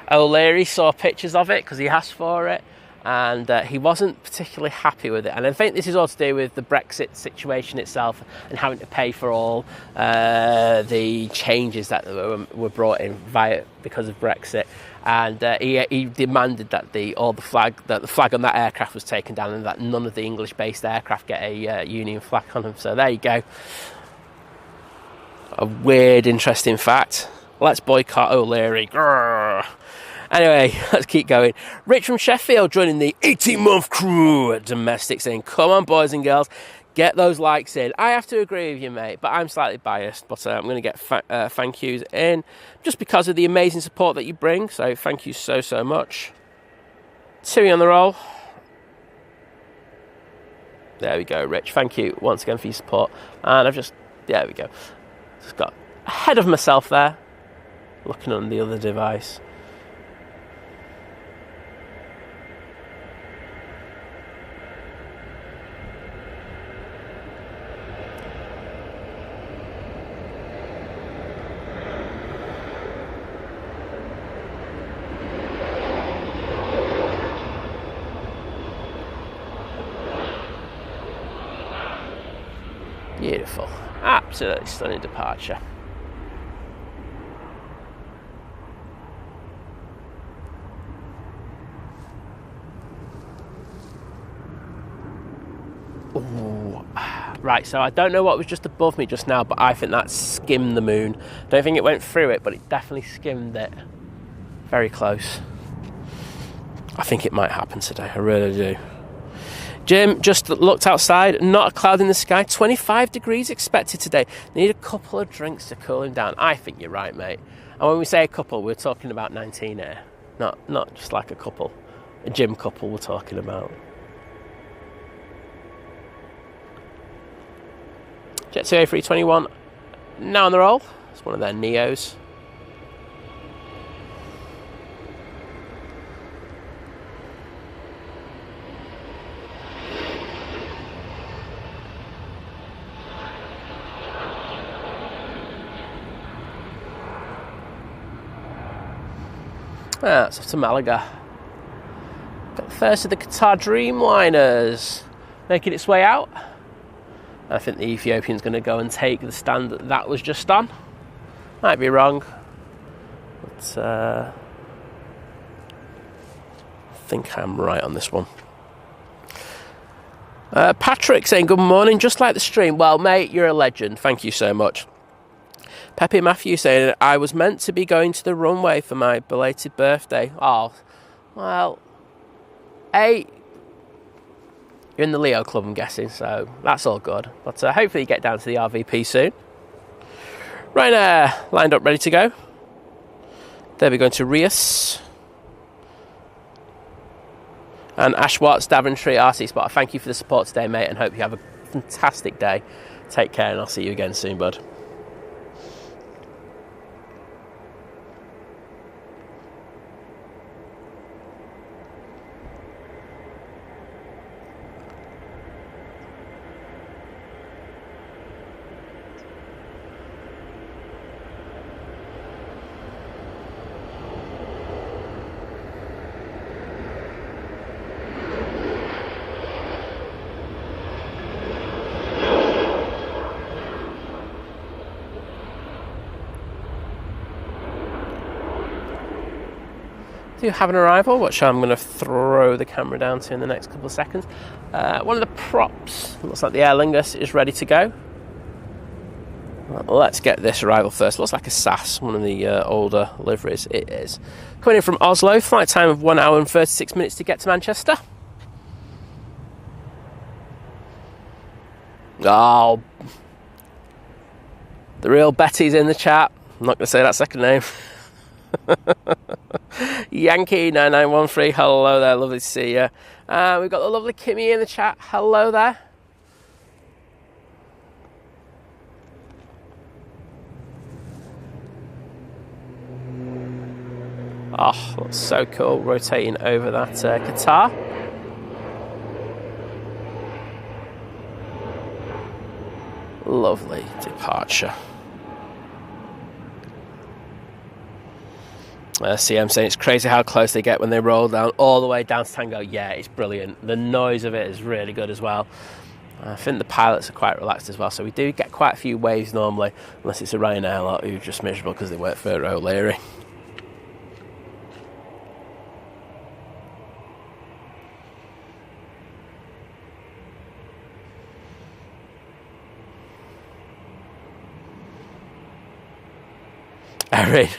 O'Leary saw pictures of it because he asked for it. And he wasn't particularly happy with it. And I think this is all to do with the Brexit situation itself and having to pay for all the changes that were brought in because of Brexit. And he demanded that the flag on that aircraft was taken down, and that none of the English-based aircraft get a Union flag on them. So there you go. A weird, interesting fact. Let's boycott O'Leary. Grrr. Anyway, let's keep going. Rich from Sheffield joining the 18-month crew at Domestic, saying, come on, boys and girls, get those likes in. I have to agree with you, mate, but I'm slightly biased. But I'm going to get thank yous in just because of the amazing support that you bring. So thank you so much. Tui on the roll. There we go, Rich. Thank you once again for your support. And there we go. Just got ahead of myself there, looking on the other device. Beautiful. Absolutely stunning departure. Ooh. Right, so I don't know what was just above me just now, but I think that skimmed the moon. Don't think it went through it, but it definitely skimmed it. Very close. I think it might happen today, I really do. Jim just looked outside, not a cloud in the sky, 25 degrees expected today. Need a couple of drinks to cool him down. I think you're right, mate. And when we say a couple, we're talking about 19 here. Not just like a couple. A gym couple we're talking about. Jet2 A321 now on the roll. It's one of their Neos. That's off to Malaga. Got the first of the Qatar Dreamliners making its way out. I think the Ethiopian's going to go and take the stand that was just on. Might be wrong, but I think I'm right on this one. Patrick saying good morning, just like the stream. Well, mate, you're a legend. Thank you so much. Pepe Matthew saying, I was meant to be going to the Runway for my belated birthday. Oh, well, you're in the Leo Club, I'm guessing, so that's all good. But hopefully you get down to the RVP soon. Ryanair, lined up, ready to go. There we're going to Rias. And Ash Watts, Daventry, RC Spot. Thank you for the support today, mate, and hope you have a fantastic day. Take care, and I'll see you again soon, bud. Do have an arrival, which I'm going to throw the camera down to in the next couple of seconds. One of the props, looks like the Aer Lingus, is ready to go. Let's get this arrival first. Looks like a SAS, one of the older liveries. It is. Coming in from Oslo, flight time of 1 hour and 36 minutes to get to Manchester. Oh, the real Betty's in the chat. I'm not going to say that second name. Yankee 9913, hello there, lovely to see you. We've got the lovely Kimmy in the chat, hello there. Oh, looks so cool, rotating over that Qatar. Lovely departure. CM saying it's crazy how close they get when they roll down all the way down to Tango. Yeah, it's brilliant. The noise of it is really good as well. I think the pilots are quite relaxed as well, so we do get quite a few waves normally, unless it's a Ryanair lot who are just miserable because they work for O'Leary. Erin.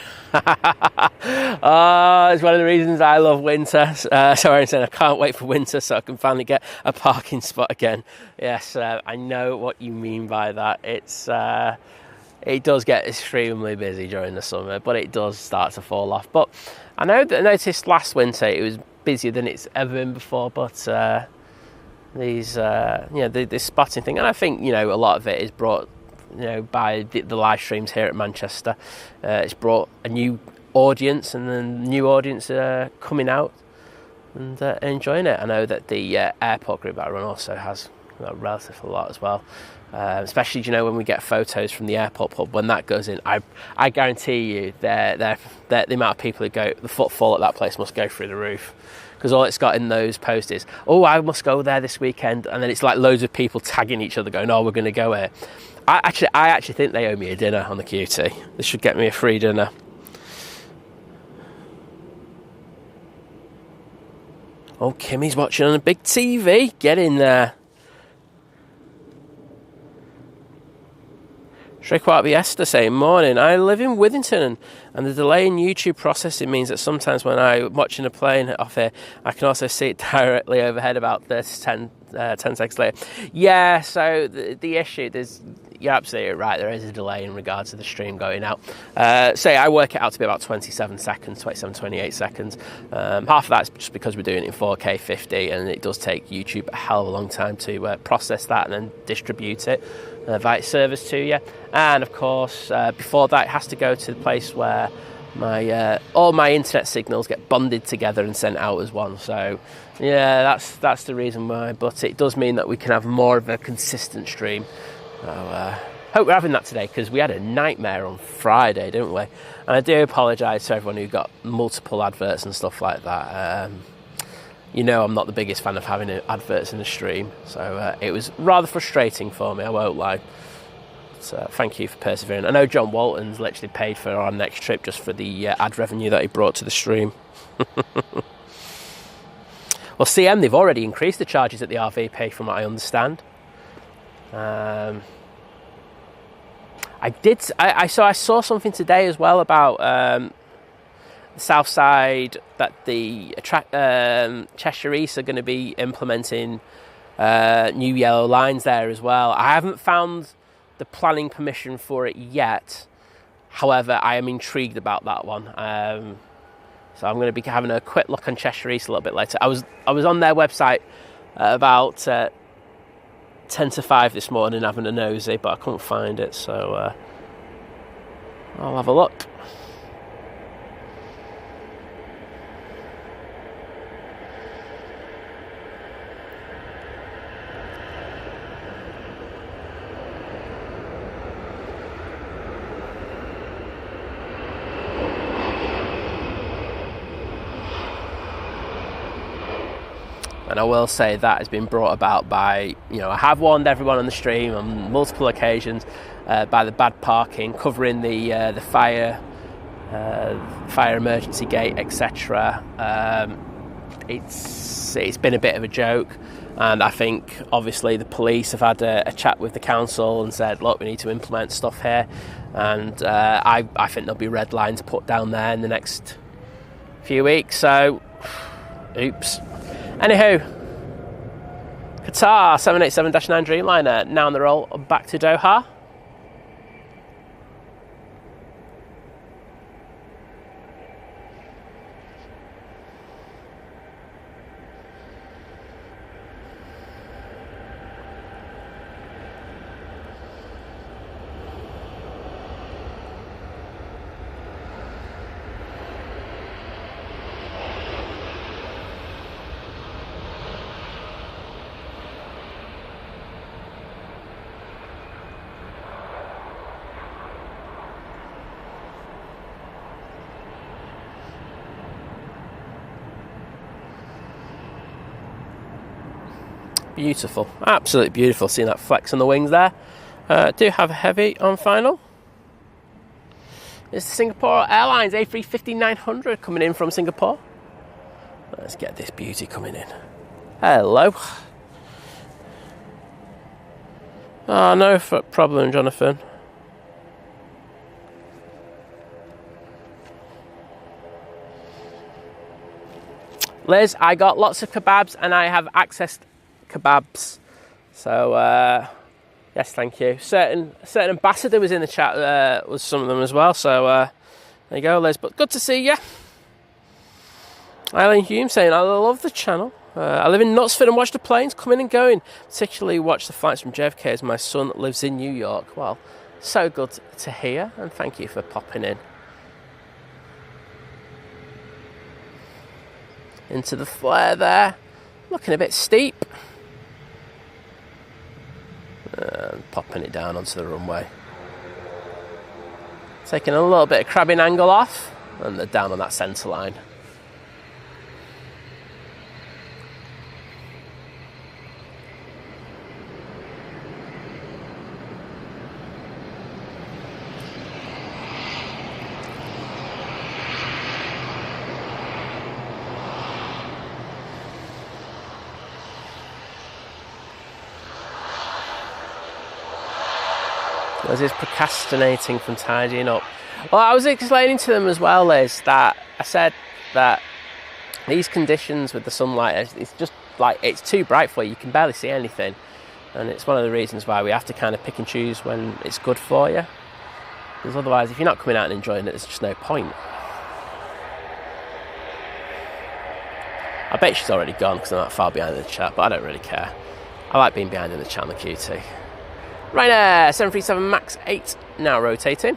Oh, it's one of the reasons I love winter. Sorry, I can't wait for winter so I can finally get a parking spot again. Yes, I know what you mean by that. It does get extremely busy during the summer, but it does start to fall off. But I noticed last winter it was busier than it's ever been before. But this spotting thing, and I think a lot of it is brought by the live streams here at Manchester. It's brought a new audience, and the new audience are coming out and enjoying it. I know that the airport group that I run also has relatively a lot as well. Especially, when we get photos from the airport pub, when that goes in, I guarantee you the amount of people who go, the footfall at that place must go through the roof. Because all it's got in those posts is, oh, I must go there this weekend. And then it's like loads of people tagging each other going, oh, we're going to go here. I actually think they owe me a dinner on the QT. They should get me a free dinner. Oh, Kimmy's watching on a big TV. Get in there. Shrikwabi Esther saying, morning, I live in Withington and the delay in YouTube processing means that sometimes when I'm watching a plane off here, I can also see it directly overhead about 10 seconds later. Yeah, so the issue, you're absolutely right, there is a delay in regards to the stream going out. Say I work it out to be about 27 seconds, 28 seconds. Half of that's just because we're doing it in 4K 50 and it does take YouTube a hell of a long time to process that and then distribute it via service to you. And of course, before that, it has to go to the place where all my internet signals get bonded together and sent out as one. So yeah, that's the reason why. But it does mean that we can have more of a consistent stream. So, hope we're having that today, because we had a nightmare on Friday, didn't we? And I do apologise to everyone who got multiple adverts and stuff like that. I'm not the biggest fan of having adverts in the stream, so it was rather frustrating for me, I won't lie. So thank you for persevering. I know John Walton's literally paid for our next trip just for the ad revenue that he brought to the stream. Well, CM, they've already increased the charges at the RVP, from what I understand. I saw something today as well about the south side, that the Cheshire East are going to be implementing new yellow lines there as well. I haven't found the planning permission for it yet. However, I am intrigued about that one. So I'm going to be having a quick look on Cheshire East a little bit later. I was on their website about 10 to 5 this morning having a nosy, but I couldn't find it, so I'll have a look. And I will say that has been brought about by, I have warned everyone on the stream on multiple occasions by the bad parking, covering the fire emergency gate, etc. It's been a bit of a joke, and I think obviously the police have had a chat with the council and said, look, we need to implement stuff here, and I think there'll be red lines put down there in the next few weeks. So, oops. Anywho, Qatar 787-9 Dreamliner now on the roll back to Doha. Beautiful, absolutely beautiful, seeing that flex on the wings there. Do have a heavy on final. It's the Singapore Airlines A350-900 coming in from Singapore. Let's get this beauty coming in. Hello. Oh, no problem, Jonathan. Liz, I got lots of kebabs and I have accessed kebabs, so yes, thank you. Certain ambassador was in the chat with some of them as well, so there you go, Liz. But good to see you. Eileen Hume saying, I love the channel. I live in Knutsford and watch the planes coming and going, particularly watch the flights from JFK as my son lives in New York. Well, so good to hear, and thank you for popping in. Into the flare there, looking a bit steep. Popping it down onto the runway. Taking a little bit of crabbing angle off, and they're down on that centre line. Liz is procrastinating from tidying up. Well, I was explaining to them as well, Liz, that I said that these conditions with the sunlight, it's just like, it's too bright for you. You can barely see anything. And it's one of the reasons why we have to kind of pick and choose when it's good for you. Because otherwise, if you're not coming out and enjoying it, there's just no point. I bet she's already gone because I'm not far behind in the chat, but I don't really care. I like being behind in the chat on the QT. Ryanair 737 MAX 8 now rotating.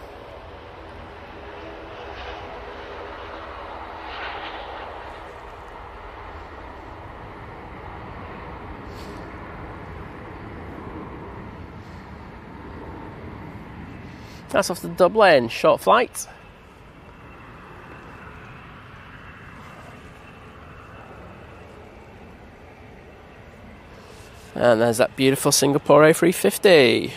That's off the Dublin short flight. And there's that beautiful Singapore A350.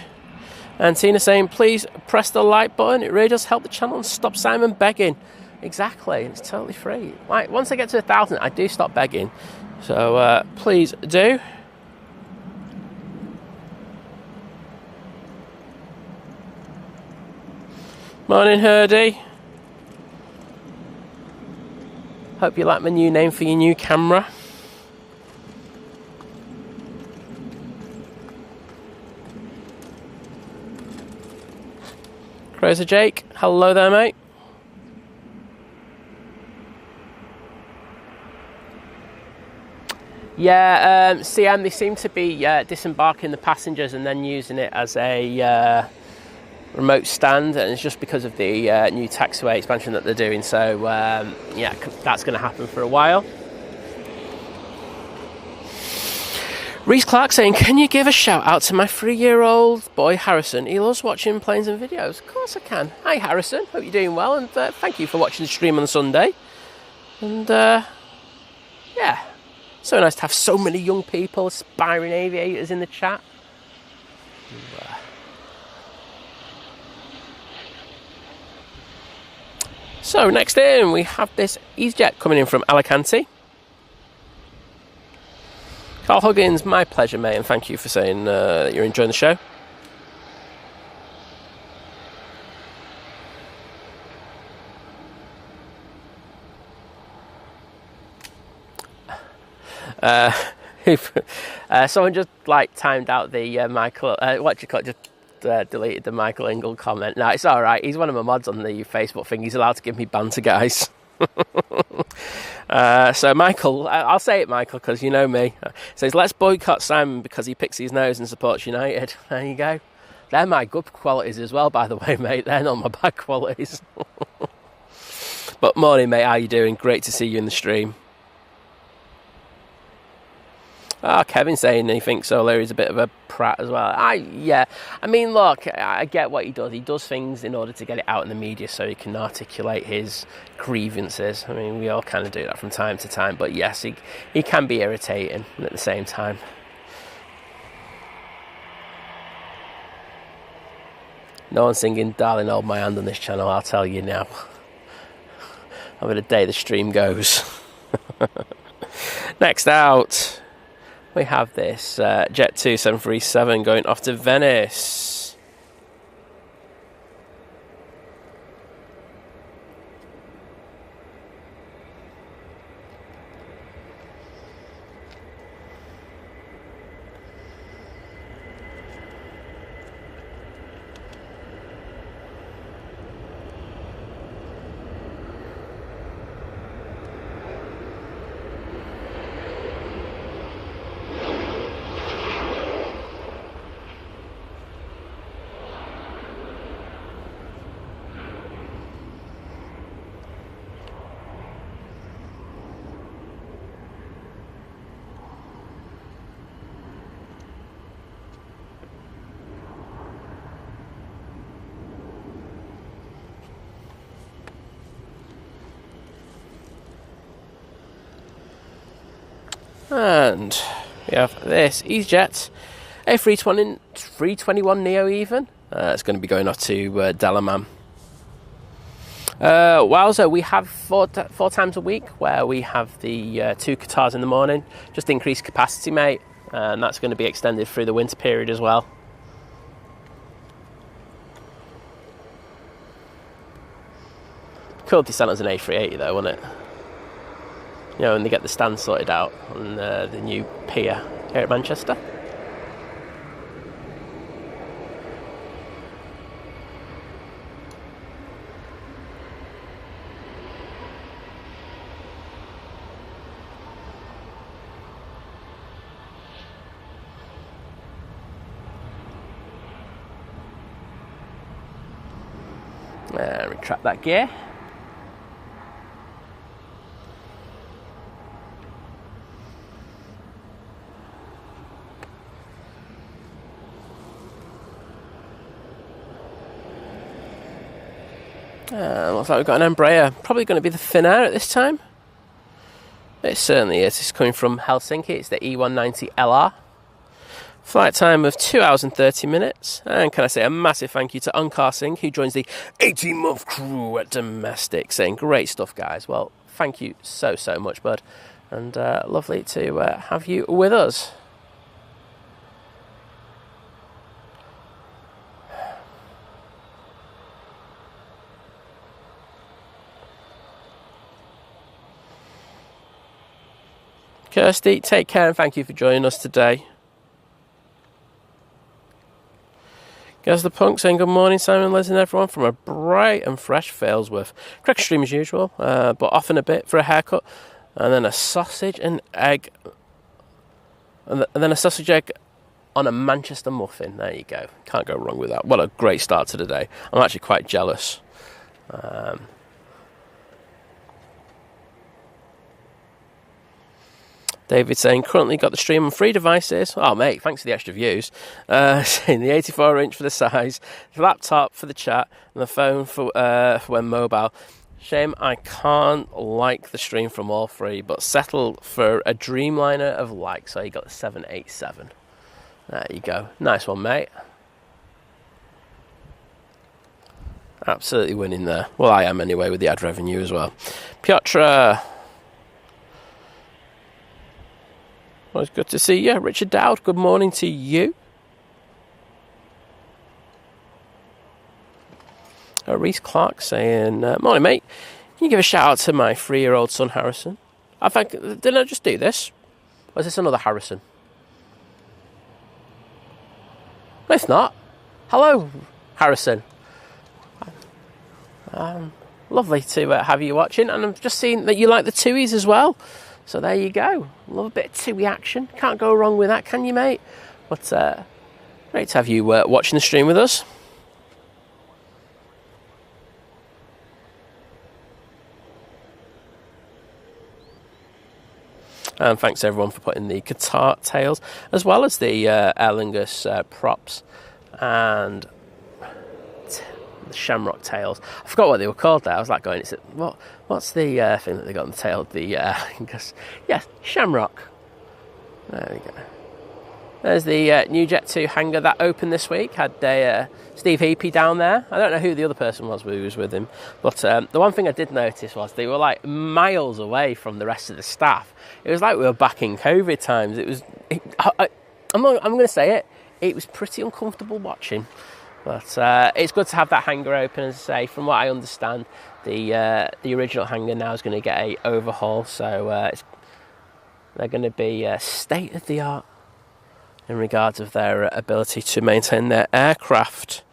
And Tina saying, please press the like button. It really does help the channel and stop Simon begging. Exactly, it's totally free. Like, once I get to 1,000, I do stop begging. So please do. Morning, Herdy. Hope you like my new name for your new camera. Crazy Jake, hello there, mate. Yeah, CM, they seem to be disembarking the passengers and then using it as a remote stand, and it's just because of the new taxiway expansion that they're doing. So yeah, that's going to happen for a while. Reese Clark saying, can you give a shout out to my 3-year-old boy Harrison? He loves watching planes and videos. Of course I can. Hi Harrison, hope you're doing well, and thank you for watching the stream on Sunday. And yeah, so nice to have so many young people, aspiring aviators in the chat. So next in, we have this EasyJet coming in from Alicante. Carl Huggins, my pleasure, mate, and thank you for saying that you're enjoying the show. Someone just timed out the Michael. Just deleted the Michael Ingle comment. No, it's all right. He's one of my mods on the Facebook thing. He's allowed to give me banter, guys. So Michael, I'll say it, Michael, because you know me. Says, let's boycott Simon because he picks his nose and supports United. There you go. They're my good qualities as well, by the way, mate. They're not my bad qualities. But morning, mate. How you doing? Great to see you in the stream. Kevin saying he thinks O'Leary's a bit of a prat as well. Yeah. I mean, look, I get what he does. He does things in order to get it out in the media so he can articulate his grievances. I mean, we all kind of do that from time to time. But yes, he can be irritating at the same time. No one's singing Darling Hold My Hand on this channel, I'll tell you now. Over the day the stream goes. Next out, we have this Jet2 737 going off to Venice. And we have this EasyJet A321 Neo even. It's going to be going off to Dalaman. Wowza, we have four times a week where we have the 2 Qatars in the morning. Just increased capacity, mate. And that's going to be extended through the winter period as well. Cool if they sent us an A380 though, wouldn't it? You know, when they get the stand sorted out on the new pier here at Manchester. Retract that gear. Looks like we've got an Embraer. Probably going to be the Finnair at this time. It certainly is. It's coming from Helsinki. It's the E190LR. Flight time of 2 hours and 30 minutes. And can I say a massive thank you to Ankar Singh, who joins the 18-month crew at Domestic, saying great stuff, guys. Well, thank you so much, bud. and lovely to have you with us. Kirsty, take care and thank you for joining us today. Gaz the Punk saying good morning, Simon, Liz and everyone from a bright and fresh Failsworth. Crack stream as usual, but often a bit for a haircut. And then a sausage and egg. And then a sausage egg on a Manchester muffin. There you go. Can't go wrong with that. What a great start to the day. I'm actually quite jealous. David saying, currently got the stream on 3 devices. Oh, mate, thanks for the extra views. Saying the 84-inch for the size, the laptop for the chat, and the phone for when mobile. Shame I can't like the stream from all 3, but settle for a Dreamliner of like. So you got the 787. There you go. Nice one, mate. Absolutely winning there. Well, I am anyway with the ad revenue as well. Piotr. Well, it's good to see you. Richard Dowd, good morning to you. Reese Clark saying, morning, mate. Can you give a shout out to my 3-year-old son, Harrison? I think, didn't I just do this? Or is this another Harrison? No, it's not. Hello, Harrison. Lovely to have you watching. And I've just seen that you like the Tuies as well. So there you go. Love a bit of Tui action. Can't go wrong with that, can you, mate? But great to have you watching the stream with us. And thanks everyone for putting the Qatar tails, as well as the Aer Lingus props and the Shamrock tails. I forgot what they were called there. I was like going, what's the thing that they got on the tail? The yeah, Shamrock. There we go. There's the new Jet2 hangar that opened this week. Had Steve Heapy down there. I don't know who the other person was who was with him, but the one thing I did notice was they were like miles away from the rest of the staff. It was like we were back in COVID times. I'm going to say it. It was pretty uncomfortable watching. But it's good to have that hangar open, as I say. From what I understand, the original hangar now is going to get a overhaul, so they're going to be state of the art in regards of their ability to maintain their aircraft.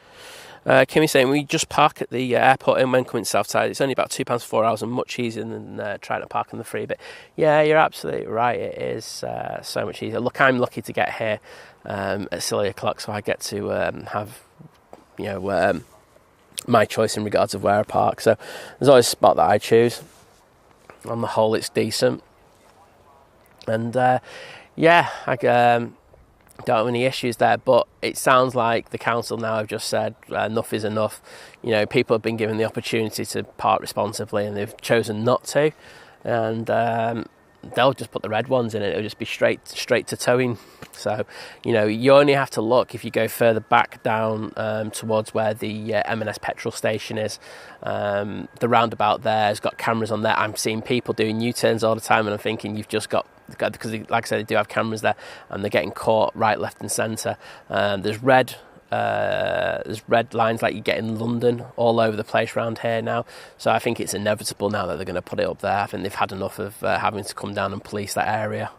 Kimmy saying, we just park at the airport and when coming south side, it's only about £2 for 4 hours and much easier than trying to park on the free bit. Yeah, you're absolutely right. It is so much easier. Look, I'm lucky to get here at silly o'clock, so I get to have my choice in regards of where I park. So there's always a spot that I choose. On the whole, it's decent. And I don't have any issues there, but it sounds like the council now have just said enough is enough. You know, people have been given the opportunity to park responsibly and they've chosen not to, and they'll just put the red ones in it. It'll just be straight to towing. So, you know, you only have to look if you go further back down towards where the M&S petrol station is. The roundabout there has got cameras on there. I'm seeing people doing U-turns all the time, and I'm thinking you've just got, because like I said, they do have cameras there, and they're getting caught right, left and centre. There's red lines like you get in London all over the place around here now. So I think it's inevitable now that they're going to put it up there. I think they've had enough of having to come down and police that area.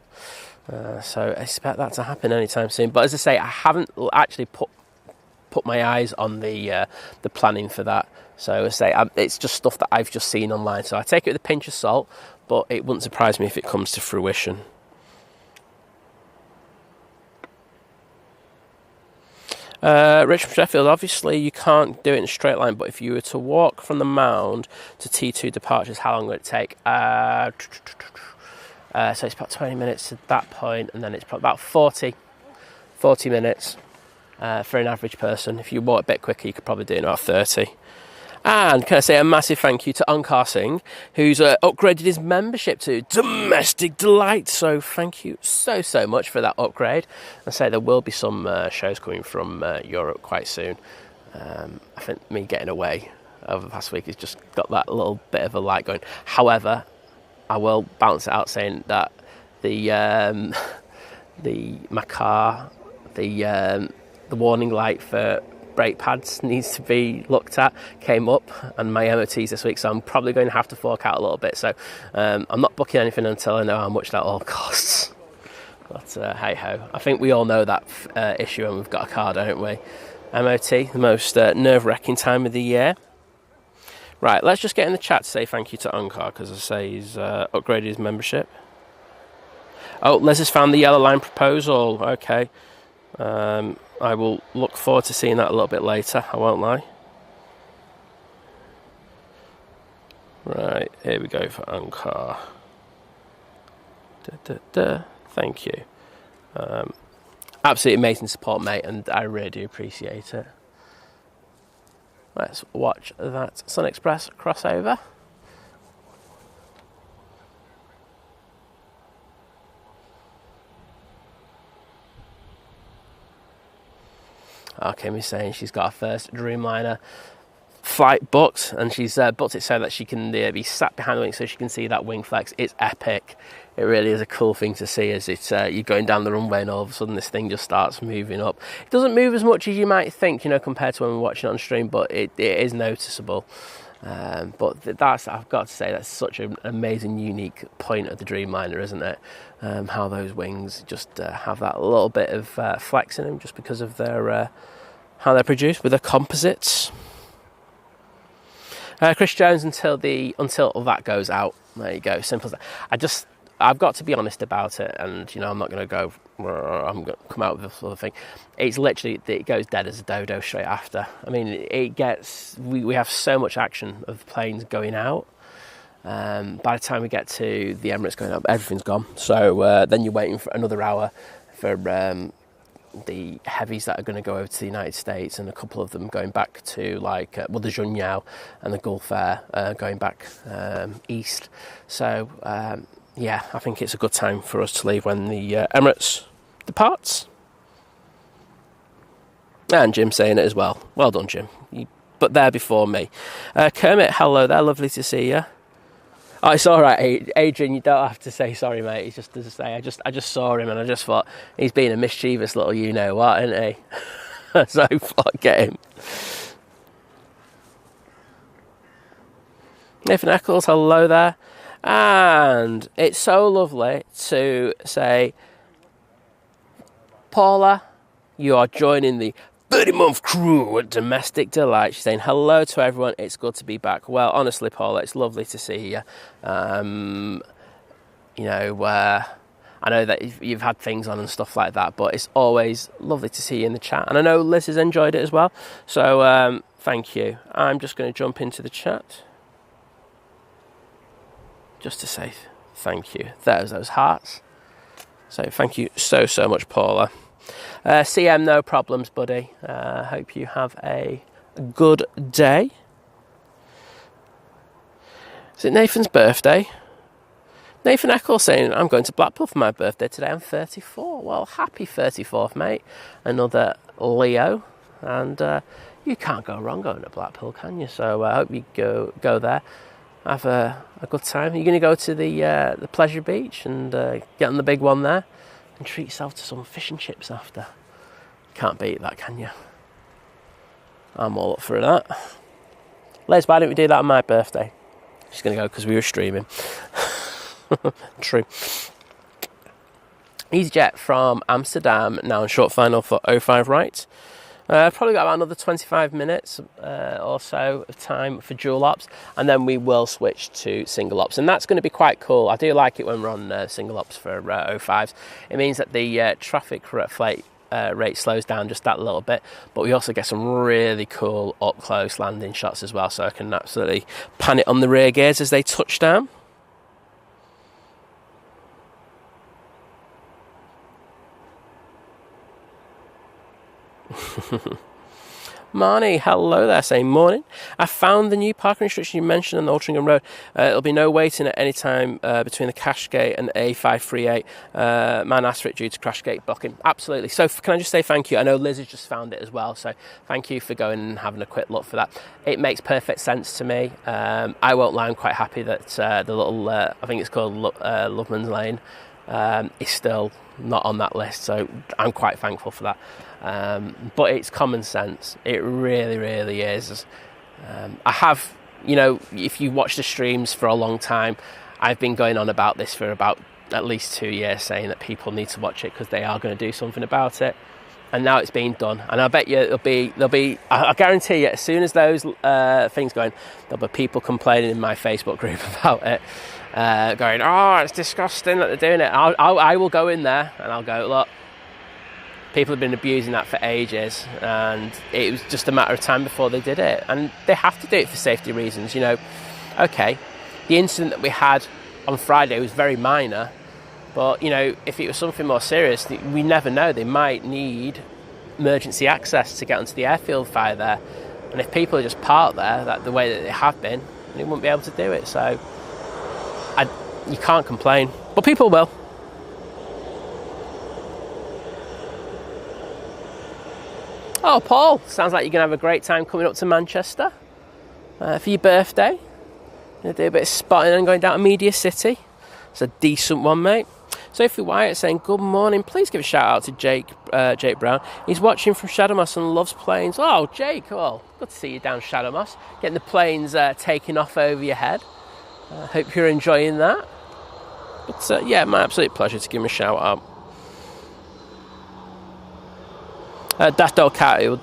So I expect that to happen anytime soon. But as I say, I haven't actually put my eyes on the planning for that. So as I say, it's just stuff that I've just seen online. So I take it with a pinch of salt, but it wouldn't surprise me if it comes to fruition. Rich from Sheffield, obviously you can't do it in a straight line, but if you were to walk from the Mound to T2 departures, how long would it take? So it's about 20 minutes to that point, and then it's probably about 40 minutes for an average person. If you walk a bit quicker, you could probably do it in about 30. And can I say a massive thank you to Ankar Singh, who's upgraded his membership to Domestic Delight. So thank you so much for that upgrade. I say there will be some shows coming from Europe quite soon. I think me getting away over the past week has just got that little bit of a light going. However, I will bounce it out saying that my car, the warning light for brake pads needs to be looked at, came up, and my MOT's this week, so I'm probably going to have to fork out a little bit. So I'm not booking anything until I know how much that all costs. But hey ho, I think we all know that issue when we've got a car, don't we? MOT, the most nerve-wracking time of the year. Right, let's just get in the chat to say thank you to Unkar, because I say he's upgraded his membership. Oh, Liz has found the yellow line proposal. Okay. I will look forward to seeing that a little bit later, I won't lie. Right, here we go for Unkar. Thank you. Absolutely amazing support, mate, and I really do appreciate it. Let's watch that Sun Express crossover. Kimmy's saying she's got her first Dreamliner flight booked, and she's booked it so that she can be sat behind the wing so she can see that wing flex. It's epic. It really is a cool thing to see as you're going down the runway and all of a sudden this thing just starts moving up. It doesn't move as much as you might think, compared to when we're watching it on stream, but it is noticeable. But that's, I've got to say, that's such an amazing, unique point of the Dreamliner, isn't it? How those wings just have that little bit of flex in them just because of their how they're produced with the composites. Chris Jones, until that goes out. There you go, simple as that. I've got to be honest about it, and I'm not going to go. I'm going to come out with this sort of thing. It's literally, it goes dead as a dodo straight after. I mean, it gets. We have so much action of planes going out. By the time we get to the Emirates going up, everything's gone. So then you're waiting for another hour for the heavies that are going to go over to the United States, and a couple of them going back to the Junyao and the Gulf Air going back east. So. Yeah, I think it's a good time for us to leave when the Emirates departs. And Jim saying it as well. Well done, Jim. But there before me. Kermit, hello there. Lovely to see you. Oh, it's all right, Adrian. You don't have to say sorry, mate. It's just to say, I just saw him and I just thought he's being a mischievous little you-know-what, isn't he? So fuck, get him. Nathan Eccles, hello there. And it's so lovely to say, Paula, you are joining the 30-month crew at Domestic Delight. She's saying hello to everyone. It's good to be back. Well, honestly, Paula, it's lovely to see you. I know that you've had things on and stuff like that, but it's always lovely to see you in the chat. And I know Liz has enjoyed it as well. So thank you. I'm just going to jump into the chat. Just to say thank you. There's those hearts. So thank you so much, Paula. CM, no problems, buddy. Hope you have a good day. Is it Nathan's birthday? Nathan Eccles saying, I'm going to Blackpool for my birthday today. I'm 34. Well, happy 34th, mate. Another Leo. And you can't go wrong going to Blackpool, can you? So I hope you go there. Have a good time. You're going to go to the Pleasure Beach and get on the big one there and treat yourself to some fish and chips after. Can't beat that, can you? I'm all up for that. Les, why don't we do that on my birthday? She's going to go because we were streaming. True. EasyJet from Amsterdam, now in short final for 05 right. Probably got about another 25 minutes or so of time for dual ops, and then we will switch to single ops, and that's going to be quite cool. I do like it when we're on single ops for 05s. It means that the traffic flight rate slows down just that little bit, but we also get some really cool up close landing shots as well, so I can absolutely pan it on the rear gears as they touch down. Marnie, hello there, saying morning. I found the new parking restriction you mentioned on Altrincham Road. There'll be no waiting at any time between the crash gate and A380. Man asked for it due to crash gate blocking. Absolutely. So can I just say thank you? I know Liz has just found it as well, so thank you for going and having a quick look for that. It makes perfect sense to me. I won't lie, I'm quite happy that the little, I think it's called Loveman's Lane, is still not on that list, so I'm quite thankful for that. But it's common sense. It really, really is. I have, if you watch the streams for a long time, I've been going on about this for about at least 2 years, saying that people need to watch it because they are going to do something about it. And now it's being done. And I bet you there'll be. I guarantee you, as soon as those things go in, there'll be people complaining in my Facebook group about it, going, "Oh, it's disgusting that they're doing it." I will go in there and I'll go, "Look, people have been abusing that for ages, and it was just a matter of time before they did it. And they have to do it for safety reasons, Okay, the incident that we had on Friday was very minor, but, if it was something more serious, we never know. They might need emergency access to get onto the airfield via there. And if people are just parked there the way that they have been, they wouldn't be able to do it. So you can't complain, but people will. Oh, Paul, sounds like you're going to have a great time coming up to Manchester for your birthday. You're going to do a bit of spotting and going down to Media City. It's a decent one, mate. Sophie Wyatt saying, good morning. Please give a shout out to Jake Brown. He's watching from Shadowmoss and loves planes. Oh, Jake, well, good to see you down Shadowmoss. Getting the planes taking off over your head. Hope you're enjoying that. But yeah, my absolute pleasure to give him a shout out. Daft Old Cat,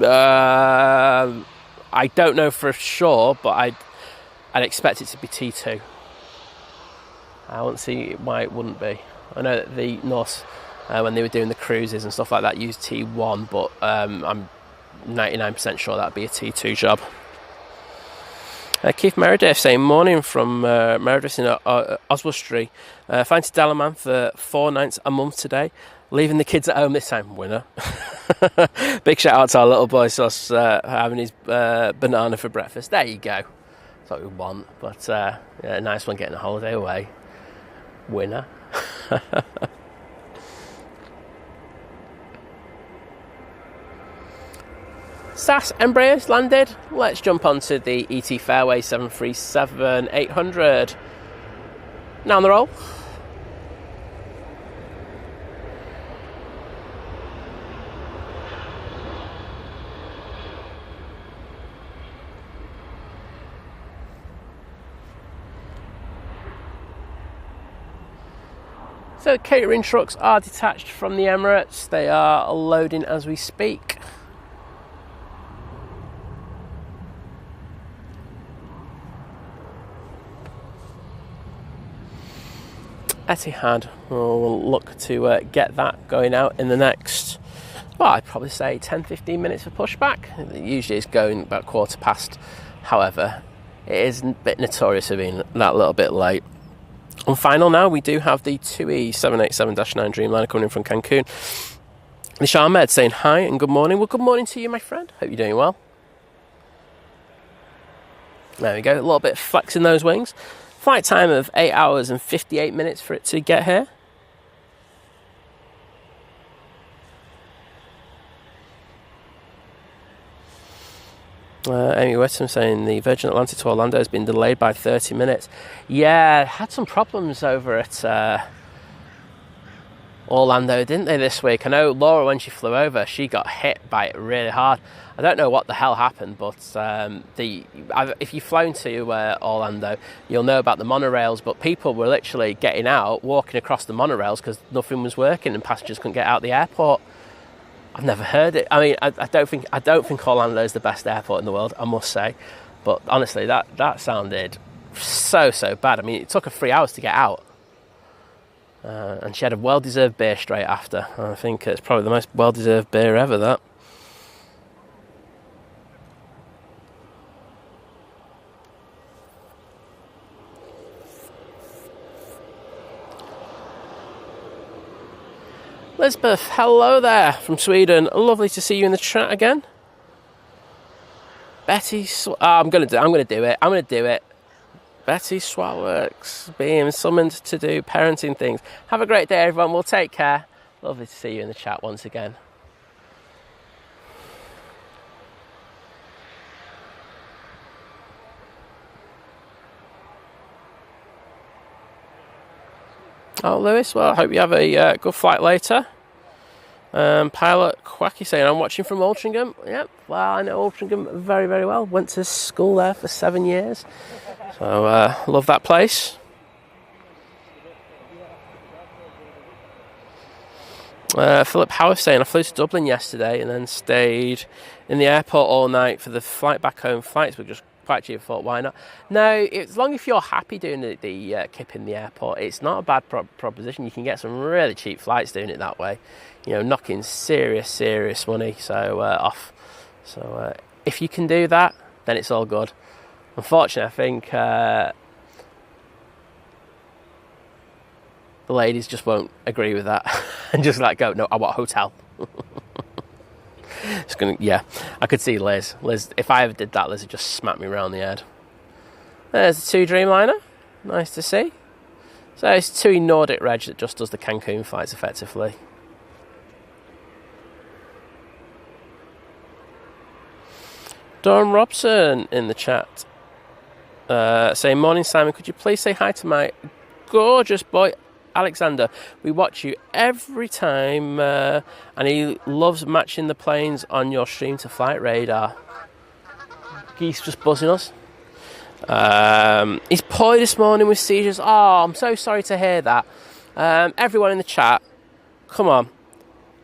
I don't know for sure, but I'd expect it to be T2. I wouldn't see why it wouldn't be. I know that the Norse, when they were doing the cruises and stuff like that, used T1, but I'm 99% sure that'd be a T2 job. Keith Meredith saying, morning from Meredith in Oswestry. Flying to Dalaman for 4 nights a month today. Leaving the kids at home this time, winner. Big shout out to our little boy Sauce having his banana for breakfast. There you go. That's what we want. But yeah, a nice one getting a holiday away. Winner. SAS Embraers landed. Let's jump onto the ET Fairway 737-800. Now on the roll. So catering trucks are detached from the Emirates. They are loading as we speak. Etihad will look to get that going out in the next, well, I'd probably say 10-15 minutes for pushback. It usually is going about 15:15. However, it is a bit notorious for being that little bit late. On final now, we do have the 2E 787-9 Dreamliner coming in from Cancun. Nish Ahmed saying hi and good morning. Well, good morning to you, my friend. Hope you're doing well. There we go. A little bit of flex in those wings. Flight time of 8 hours and 58 minutes for it to get here. Amy Wetton saying the Virgin Atlantic to Orlando has been delayed by 30 minutes. Yeah, had some problems over at Orlando, didn't they, this week? I know Laura, when she flew over, she got hit by it really hard. I don't know what the hell happened, but if you've flown to Orlando, you'll know about the monorails, but people were literally getting out, walking across the monorails because nothing was working and passengers couldn't get out of the airport. I've never heard it. I mean, I don't think Orlando is the best airport in the world, I must say. But honestly, that sounded so bad. I mean, it took her 3 hours to get out. And she had a well-deserved beer straight after. I think it's probably the most well-deserved beer ever, that. Elizabeth, hello there from Sweden. Lovely to see you in the chat again. I'm gonna do it. Betty Swatworks being summoned to do parenting things. Have a great day, everyone. We'll take care. Lovely to see you in the chat once again. Oh, Lewis, well, I hope you have a good flight later. Pilot Quacky saying, I'm watching from Altrincham. Yep, well, I know Altrincham very, very well. Went to school there for 7 years. So, love that place. Philip Howard saying, I flew to Dublin yesterday and then stayed in the airport all night for the flight back home. Flights were just quite cheap. I thought, why not? No, as long as you're happy doing the kip in the airport, it's not a bad proposition. You can get some really cheap flights doing it that way. You know, knocking serious money off. So if you can do that, then it's all good. Unfortunately, I think the ladies just won't agree with that and just like go, no, I want a hotel. It's gonna, yeah, I could see Liz, if I ever did that, Liz would just smack me around the head. There's the 2 Dreamliner, nice to see. So it's 2 Nordic Reg that just does the Cancun flights effectively. Dawn Robson in the chat saying, morning Simon, could you please say hi to my gorgeous boy Alexander? We watch you every time and he loves matching the planes on your stream to Flight Radar. Geese just buzzing us. He's poorly this morning with seizures. Oh, I'm so sorry to hear that. Everyone in the chat, come on,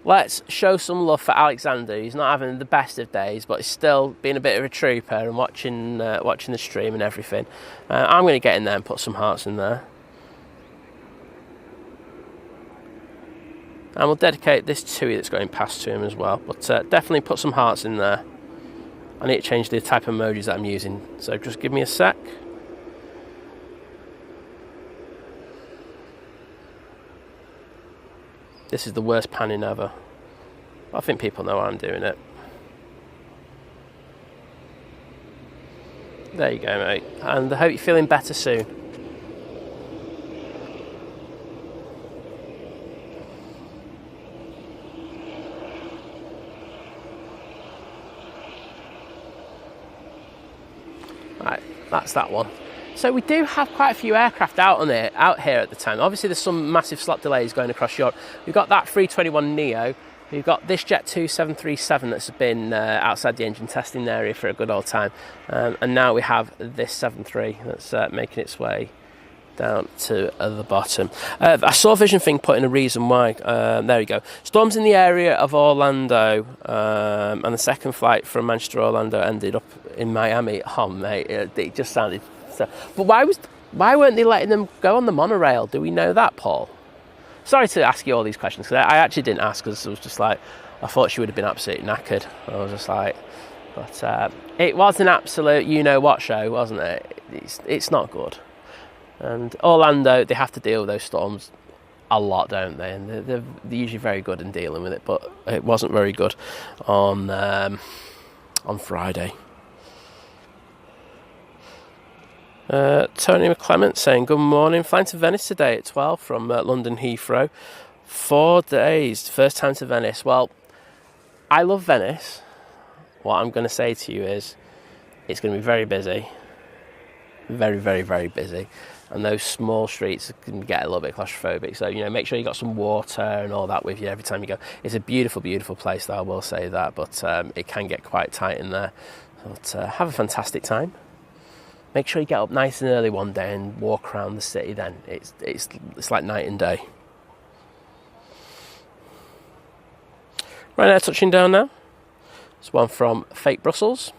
let's show some love for Alexander. He's not having the best of days, but he's still being a bit of a trooper and watching the stream and everything. I'm going to get in there and put some hearts in there. And we'll dedicate this TUI that's going past to him as well. But definitely put some hearts in there. I need to change the type of emojis that I'm using. So just give me a sec. This is the worst panning ever. I think people know I'm doing it. There you go, mate. And I hope you're feeling better soon. Right, that's that one. So we do have quite a few aircraft out here at the time. Obviously, there's some massive slot delays going across Europe. We've got that 321neo. We've got this Jet2 737 that's been outside the engine testing area for a good old time. And now we have this 73 that's making its way down to the bottom. I saw Vision Thing put in a reason why. There we go. Storms in the area of Orlando, and the second flight from Manchester to Orlando ended up in Miami. Oh, mate, it just sounded so. But why weren't they letting them go on the monorail? Do we know that, Paul? Sorry to ask you all these questions, because I actually didn't ask, because it was just like, I thought she would have been absolutely knackered. I was just like, but it was an absolute you-know-what show, wasn't it? It's not good. And Orlando, they have to deal with those storms a lot, don't they? And they're usually very good in dealing with it, but it wasn't very good on Friday. Tony McClement saying, good morning, flying to Venice today at 12 from London Heathrow. 4 days, first time to Venice. Well, I love Venice. What I'm going to say to you is, it's going to be very busy. Very, very, very busy. And those small streets can get a little bit claustrophobic. So, make sure you got some water and all that with you every time you go. It's a beautiful, beautiful place, though, I will say that. But it can get quite tight in there. But have a fantastic time. Make sure you get up nice and early one day and walk around the city then. It's like night and day. Ryanair touching down now. It's one from Fake Brussels.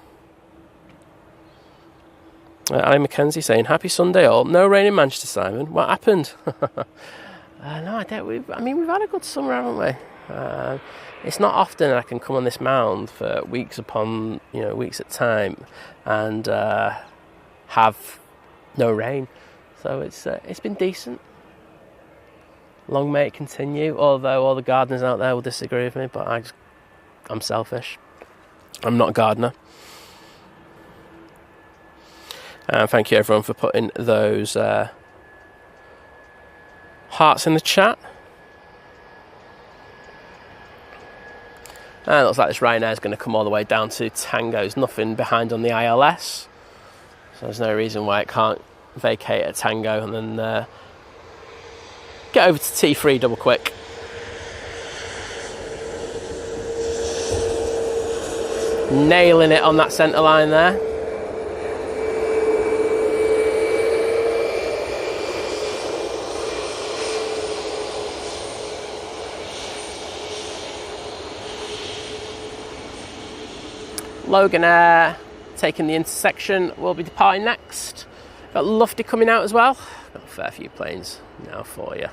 Ali Mackenzie saying, happy Sunday all. No rain in Manchester, Simon. What happened? No, I don't. We've had a good summer, haven't we? It's not often I can come on this mound for weeks upon, weeks at time and have no rain. So it's been decent. Long may it continue, although all the gardeners out there will disagree with me, but I'm selfish. I'm not a gardener. And thank you everyone for putting those hearts in the chat. And it looks like this Ryanair is going to come all the way down to Tango. There's nothing behind on the ILS, so there's no reason why it can't vacate at Tango and then get over to T3 double quick. Nailing it on that centre line there. Loganair taking the intersection, will be departing next. Got Lufty coming out as well. Got a fair few planes now for you.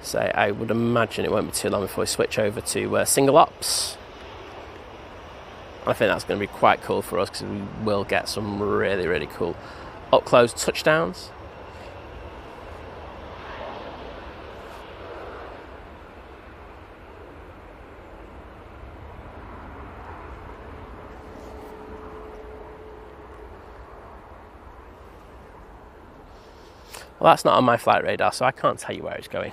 So I would imagine it won't be too long before we switch over to single ops. I think that's going to be quite cool for us because we will get some really, really cool up close touchdowns. Well, that's not on my flight radar, so I can't tell you where it's going.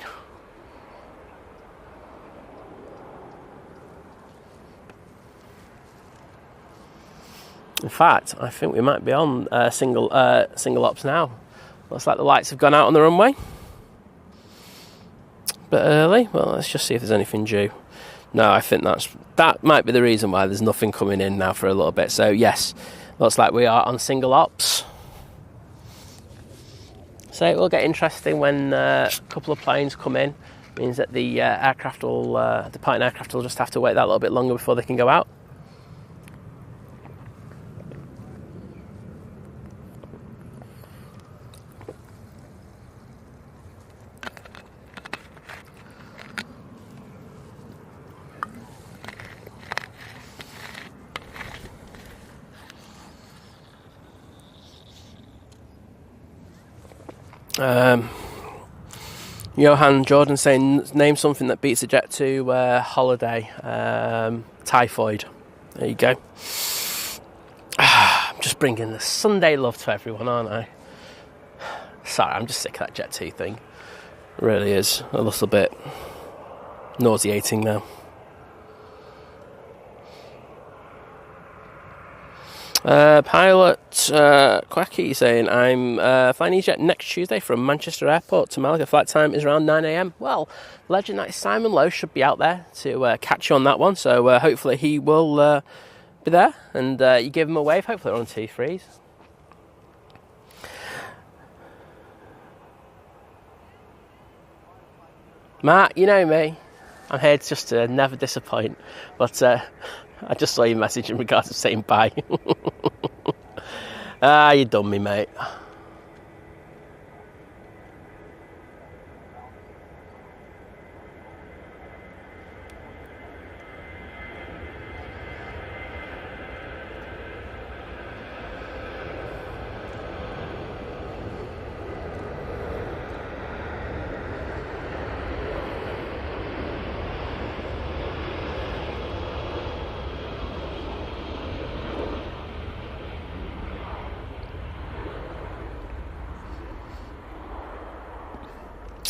In fact, I think we might be on single ops now. Looks like the lights have gone out on the runway. Bit early. Well, let's just see if there's anything due. No, I think that might be the reason why there's nothing coming in now for a little bit. So yes, looks like we are on single ops. So it will get interesting when a couple of planes come in. It means that the departing aircraft will just have to wait that little bit longer before they can go out. Johan Jordan saying, name something that beats a Jet2 holiday. Typhoid. There you go. I'm just bringing the Sunday love to everyone, aren't I? Sorry, I'm just sick of that Jet2 thing. It really is a little bit nauseating now. Pilot Quacky saying, I'm flying EasyJet next Tuesday from Manchester Airport to Malaga. Flight time is around 9 a.m. Well, legend that is Simon Lowe should be out there to catch you on that one. So hopefully he will be there and you give him a wave. Hopefully they're on T3s. Matt, you know me. I'm here just to never disappoint. But I just saw your message in regards to saying bye. You done me, mate.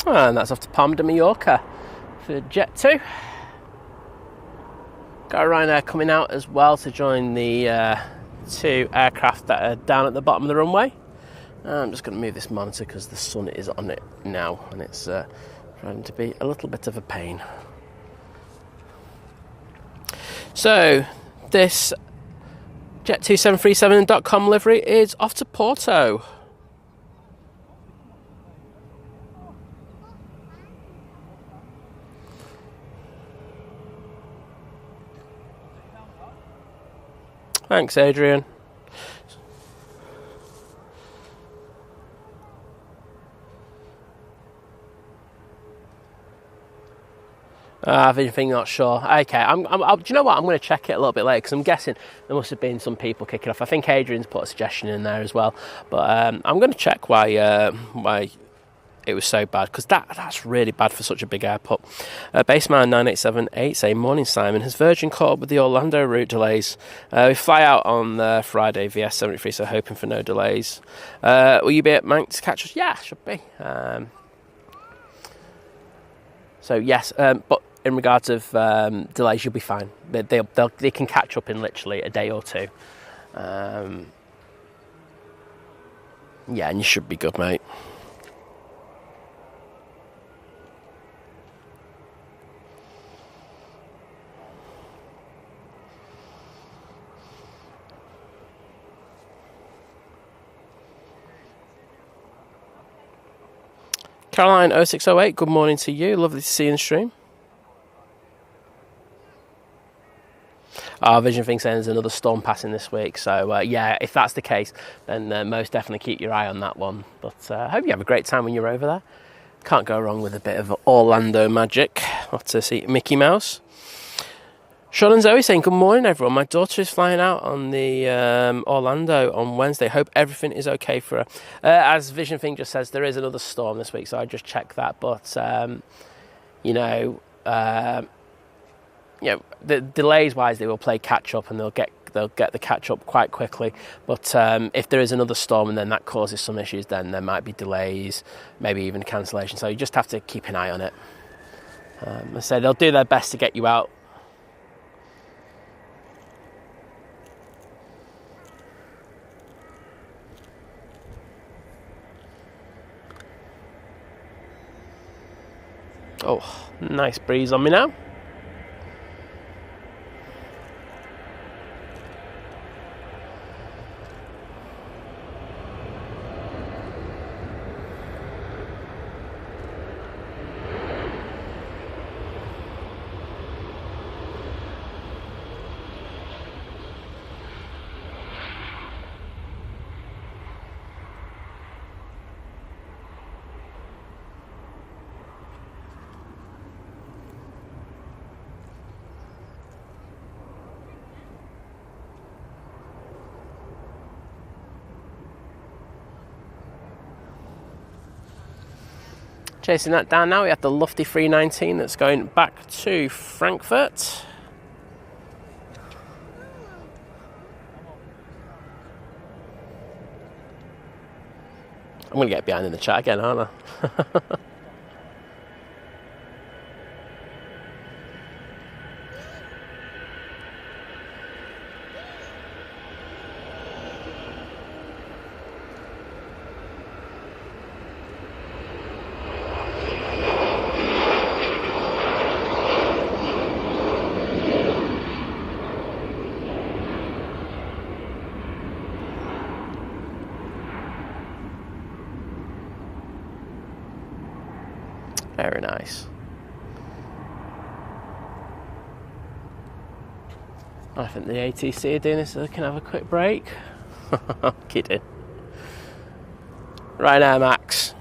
And that's off to Palma de Mallorca for Jet2. Got a Ryanair coming out as well to join the two aircraft that are down at the bottom of the runway. I'm just going to move this monitor because the sun is on it now and it's trying to be a little bit of a pain. So this Jet2 737.com livery is off to Porto. Thanks, Adrian. Anything not sure. Okay, do you know what? I'm going to check it a little bit later because I'm guessing there must have been some people kicking off. I think Adrian's put a suggestion in there as well, but I'm going to check why it was so bad, because that's really bad for such a big airport. Baseman 9878 saying, morning Simon, has Virgin caught up with the Orlando route delays? We fly out on Friday via 73, so hoping for no delays. Will you be at Manx to catch us? Yeah, should be. So yes, but in regards of delays, you'll be fine. They can catch up in literally a day or two. Yeah, and you should be good, mate. Caroline 0608, good morning to you. Lovely to see you in the stream. Vision Thing saying there's another storm passing this week. So, yeah, if that's the case, then most definitely keep your eye on that one. But I hope you have a great time when you're over there. Can't go wrong with a bit of Orlando magic. Off to see Mickey Mouse. Sean and Zoe saying, good morning, everyone. My daughter is flying out on the Orlando on Wednesday. Hope everything is okay for her. As Vision Thing just says, there is another storm this week, so I just checked that. But, you know, the delays-wise, they will play catch-up and they'll get the catch-up quite quickly. But if there is another storm and then that causes some issues, then there might be delays, maybe even cancellation. So you just have to keep an eye on it. I say they'll do their best to get you out. Oh, nice breeze on me now. Chasing that down now, we have the lofty 319 that's going back to Frankfurt. I'm going to get behind in the chat again, aren't I? Very nice. I think the ATC are doing this so they can have a quick break. Kidding. Ryanair Max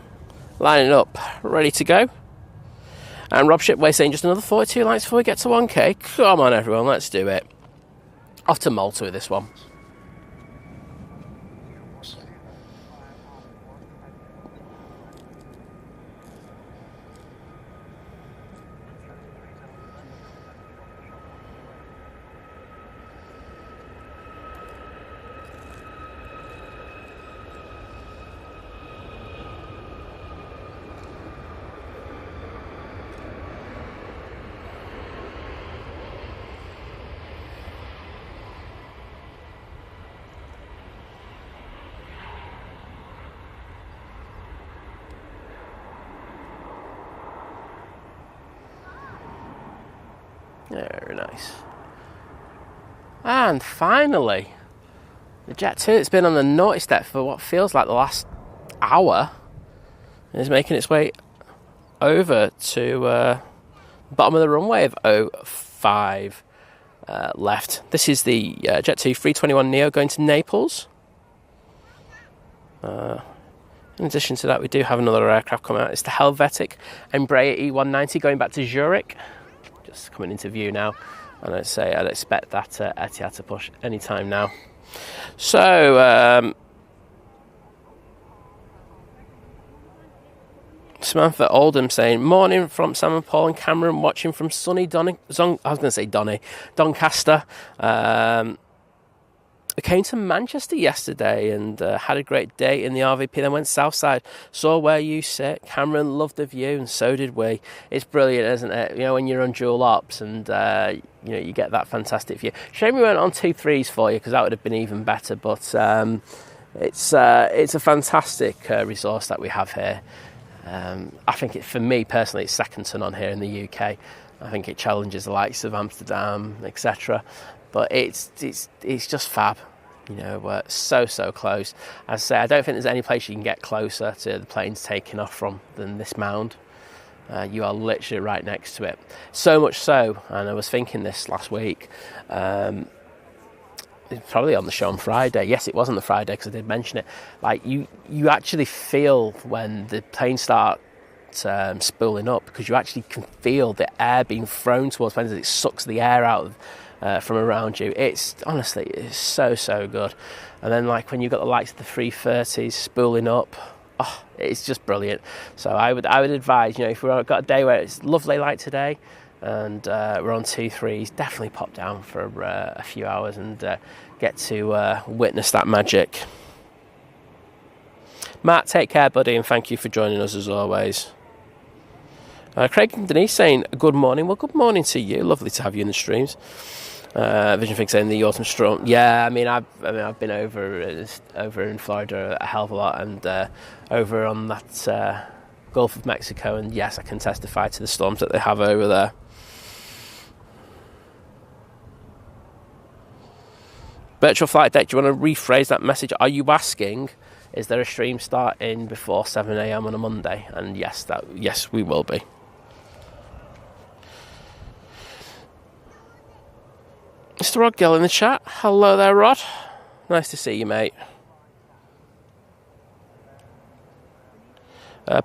lining up, ready to go. And Rob Shipway saying just another 42 likes before we get to 1k. Come on everyone, let's do it. Off to Malta with this one. Very nice. And finally, the Jet2 that's been on the naughty step for what feels like the last hour is making its way over to the bottom of the runway of 05 left. This is the Jet2 321 Neo going to Naples. In addition to that, we do have another aircraft coming out. It's the Helvetic Embraer E190 going back to Zurich. Just coming into view now, and I'd expect that Etihad to push any time now. So Samantha Oldham saying, morning from Sam and Paul and Cameron, watching from sunny Doncaster. I came to Manchester yesterday and had a great day in the RVP, then went Southside, saw where you sit. Cameron loved the view and so did we. It's brilliant, isn't it? You know, when you're on dual ops and you know, you get that fantastic view. Shame we weren't on 2-3s for you, because that would have been even better, but it's a fantastic resource that we have here. I think for me personally, it's second to none here in the UK. I think it challenges the likes of Amsterdam, etc. But it's just fab, you know, so close. As I say, I don't think there's any place you can get closer to the planes taking off from than this mound. You are literally right next to it. So much so, and I was thinking this last week, probably on the show on Friday. Yes, it was on the Friday because I did mention it. Like you actually feel when the planes start spooling up, because you actually can feel the air being thrown towards planes as it sucks the air out from around you. It's honestly, it's so good. And then like when you've got the likes of the 330s spooling up, oh, it's just brilliant. So I would advise, you know, if we've got a day where it's lovely like today, and we're on 2-3s, definitely pop down for a few hours and get to witness that magic. Matt, take care, buddy, and thank you for joining us as always. Craig and Denise saying good morning. Well, good morning to you. Lovely to have you in the streams. Vision Fix saying the autumn storm. Yeah, I mean I've been over in Florida a hell of a lot, and over on that Gulf of Mexico, and yes, I can testify to the storms that they have over there. Virtual flight deck, do you want to rephrase that message? Are you asking, is there a stream starting before 7 a.m. on a Monday? And yes, we will be. Mr. Rod Gill in the chat. Hello there, Rod. Nice to see you, mate.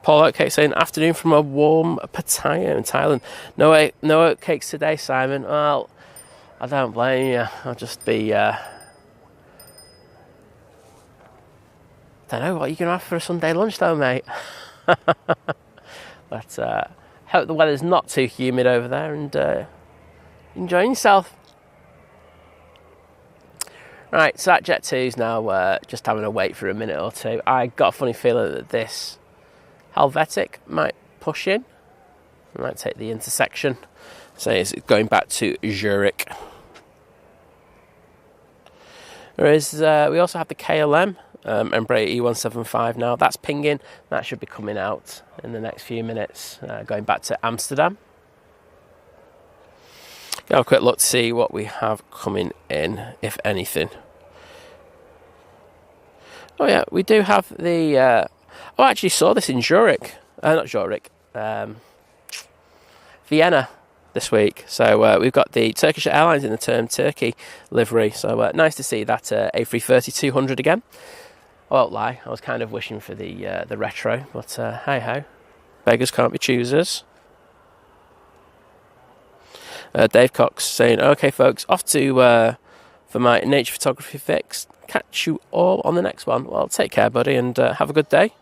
Paul Oatcake saying, afternoon from a warm Pattaya in Thailand. No oatcakes today, Simon. Well, I don't blame you. I'll just be... don't know what you're going to have for a Sunday lunch though, mate. But hope the weather's not too humid over there, and enjoying yourself. Right, so that Jet2's now just having to wait for a minute or two. I got a funny feeling that this Helvetic might push in. It might take the intersection. So it's going back to Zurich. Whereas we also have the KLM Embraer E175 now. That's pinging. That should be coming out in the next few minutes, going back to Amsterdam. Have a quick look to see what we have coming in, if anything. Oh yeah, we do have the... I actually saw this in Zurich. Not Zurich. Vienna this week. So we've got the Turkish Airlines in the term Turkey livery. So nice to see that A330-200 again. I won't lie, I was kind of wishing for the retro, but hey-ho. Beggars can't be choosers. Dave Cox saying, okay folks, off to for my nature photography fix. Catch you all on the next one. Well, take care, buddy, and have a good day.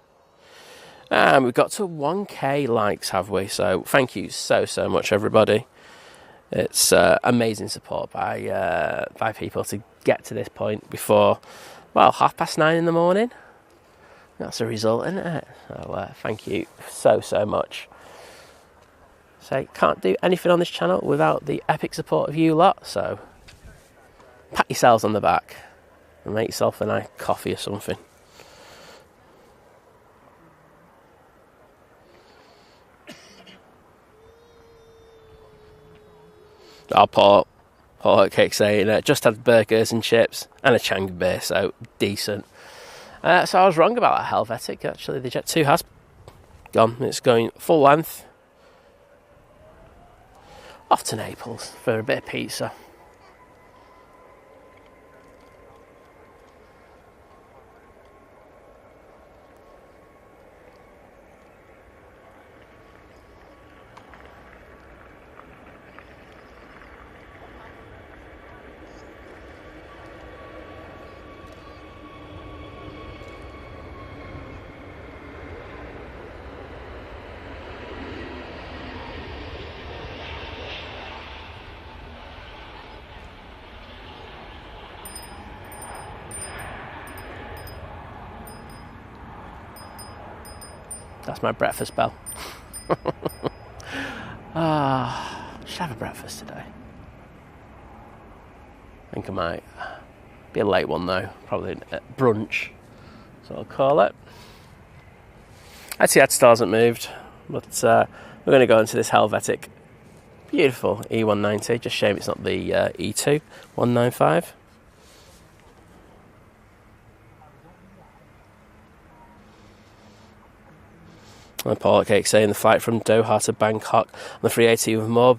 And we've got to 1k likes, have we? So thank you so much, everybody. It's amazing support by people to get to this point before, well, 9:30 in the morning. That's a result, isn't it? So thank you so much. So can't do anything on this channel without the epic support of you lot, so pat yourselves on the back and make yourself a nice coffee or something. Paul Oatcake saying, just had burgers and chips and a Chang beer, so decent. So I was wrong about that Helvetic. Actually, the Jet2 has gone. It's going full length. Off to Naples for a bit of pizza. That's my breakfast bell. Should have a breakfast today. I think I might. Be a late one though, probably at brunch. So I'll call it. Etihad still hasn't moved, but we're going to go into this Helvetic, beautiful E190. Just shame it's not the E2 195. And Paul Cake saying the flight from Doha to Bangkok on the 380 with more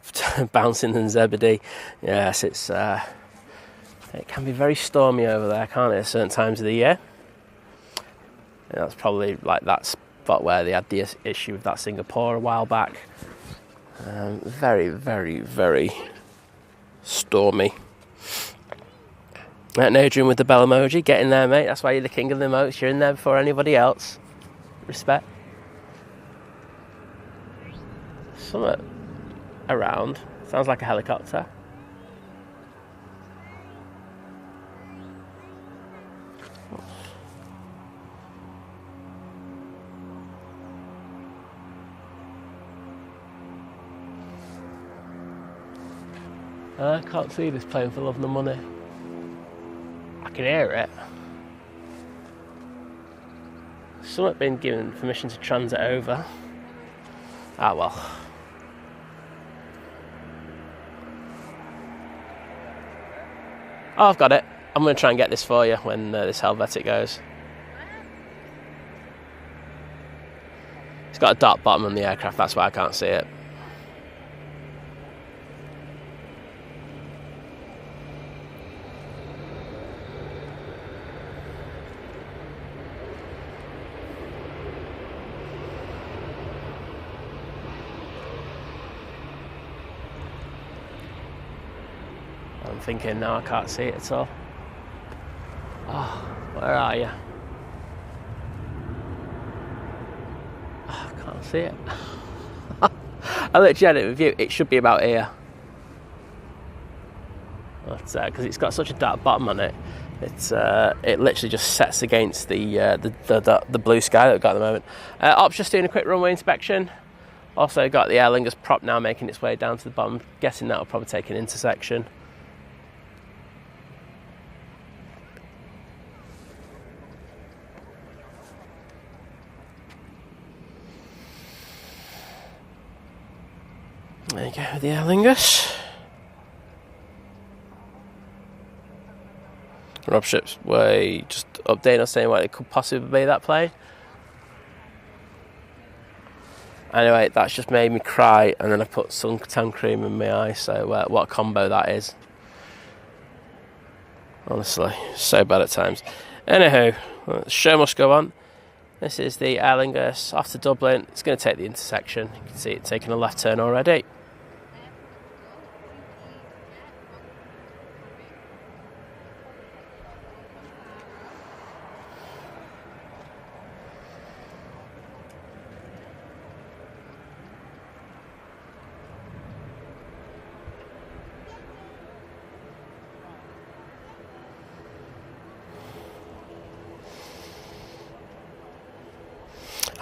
bouncing than Zebedee. Yes, it can be very stormy over there, can't it, at certain times of the year? And that's probably like that spot where they had the issue with that Singapore a while back. Very, very, very stormy. And Adrian with the bell emoji, get in there, mate. That's why you're the king of the emotes. You're in there before anybody else. Respect. Something around. Sounds like a helicopter. I can't see this plane for love nor money. I can hear it. Something been given permission to transit over. Ah well. Oh, I've got it. I'm going to try and get this for you when this Helvetic goes. It's got a dark bottom on the aircraft, that's why I can't see it. I'm thinking now I can't see it at all. Oh, where are you? Oh, I can't see it. I literally had it with you. It should be about here. Because it's got such a dark bottom on it, it literally just sets against the blue sky that we've got at the moment. Op's just doing a quick runway inspection. Also got the Aer Lingus prop now making its way down to the bottom. Guessing that'll probably take an intersection. There you go with the Aer Lingus. Rob Ship's way just updating us saying what it could possibly be, that plane. Anyway, that's just made me cry, and then I put suntan cream in my eye, so what a combo that is. Honestly, so bad at times. Anywho, the show must go on. This is the Aer Lingus off to Dublin. It's going to take the intersection. You can see it taking a left turn already.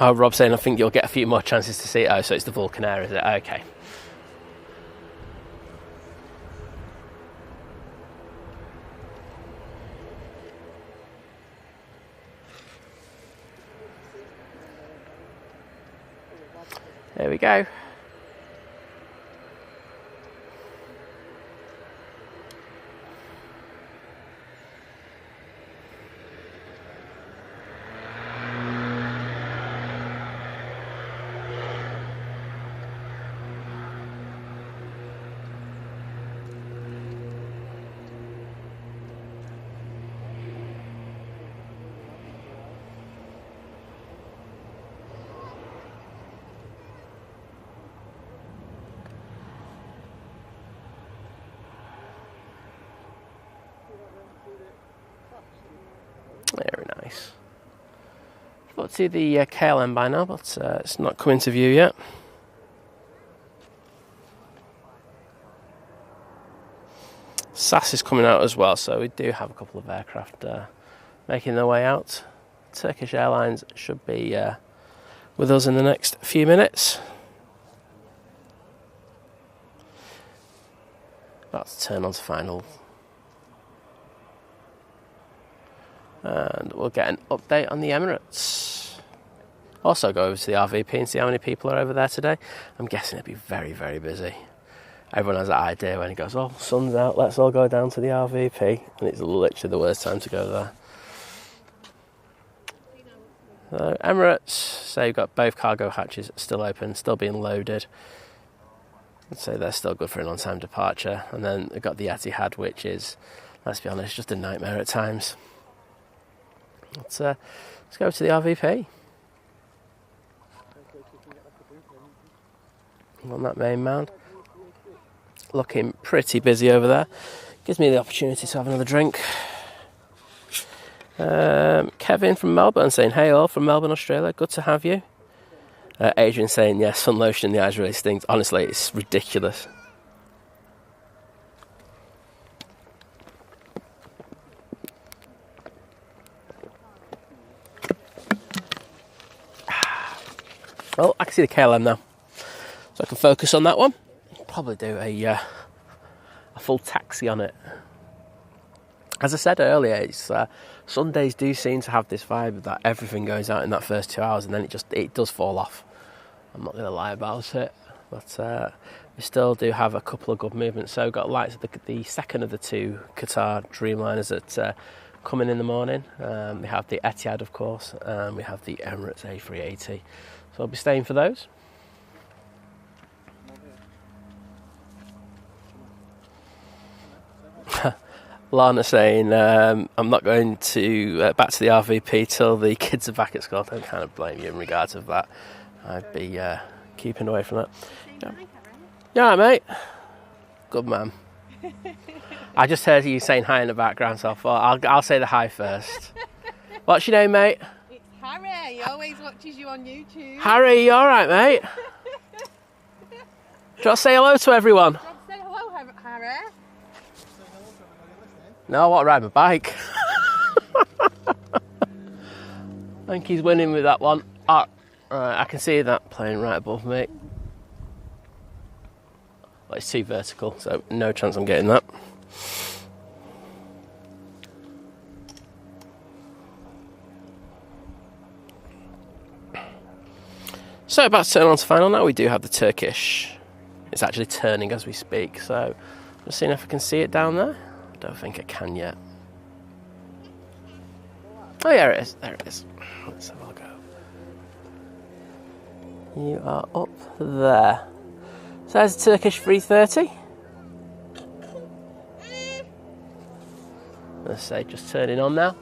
Oh, Rob's saying I think you'll get a few more chances to see it. Oh, so it's the Vulcan Air, is it? Okay. There we go. Very nice. I've got to see the KLM by now, but it's not come into view yet. SAS is coming out as well, so we do have a couple of aircraft making their way out. Turkish Airlines should be with us in the next few minutes. About to turn on to final. And we'll get an update on the Emirates. Also go over to the RVP and see how many people are over there today. I'm guessing it'll be very, very busy. Everyone has that idea when it goes, oh, sun's out, let's all go down to the RVP. And it's literally the worst time to go there. So Emirates, so you've got both cargo hatches still open, still being loaded. I'd say they're still good for an on-time departure. And then we've got the Etihad, which is, let's be honest, just a nightmare at times. Let's go to the RVP. On that main mound. Looking pretty busy over there. Gives me the opportunity to have another drink. Kevin from Melbourne saying, hey all from Melbourne, Australia, good to have you. Adrian saying, yes, sun lotion in the eyes really stinks. Honestly, it's ridiculous. Well, I can see the KLM now, so I can focus on that one. Probably do a full taxi on it. As I said earlier, it's Sundays do seem to have this vibe that everything goes out in that first 2 hours, and then it does fall off. I'm not going to lie about it, but we still do have a couple of good movements. So we've got lights of the second of the two Qatar Dreamliners that come in the morning. We have the Etihad, of course, and we have the Emirates A380. So I'll be staying for those. Lana saying, I'm not going to back to the RVP till the kids are back at school. I don't kind of blame you in regards of that. I'd be keeping away from that. Yeah, you all right, mate? Good man. I just heard you saying hi in the background, so I thought I'll say the hi first. What's your name, mate? It's Harry. He always watches you on YouTube. Harry, you all right, mate? Do you want to say hello to everyone? Say hello, Harry. No, I want to ride my bike. I think he's winning with that one. Right, I can see that plane right above me. Well, it's too vertical, so no chance I'm getting that. So about to turn on to final now. We do have the Turkish. It's actually turning as we speak, so just seeing if I can see it down there. I don't think I can yet. Oh yeah, it is. There it is. Let's have a go. You are up there. So there's a Turkish 330. Let's say just turning on now.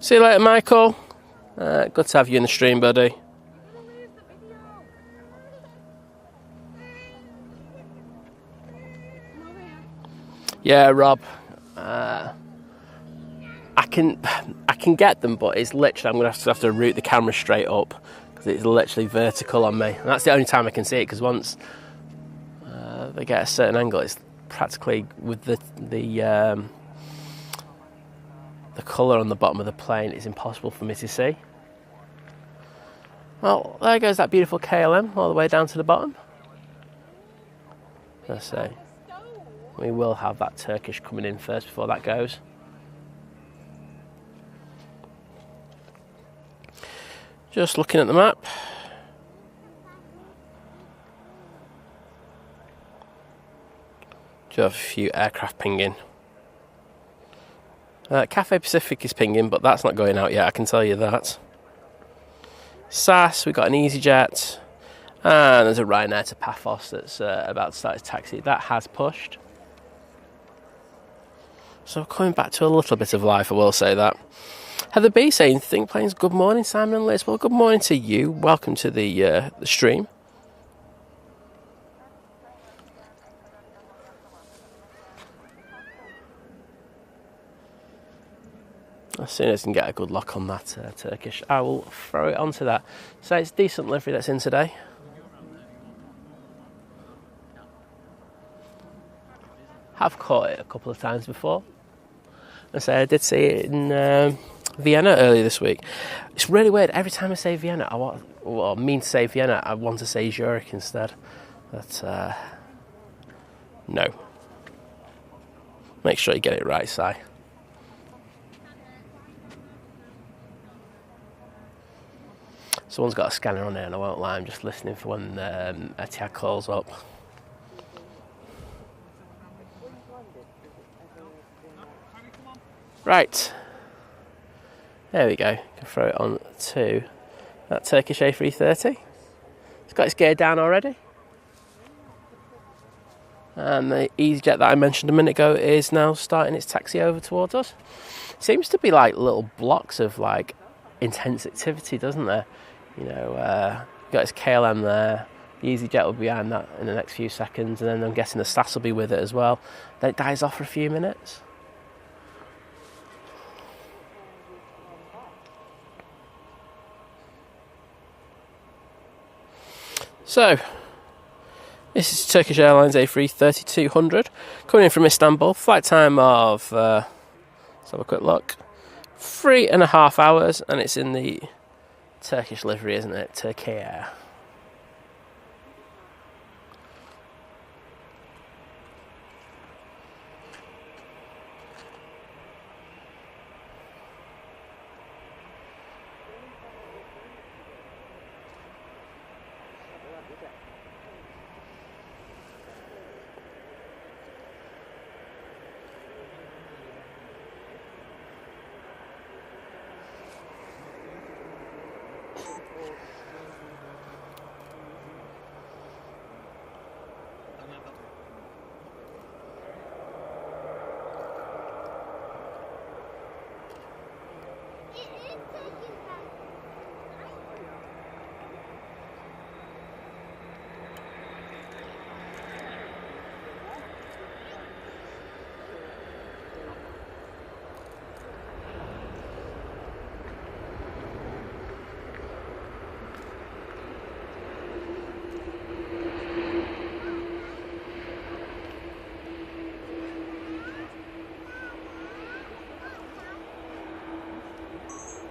See you later, Michael. Good to have you in the stream, buddy. Yeah, Rob. I can get them, but it's literally I'm going to have to route the camera straight up because it's literally vertical on me, and that's the only time I can see it. Because once they get a certain angle, it's practically with the colour on the bottom of the plane. It's impossible for me to see. Well, there goes that beautiful KLM all the way down to the bottom. Let's see. We will have that Turkish coming in first before that goes. Just looking at the map. Do have a few aircraft pinging. Cathay Pacific is pinging, but that's not going out yet, I can tell you that. SAS, we've got an EasyJet, and there's a Ryanair to Paphos that's about to start its taxi. That has pushed. So coming back to a little bit of life, I will say that. Heather B saying, Think Planes, good morning, Simon and Liz. Well, good morning to you. Welcome to the stream. As soon as I can get a good lock on that Turkish, I will throw it onto that. So it's decent livery that's in today. Have caught it a couple of times before. I say I did see it in Vienna earlier this week. It's really weird. Every time I say Vienna, I mean to say Vienna, I want to say Zurich instead. But no. Make sure you get it right, Si. Someone's got a scanner on there, and I won't lie, I'm just listening for when Etihad calls up. Right. There we go. Can throw it on to that Turkish A330. It's got its gear down already. And the EasyJet that I mentioned a minute ago is now starting its taxi over towards us. Seems to be like little blocks of like intense activity, doesn't there? You know, got its KLM there. The EasyJet will be behind that in the next few seconds, and then I'm guessing the SAS will be with it as well. Then it dies off for a few minutes. So, this is Turkish Airlines A330-200 coming in from Istanbul. Flight time of, let's have a quick look, 3.5 hours, and it's in the Turkish livery, isn't it? Turkey Air.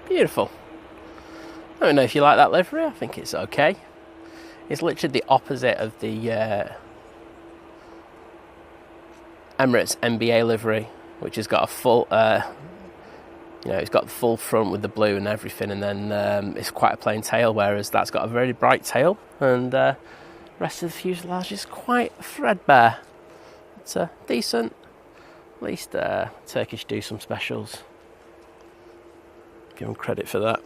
Beautiful. I don't know if you like that livery. I think it's okay. It's literally the opposite of the Emirates MBA livery, which has got a full, it's got the full front with the blue and everything, and then it's quite a plain tail, whereas that's got a very bright tail, and the rest of the fuselage is quite threadbare. It's decent. At least Turkish do some specials. Give them credit for that.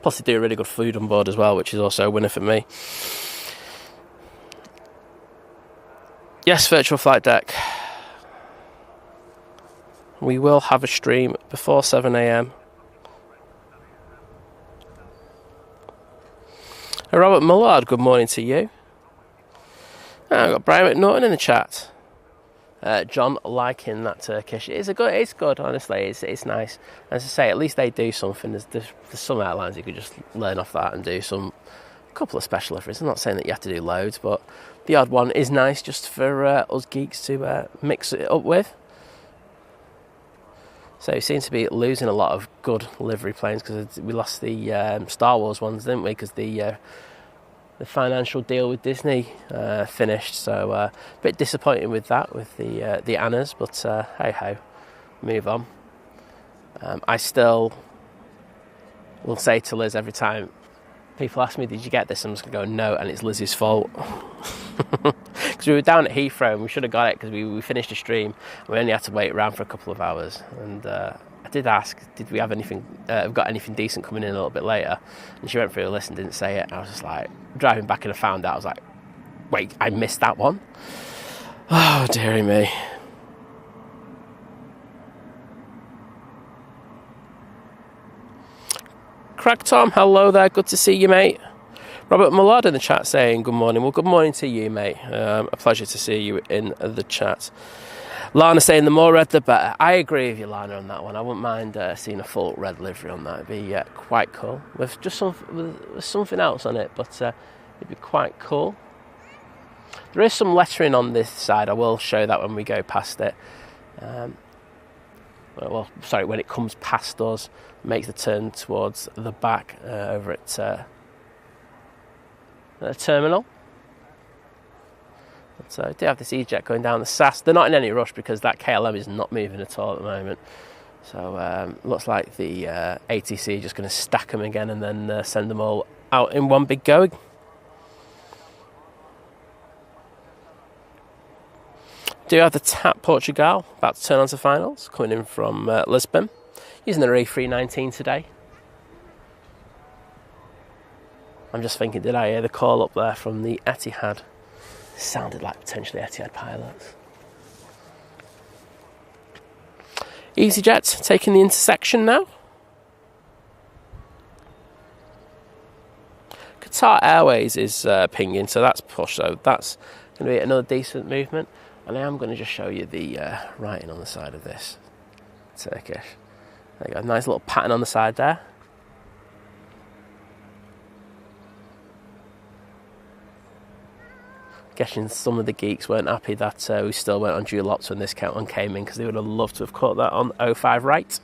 Plus they do really good food on board as well, which is also a winner for me. Yes, virtual flight deck. We will have a stream before 7 a.m. Robert Mullard, good morning to you. I've got Brian McNaughton in the chat. John liking that Turkish. It's good, honestly. It's nice. As I say, at least they do something. There's some airlines you could just learn off that and do a couple of special liveries. I'm not saying that you have to do loads, but the odd one is nice just for us geeks to mix it up with. So it seems to be losing a lot of good livery planes because we lost the Star Wars ones, didn't we? Because the financial deal with Disney finished, so a bit disappointing with that, with the Annas, but hey ho, move on. I still will say to Liz every time people ask me, did you get this? I'm just going to go, no, and it's Liz's fault. Because we were down at Heathrow and we should have got it because we finished the stream and we only had to wait around for a couple of hours, and I did ask, did we have anything, got anything decent coming in a little bit later, and she went through the list and didn't say it, and I was just like, driving back and I found out, I was like, wait, I missed that one? Oh, dearie me. Crack Tom, hello there, good to see you, mate. Robert Mullard in the chat saying good morning. Well, good morning to you, mate. A pleasure to see you in the chat. Lana saying the more red the better. I agree with you, Lana, on that one. I wouldn't mind seeing a full red livery on that. It'd be quite cool. With just with something else on it, but it'd be quite cool. There is some lettering on this side. I will show that when we go past it. well, sorry, when it comes past us, makes the turn towards the back over at the terminal. So I do have this EasyJet going down the SAS. They're not in any rush because that KLM is not moving at all at the moment. So looks like the ATC are just going to stack them again and then send them all out in one big go. Do have the TAP Portugal about to turn on to finals, coming in from Lisbon, using the A319 today. I'm just thinking, did I hear the call up there from the Etihad? Sounded like potentially Etihad pilots. EasyJet taking the intersection now. Qatar Airways is pinging, so that's push. So that's going to be another decent movement. And I am going to just show you the writing on the side of this. Turkish. There you go, nice little pattern on the side there. Guessing some of the geeks weren't happy that we still went on dual ops when this one came in, because they would have loved to have caught that on 05 right.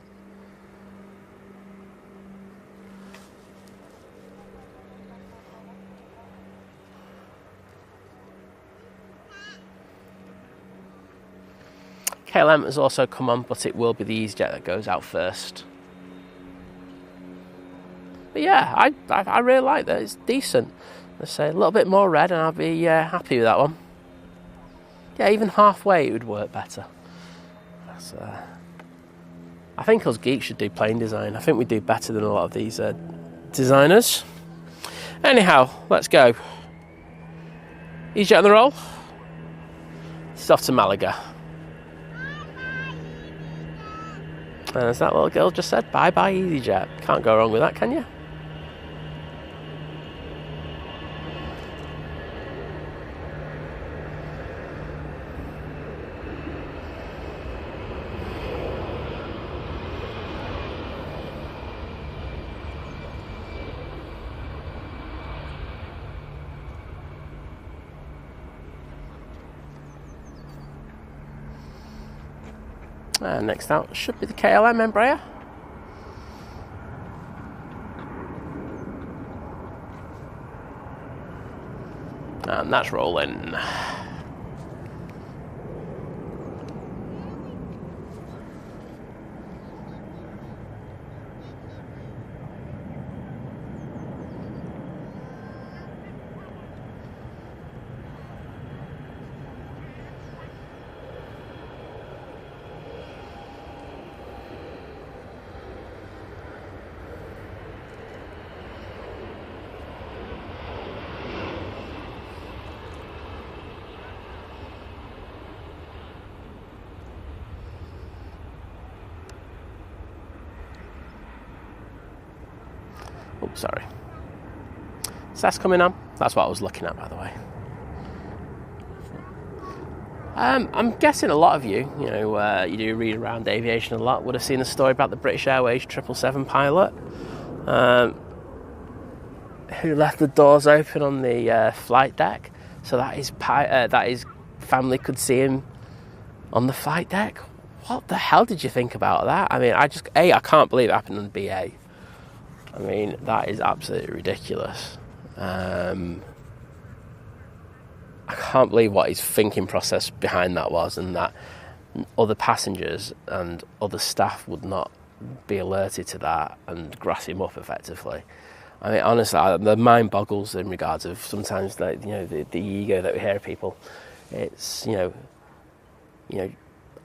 KLM has also come on, but it will be the EasyJet that goes out first. But yeah, I really like that. It's decent. Let's say a little bit more red and I'll be happy with that one. Yeah, even halfway it would work better. That's, I think us geeks should do plane design. I think we do better than a lot of these designers. Anyhow, let's go. EasyJet on the roll. It's off to Malaga. And as that little girl just said, bye-bye EasyJet. Can't go wrong with that, can you? And next out should be the KLM Embraer. And that's rolling. Oh, sorry. So that's coming on. That's what I was looking at, by the way. I'm guessing a lot of you, you do read around aviation a lot, would have seen a story about the British Airways 777 pilot who left the doors open on the flight deck so that his family could see him on the flight deck. What the hell did you think about that? I mean, I can't believe it happened on BA. I mean, that is absolutely ridiculous. I can't believe what his thinking process behind that was, and that other passengers and other staff would not be alerted to that and grass him up effectively. I mean, honestly, the mind boggles in regards of sometimes the ego that we hear of people. It's a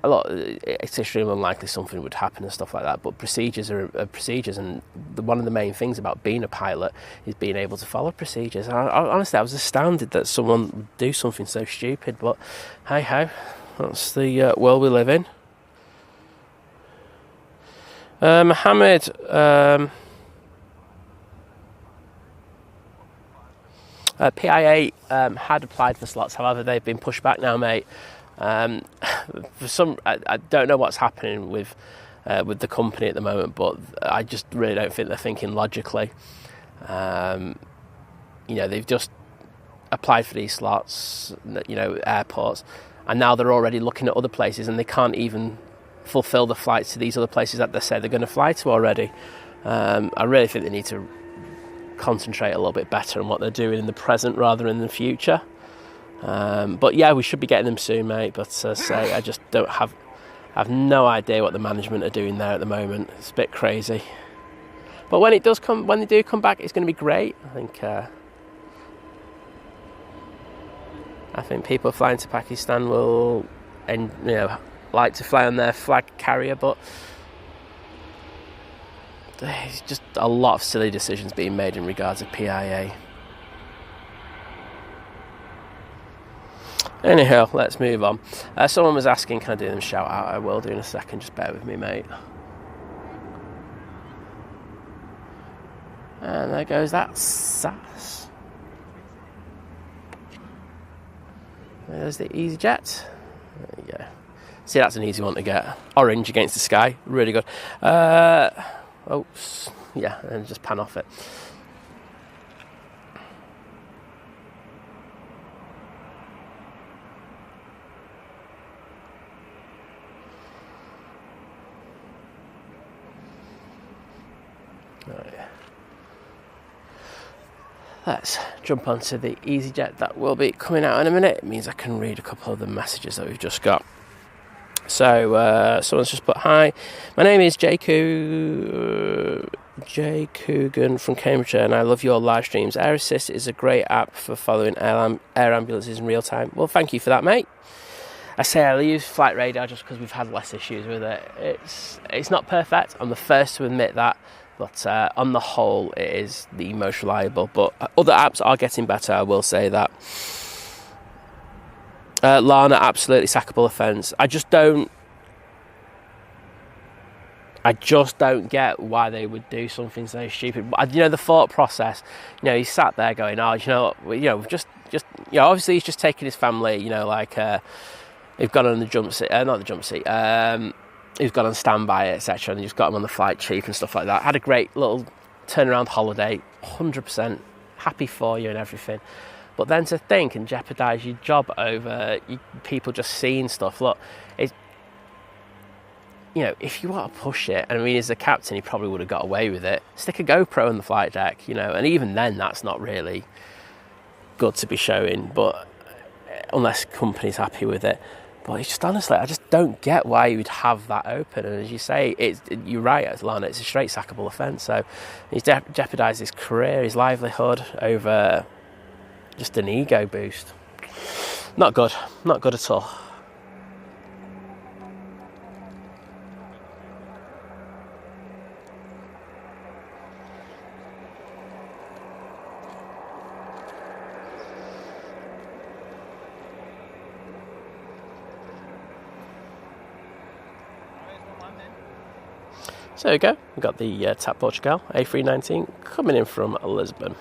lot. It's extremely unlikely something would happen and stuff like that. But procedures are procedures, and one of the main things about being a pilot is being able to follow procedures. And honestly, I was astounded that someone would do something so stupid. But hey ho, that's the world we live in. Mohammed. PIA had applied for slots, however they've been pushed back now, mate. For some, I don't know what's happening with the company at the moment, but I just really don't think they're thinking logically. They've just applied for these slots, airports, and now they're already looking at other places, and they can't even fulfill the flights to these other places that they say they're going to fly to already. I really think they need to concentrate a little bit better on what they're doing in the present rather than the future. But yeah, we should be getting them soon, mate. But as I say, I just have no idea what the management are doing there at the moment. It's a bit crazy. But when they do come back, it's going to be great. I think people flying to Pakistan will, like to fly on their flag carrier, but there's just a lot of silly decisions being made in regards to PIA. Anyhow, let's move on. Someone was asking, can I do them shout out? I will do in a second, just bear with me, mate. And there goes that SAS. There's the EasyJet. There you go. See, that's an easy one to get. Orange against the sky, really good. Oops, yeah, and just pan off it. Let's jump onto the EasyJet that will be coming out in a minute. It means I can read a couple of the messages that we've just got. So, someone's just put, hi, my name is J. Coogan from Cambridgeshire, and I love your live streams. Air Assist is a great app for following air ambulances in real time. Well, thank you for that, mate. I say I use Flight Radar just because we've had less issues with it. It's not perfect, I'm the first to admit that. But on the whole, it is the most reliable. But other apps are getting better, I will say that. Lana, absolutely sackable offence. I just don't get why they would do something so stupid. The thought process. He sat there going, obviously he's just taking his family. They've gone on the jump seat, not the jump seat. Who's gone on standby, etc., and you've got them on the flight cheap and stuff like that. Had a great little turnaround holiday, 100% happy for you and everything. But then to think and jeopardise your job over people just seeing stuff. Look, if you want to push it, and as a captain, he probably would have got away with it. Stick a GoPro on the flight deck, and even then, that's not really good to be showing. But unless company's happy with it. But it's just honestly, I just don't get why you would have that open. And as you say, you're right, Lana, it's a straight sackable offence. So he's jeopardised his career, his livelihood over just an ego boost. Not good at all. So there we go, we've got the TAP Portugal A319 coming in from Lisbon.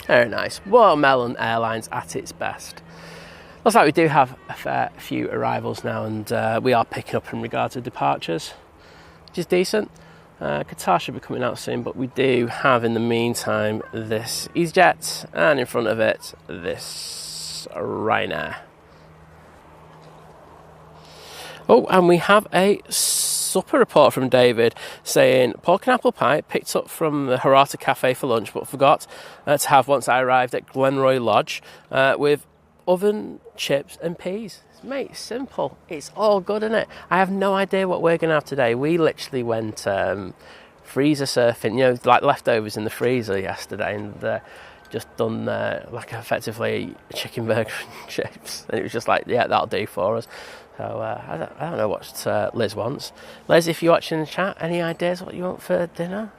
Very nice. Watermelon Airlines at its best. Looks like we do have a fair few arrivals now, and we are picking up in regard to departures, which is decent. Qatar should be coming out soon, but we do have in the meantime this EasyJet, and in front of it this Ryanair. Oh, and we have a supper report from David saying pork and apple pie picked up from the Hirata Cafe for lunch, but forgot to have once I arrived at Glenroy Lodge with oven, chips and peas. Mate, simple. It's all good, isn't it? I have no idea what we're going to have today. We literally went freezer surfing, like leftovers in the freezer yesterday, and just done effectively a chicken burger and chips, and it was just like, yeah, that'll do for us. So I don't know what Liz wants. Liz, if you're watching the chat, any ideas what you want for dinner?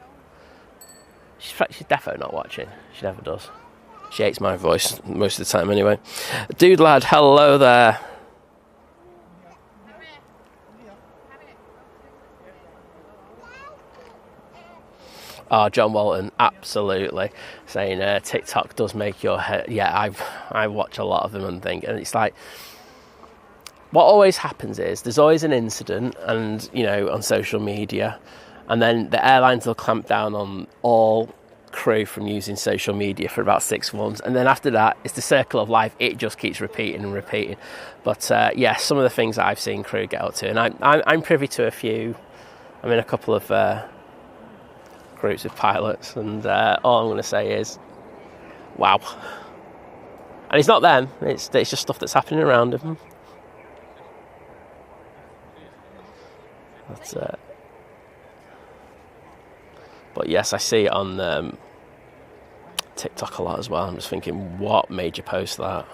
She's definitely not watching. She never does. She hates my voice most of the time anyway. Dude lad, hello there. Oh, John Walton, absolutely, saying TikTok does make your head. Yeah, I watch a lot of them and think, and it's like, what always happens is there's always an incident, and on social media, and then the airlines will clamp down on all crew from using social media for about 6 months, and then after that, it's the circle of life. It just keeps repeating and repeating. But yeah, some of the things that I've seen crew get up to, and I'm privy to a few. I'm in a couple of groups of pilots, and all I'm going to say is, wow. And it's not them; it's just stuff that's happening around them. But yes, I see it on TikTok a lot as well. I'm just thinking, what made you post that?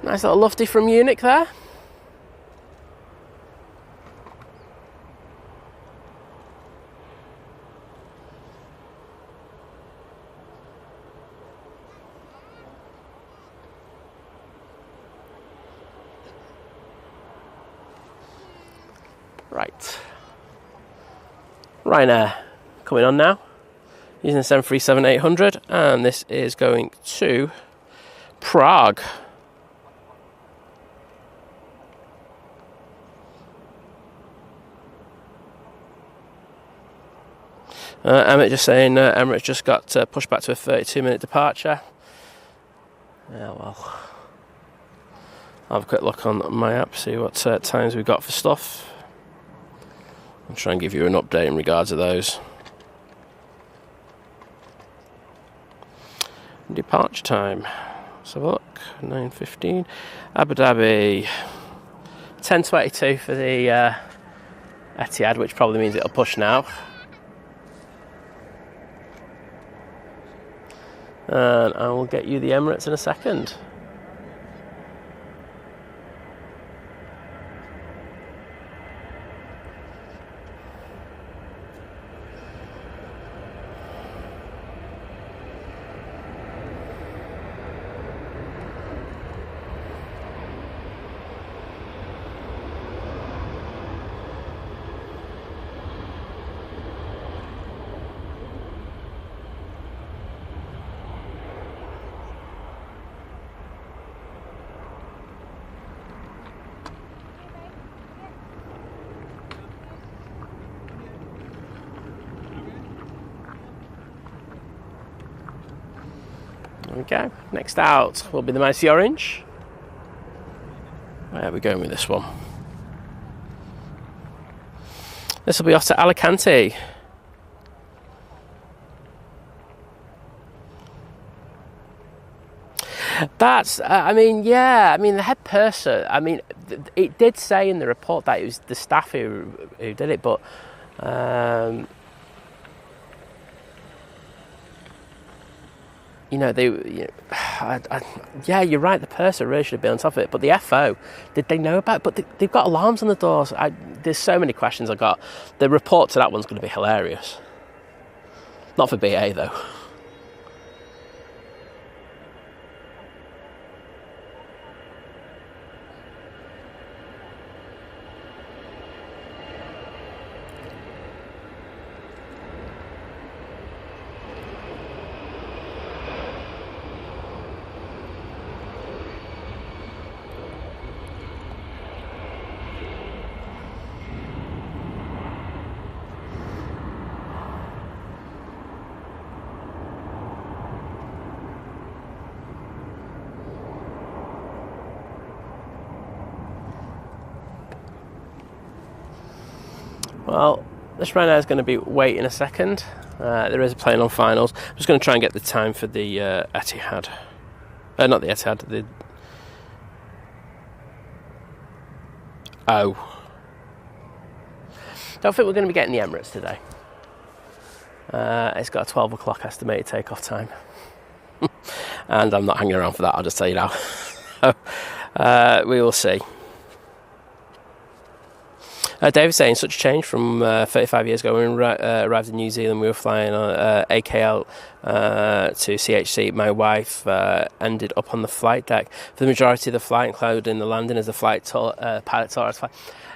Nice little lofty from Munich there. Right. Ryanair coming on now, using the 737-800, and this is going to Prague. Emirates just saying Emirates just got pushed back to a 32-minute departure. Yeah, well, I'll have a quick look on my app, see what times we've got for stuff. I'll try and give you an update in regards to those. Departure time. Let's have a look. 9:15. Abu Dhabi. 10:22 for the Etihad, which probably means it'll push now. And I will get you the Emirates in a second. There we go. Next out will be the Mighty Orange. Where are we going with this one? This will be off to Alicante. That's, the head purser, it did say in the report that it was the staff who did it, but you're right, the purser really should be on top of it, but the FO, did they know about it? But they've got alarms on the doors. There's so many questions I got. The report to that one's going to be hilarious. Not for BA, though. Well, this Ryanair is going to be waiting a second. There is a plane on finals. I'm just going to try and get the time for the Etihad. Not the Etihad. Don't think we're going to be getting the Emirates today. It's got a 12 o'clock estimated takeoff time. And I'm not hanging around for that, I'll just tell you now. We will see. David's saying, such a change from 35 years ago when we arrived in New Zealand. We were flying on AKL to CHC. My wife ended up on the flight deck for the majority of the flight, including the landing, as the pilot taught us to fly.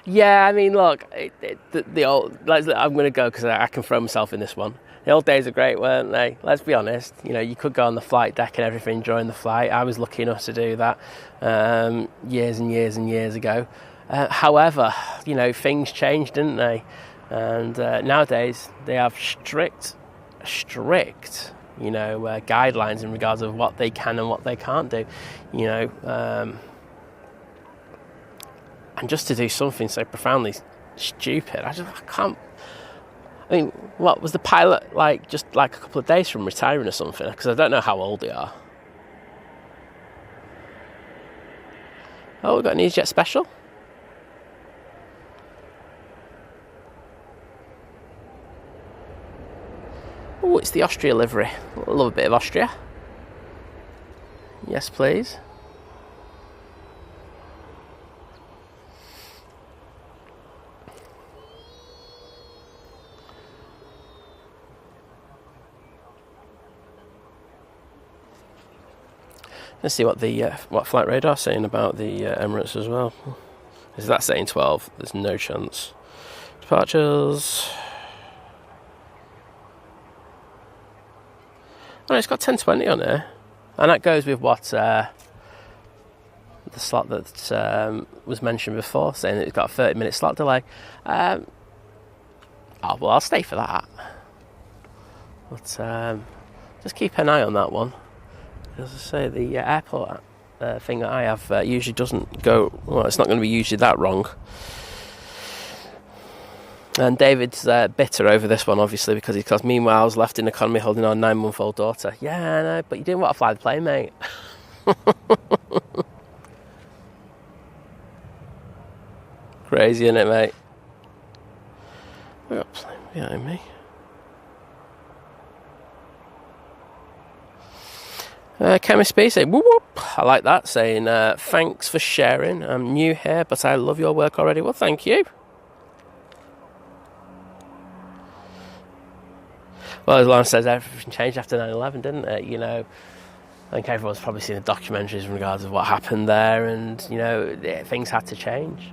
Yeah, I mean, look, the old. I'm going to go because I can throw myself in this one. The old days are great, weren't they? Let's be honest. You know, you could go on the flight deck and everything during the flight. I was lucky enough to do that years and years and years ago. However, you know, things changed, didn't they? And nowadays they have strict, you know, guidelines in regards of what they can and what they can't do. You know, and just to do something so profoundly stupid, I can't. I mean, what was the pilot like? Just like a couple of days from retiring or something? Because I don't know how old they are. Oh, we've got an EasyJet special. Oh, it's the Austria livery. I love a bit of Austria. Yes, please. Let's see what the what flight radar is saying about the Emirates as well. Is that saying 12? There's no chance. Departures. Oh, it's got 10:20 on here, and that goes with what the slot that was mentioned before, saying that it's got a 30-minute slot delay. Oh well, I'll stay for that. But just keep an eye on that one. As I say, the airport thing that I have usually doesn't go. Well, it's not going to be usually that wrong. And David's bitter over this one, obviously, because he cost meanwhile left in economy holding our 9-month-old daughter. Yeah, I know, but you didn't want to fly the plane, mate. Crazy, isn't it, mate? We've got a plane behind me. Chemist B saying, whoop whoop. I like that, saying, thanks for sharing. I'm new here, but I love your work already. Well, thank you. Well, as Lawrence says, everything changed after 9/11, didn't it? You know, I think everyone's probably seen the documentaries in regards of what happened there, and, you know, things had to change.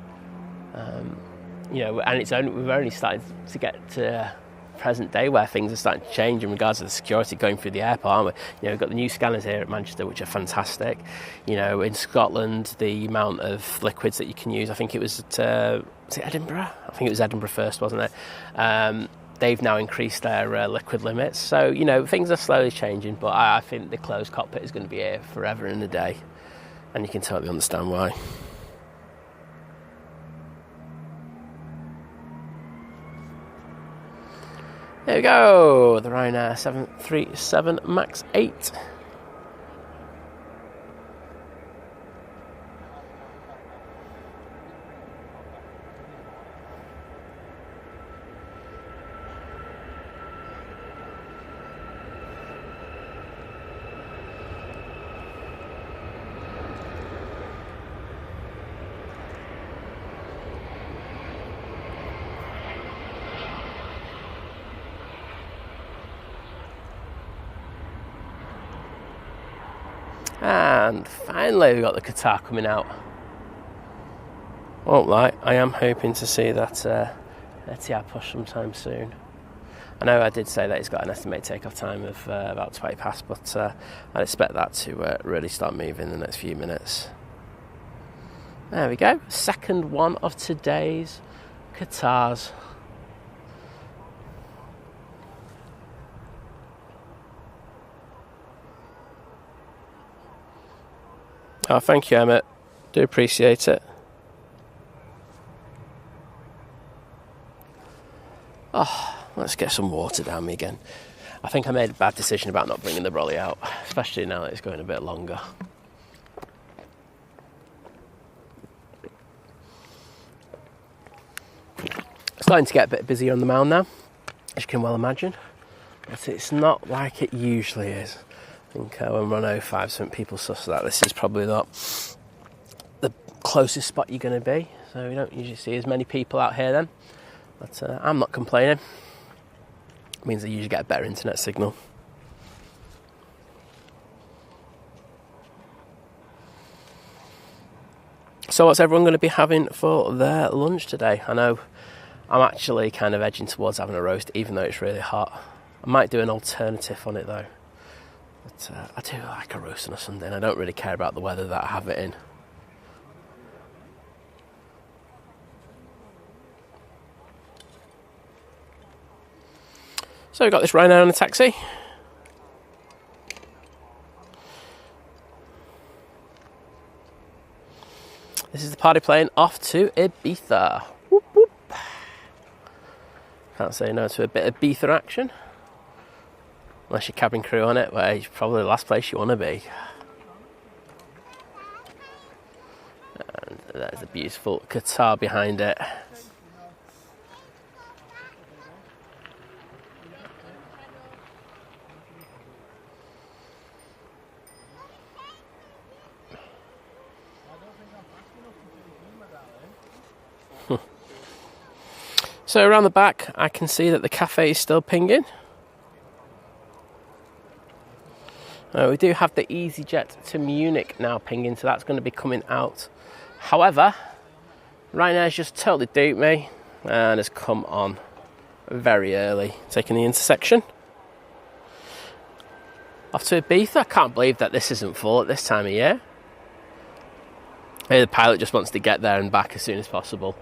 You know, and we've only started to get to present day where things are starting to change in regards to the security going through the airport, aren't we? You know, we've got the new scanners here at Manchester, which are fantastic. You know, in Scotland, the amount of liquids that you can use, I think it was at was it Edinburgh? I think it was Edinburgh first, wasn't it? They've now increased their liquid limits. So, you know, things are slowly changing, but I think the closed cockpit is going to be here forever and a day. And you can totally understand why. There we go, the Ryanair 737 MAX 8. And finally we got the Qatar coming out. Won't lie, I am hoping to see that Etihad push sometime soon. I know I did say that it's got an estimated takeoff time of about 20 past, but I'd expect that to really start moving in the next few minutes. There we go, second one of today's Qatars. Oh, thank you, Emmett. Do appreciate it. Oh, let's get some water down me again. I think I made a bad decision about not bringing the brolly out, especially now that it's going a bit longer. Starting to get a bit busier on the mound now, as you can well imagine. But it's not like it usually is. I think when we're on 05, some people suss that this is probably not the closest spot you're going to be. so we don't usually see as many people out here then. But I'm not complaining. It means I usually get a better internet signal. So what's everyone going to be having for their lunch today? I know I'm actually kind of edging towards having a roast, even though it's really hot. I might do an alternative on it though. But I do like a roast on a Sunday, and I don't really care about the weather that I have it in. So we've got this Ryanair on a taxi. This is the party plane off to Ibiza. Whoop, whoop. Can't say no to a bit of Ibiza action. Unless you're cabin crew on it, where it's probably the last place you want to be. And there's the beautiful Qatar behind it. So around the back, I can see that the cafe is still pinging. We do have the EasyJet to Munich now pinging, so that's going to be coming out. However, Ryanair's just totally duped me and has come on very early, taking the intersection. Off to Ibiza. I can't believe that this isn't full at this time of year. Maybe the pilot just wants to get there and back as soon as possible.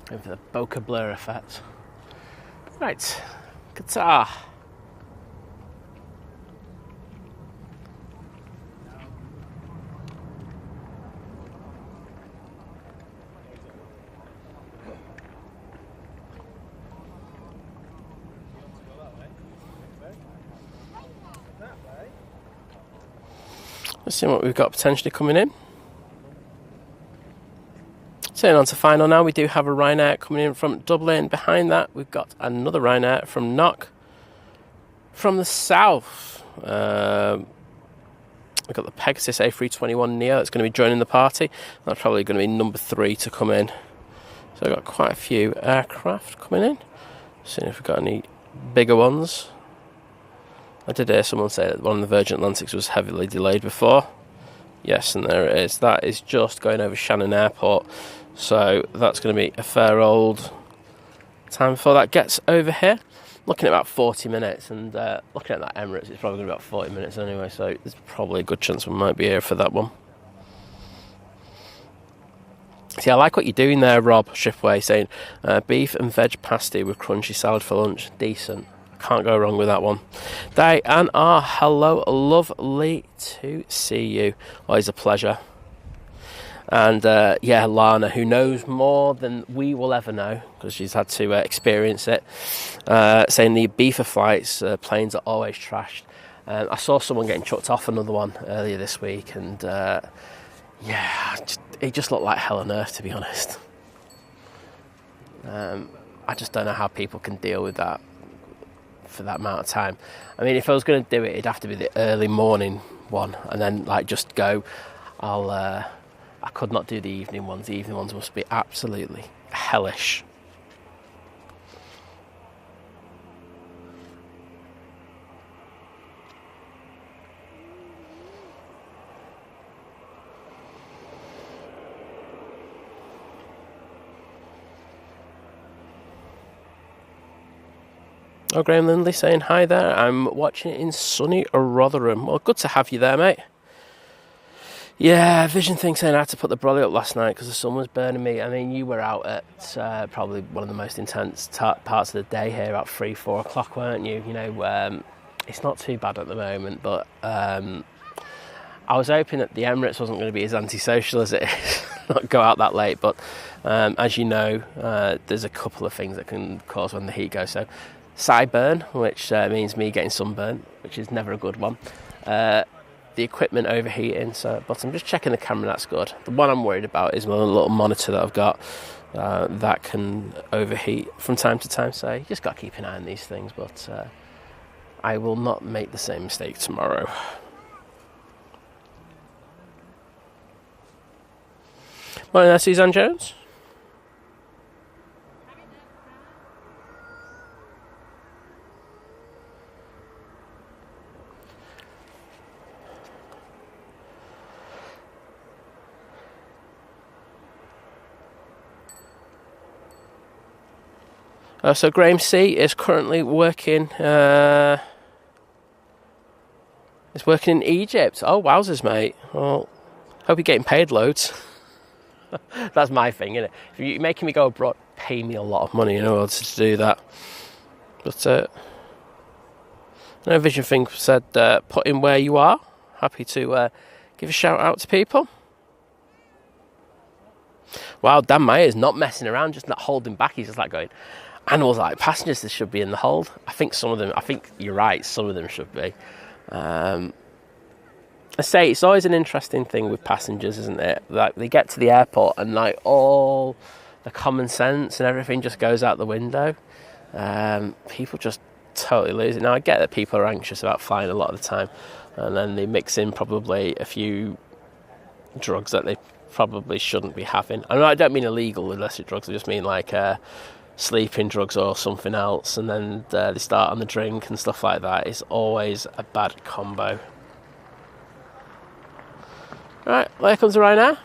Going for the bokeh blur effect. Right, Qatar. Let's see what we've got potentially coming in. Turning on to final now, we do have a Ryanair coming in from Dublin. Behind that, we've got another Ryanair from Knock. From the south, we've got the Pegasus A321 Neo that's going to be joining the party. That's probably going to be number 3 to come in. So we've got quite a few aircraft coming in. Seeing if we've got any bigger ones. I did hear someone say that one of the Virgin Atlantics was heavily delayed before. Yes, and there it is. That is just going over Shannon Airport. So that's going to be a fair old time before that gets over here. Looking at about 40 minutes, and looking at that Emirates, it's probably going to be about 40 minutes anyway, so there's probably a good chance we might be here for that one. See, I like what you're doing there, Rob Shiftway, saying beef and veg pasty with crunchy salad for lunch. Decent. Can't go wrong with that one. Diane R, hello, lovely to see you. Always a pleasure. And yeah, Lana, who knows more than we will ever know, because she's had to experience it, saying the Ibiza flights, planes are always trashed. I saw someone getting chucked off another one earlier this week, and yeah, it just looked like hell on earth, to be honest. I just don't know how people can deal with that for that amount of time. I mean, if I was going to do it, it'd have to be the early morning one, and then like just go. I could not do the evening ones. The evening ones must be absolutely hellish. Oh, Graham Lindley saying hi there. I'm watching it in sunny Rotherham. Well, good to have you there, mate. Yeah, Vision Thing saying I had to put the brolly up last night because the sun was burning me. I mean, you were out at probably one of the most intense parts of the day here, about 3-4 o'clock, weren't you? You know, it's not too bad at the moment, but I was hoping that the Emirates wasn't going to be as antisocial as it is, not go out that late, but as you know, there's a couple of things that can cause when the heat goes. So sideburn, which means me getting sunburn, which is never a good one. The equipment overheating, but I'm just checking the camera, that's good. The one I'm worried about is my little monitor that I've got that can overheat from time to time, so you just got to keep an eye on these things, but I will not make the same mistake tomorrow. Morning there, Suzanne Jones. So Graham C is currently working. Is working in Egypt. Oh, wowzers, mate. Well, hope you're getting paid loads. That's my thing, isn't it? If you're making me go abroad, pay me a lot of money in order to do that. But I know Vision Thing said, put in where you are. Happy to give a shout out to people. Wow, Dan Meyer's not messing around, just not holding back. He's just like going, animals like passengers, they should be in the hold. I think you're right, some of them should be. I say it's always an interesting thing with passengers, isn't it? Like they get to the airport and like all the common sense and everything just goes out the window. People just totally lose it. Now I get that people are anxious about flying a lot of the time, and then they mix in probably a few drugs that they probably shouldn't be having. I don't mean illegal illicit drugs. I just mean like sleeping drugs or something else, and then they start on the drink and stuff like that. It's always a bad combo. Right, there comes the Ryanair.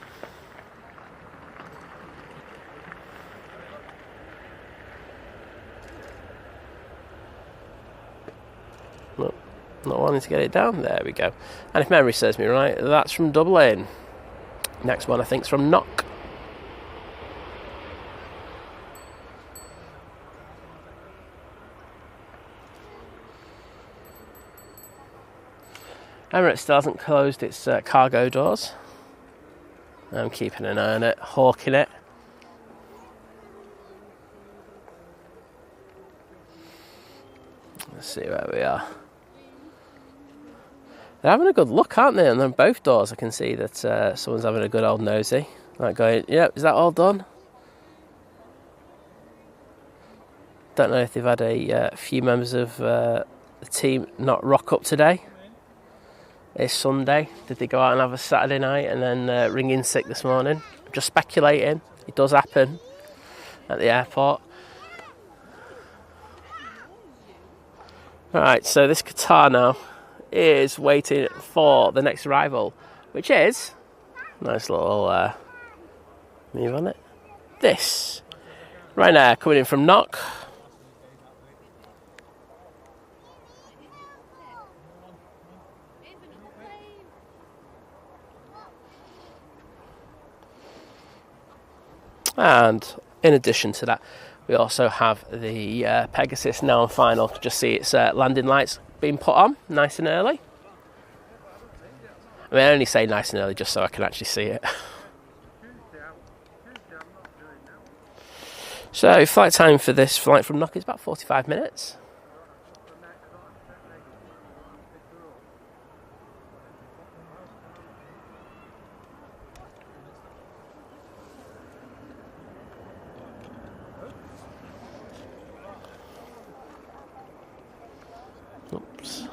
Not wanting to get it down. There we go. And if memory serves me right, that's from Dublin. Next one I think is from Knock. Emirates still hasn't closed its cargo doors. I'm keeping an eye on it, hawking it. Let's see where we are. They're having a good look, aren't they? And on both doors I can see that someone's having a good old nosy. Like going, yep, is that all done? Don't know if they've had a few members of the team not rock up today. It's Sunday. Did they go out and have a Saturday night and then ring in sick this morning? I'm just speculating. It does happen at the airport. Right, so this Qatar now is waiting for the next arrival, which is nice little move on it. This Ryanair coming in from Knock. And in addition to that, we also have the Pegasus now on final. Just see its landing lights being put on nice and early. I mean, I only say nice and early just so I can actually see it. So flight time for this flight from Knock is about 45 minutes. Oops.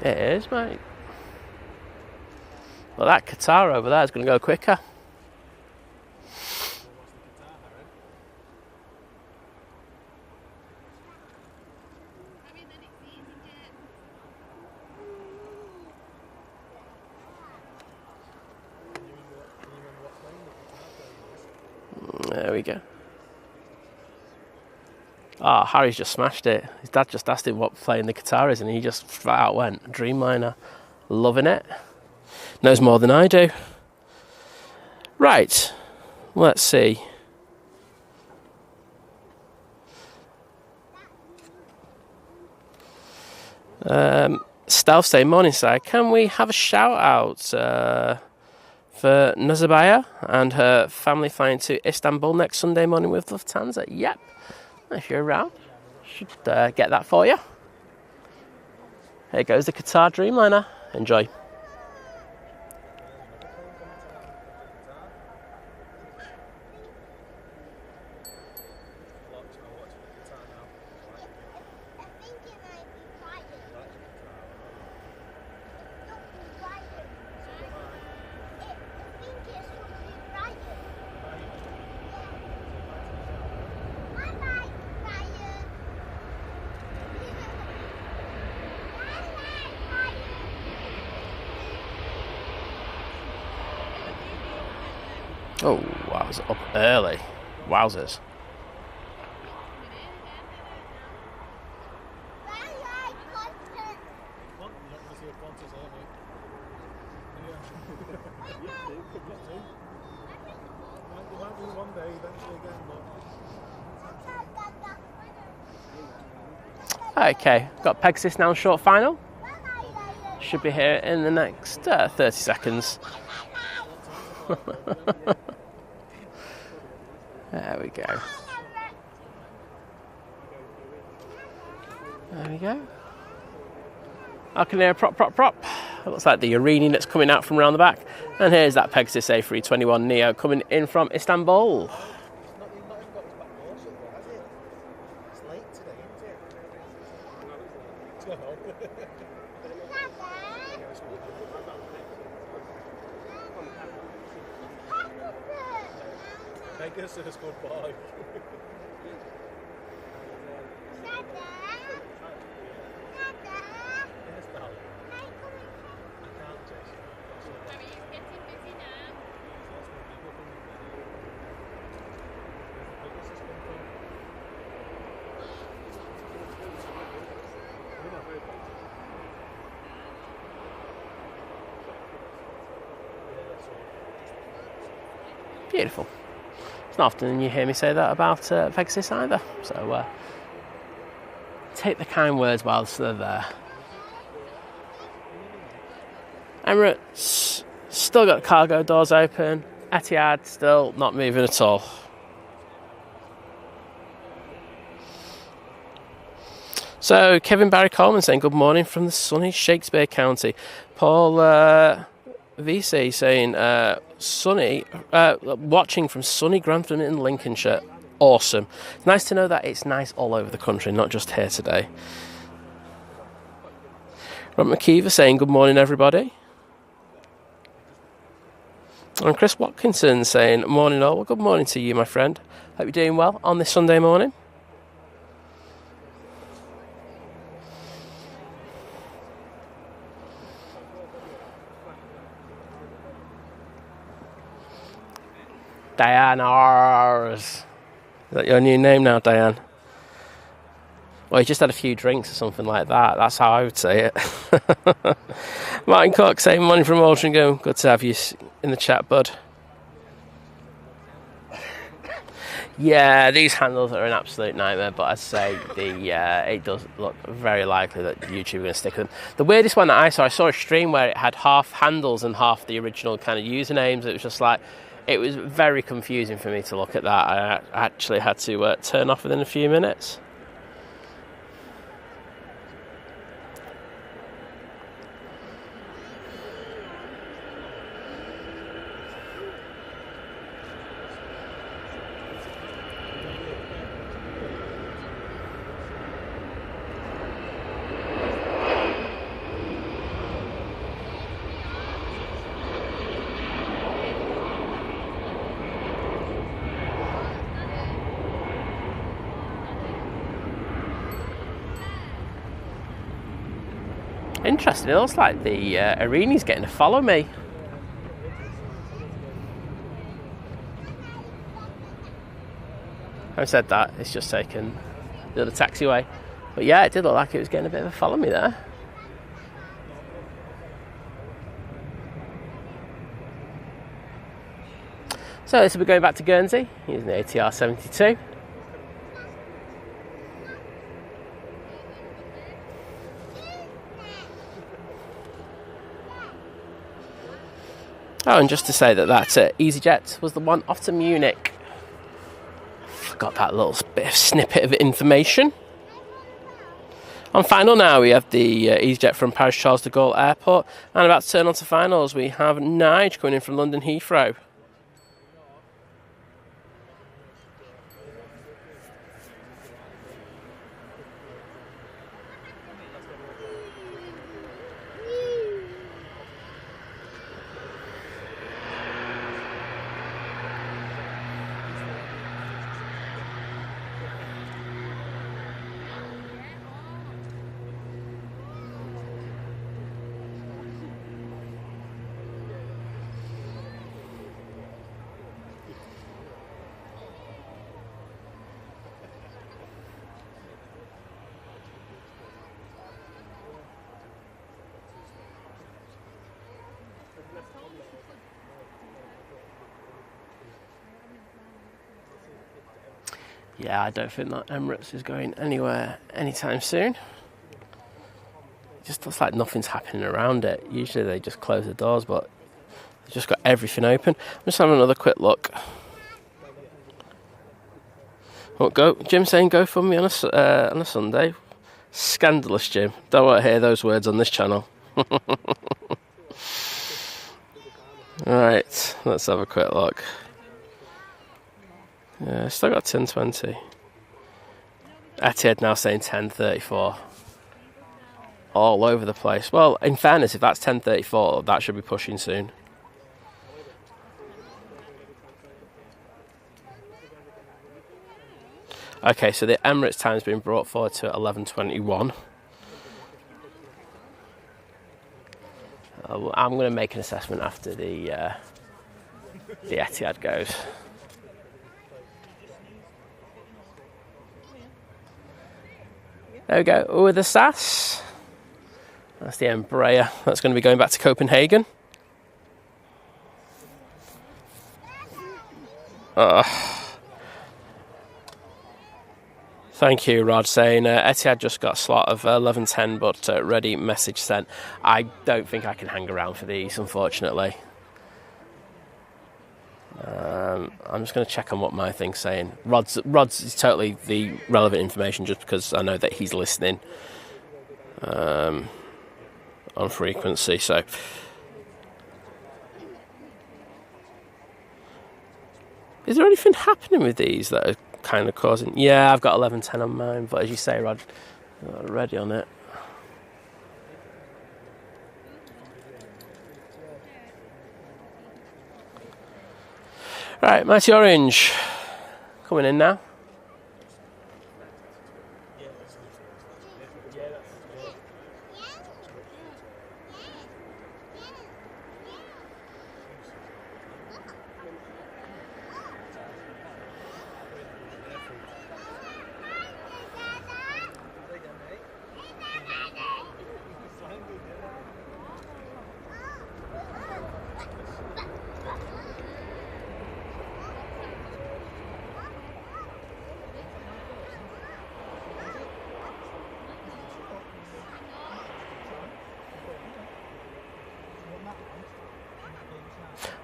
It is, mate. Well, that Qatar over there is going to go quicker. we go. Oh, Harry's just smashed it. His dad just asked him what plane the Qatar is, and he just flat out went Dreamliner. Loving it. Knows more than I do. Right, let's see. Stealth say, morning side, can we have a shout out for Nazabaya and her family flying to Istanbul next Sunday morning with Lufthansa? Yep, if you're around, should get that for you. Here goes the Qatar Dreamliner. Enjoy. Oh, I was up early. Wowzers. Okay, got Pegasus now short final. Should be here in the next 30 seconds. There we go. There we go. I can hear prop. It looks like the Arini that's coming out from around the back. And here's that Pegasus A321 Neo coming in from Istanbul. Pegasus, goodbye. Beautiful. It's not often you hear me say that about Pegasus either. So take the kind words whilst they're there. Emirates still got cargo doors open. Etihad still not moving at all. So Kevin Barry Coleman saying good morning from the sunny Shakespeare County. Paul VC saying sunny, watching from sunny Grantham in Lincolnshire. Awesome. It's nice to know that it's nice all over the country, not just here today. Rob McKeever saying good morning everybody. And Chris Watkinson saying morning all. Well, good morning to you my friend. Hope you're doing well on this Sunday morning. Diana's. Is that your new name now, Diane? Well, you just had a few drinks or something like that. That's how I would say it. Martin Cook saying morning from Altrincham. Good to have you in the chat, bud. Yeah, these handles are an absolute nightmare, but I'd say it does look very likely that YouTube are going to stick with them. The weirdest one that I saw a stream where it had half handles and half the original kind of usernames. It was just like, it was very confusing for me to look at that. I actually had to turn off within a few minutes. Interesting, it looks like the Arini's getting to follow me. Having said that, it's just taken the other taxiway. But yeah, it did look like it was getting a bit of a follow me there. So this will be going back to Guernsey using the ATR 72. Oh, and just to say that EasyJet was the one off to Munich. Forgot that little bit of snippet of information. On final now, we have the EasyJet from Paris Charles de Gaulle Airport. And about to turn on to finals, we have Nige coming in from London Heathrow. Yeah, I don't think that Emirates is going anywhere anytime soon. It just looks like nothing's happening around it. Usually they just close the doors, but they've just got everything open. I'm just having another quick look. What, Jim saying go for me on a Sunday? Scandalous, Jim. Don't want to hear those words on this channel. Alright, let's have a quick look. Yeah, still got 10:20. Etihad now saying 10:34. All over the place. Well, in fairness, if that's 10:34, that should be pushing soon. Okay, so the Emirates time's been brought forward to 11:21. I'm going to make an assessment after the Etihad goes. There we go, with the SAS. That's the Embraer. That's going to be going back to Copenhagen. Thank you, Rod, saying Etihad just got a slot of 11:10, but ready, message sent. I don't think I can hang around for these, unfortunately. I'm just going to check on what my thing's saying. Rod's is totally the relevant information just because I know that he's listening on frequency. So is there anything happening with these that are kind of causing... Yeah, I've got 11:10 on mine, but as you say, Rod, I'm not ready on it. Right, Mighty Orange coming in now.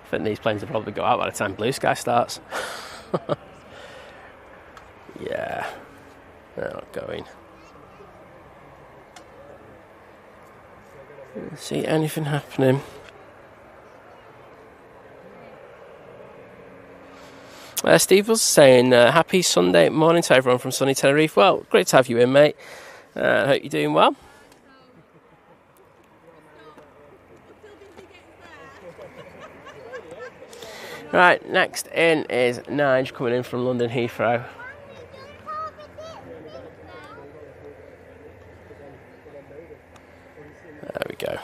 I think these planes will probably go out by the time Blue Sky starts. Yeah, they're not going. Let's see anything happening. Steve was saying, happy Sunday morning to everyone from sunny Tenerife. Well, great to have you in, mate. I hope you're doing well. Right, next in is Nige coming in from London Heathrow. There we go.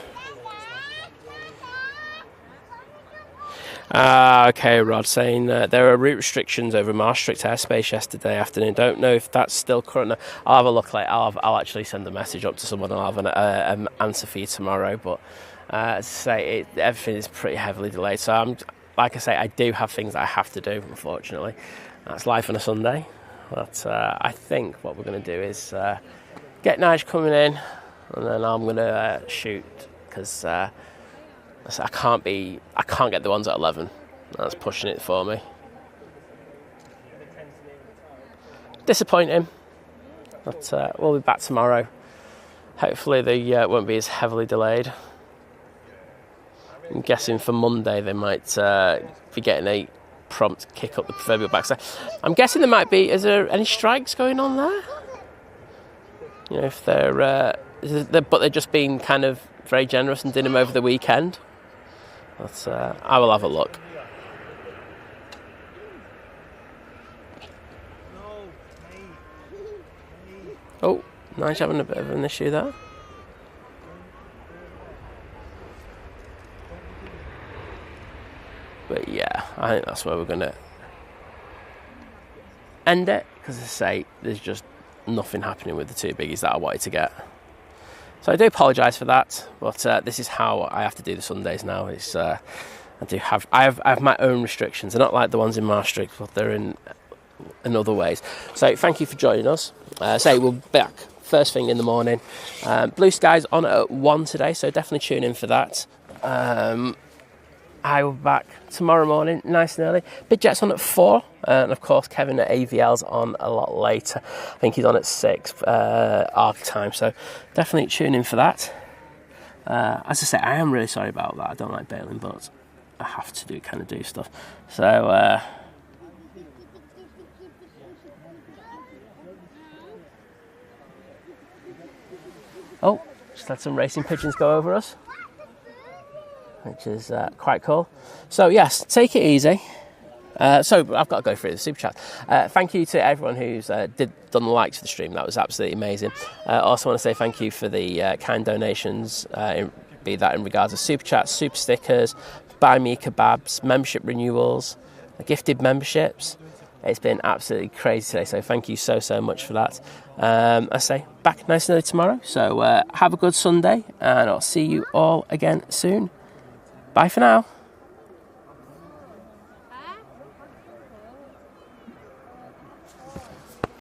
Okay, Rod, saying there are route restrictions over Maastricht airspace yesterday afternoon. Don't know if that's still current. I'll have a look later. I'll actually send a message up to someone and I'll have an answer for you tomorrow. But as I say, everything is pretty heavily delayed. So like I say, I do have things that I have to do, unfortunately. That's life on a Sunday. But I think what we're going to do is get Nige coming in, and then I'm going to shoot, because I can't get the ones at 11. That's pushing it for me. Disappointing. But we'll be back tomorrow. Hopefully they won't be as heavily delayed. I'm guessing for Monday they might be getting a prompt kick up the proverbial backside. I'm guessing there might be. Is there any strikes going on there? You know, if but they're just being kind of very generous and did them over the weekend. But I will have a look. Oh, Nige having a bit of an issue there. But yeah, I think that's where we're going to end it, because as I say, there's just nothing happening with the two biggies that I wanted to get. So I do apologise for that, but this is how I have to do the Sundays now. I have my own restrictions. They're not like the ones in Maastricht, but they're in other ways. So thank you for joining us. We'll be back first thing in the morning. Blue skies on at 1 today, so definitely tune in for that. I will be back tomorrow morning, nice and early. Big Jet's on at 4, and of course Kevin at AVL's on a lot later. I think he's on at 6 arc time, so definitely tune in for that. As I say, I am really sorry about that. I don't like bailing, but I have to do stuff. So oh, just had some racing pigeons go over us, which is quite cool. So yes, take it easy. So I've got to go through the super chat. Thank you to everyone who's done the likes of the stream. That was absolutely amazing. I also want to say thank you for the kind donations, be that in regards to super chats, super stickers, buy me kebabs, membership renewals, gifted memberships. It's been absolutely crazy today, so thank you so much for that. I say back nice and early tomorrow, so have a good Sunday, and I'll see you all again soon. Bye for now.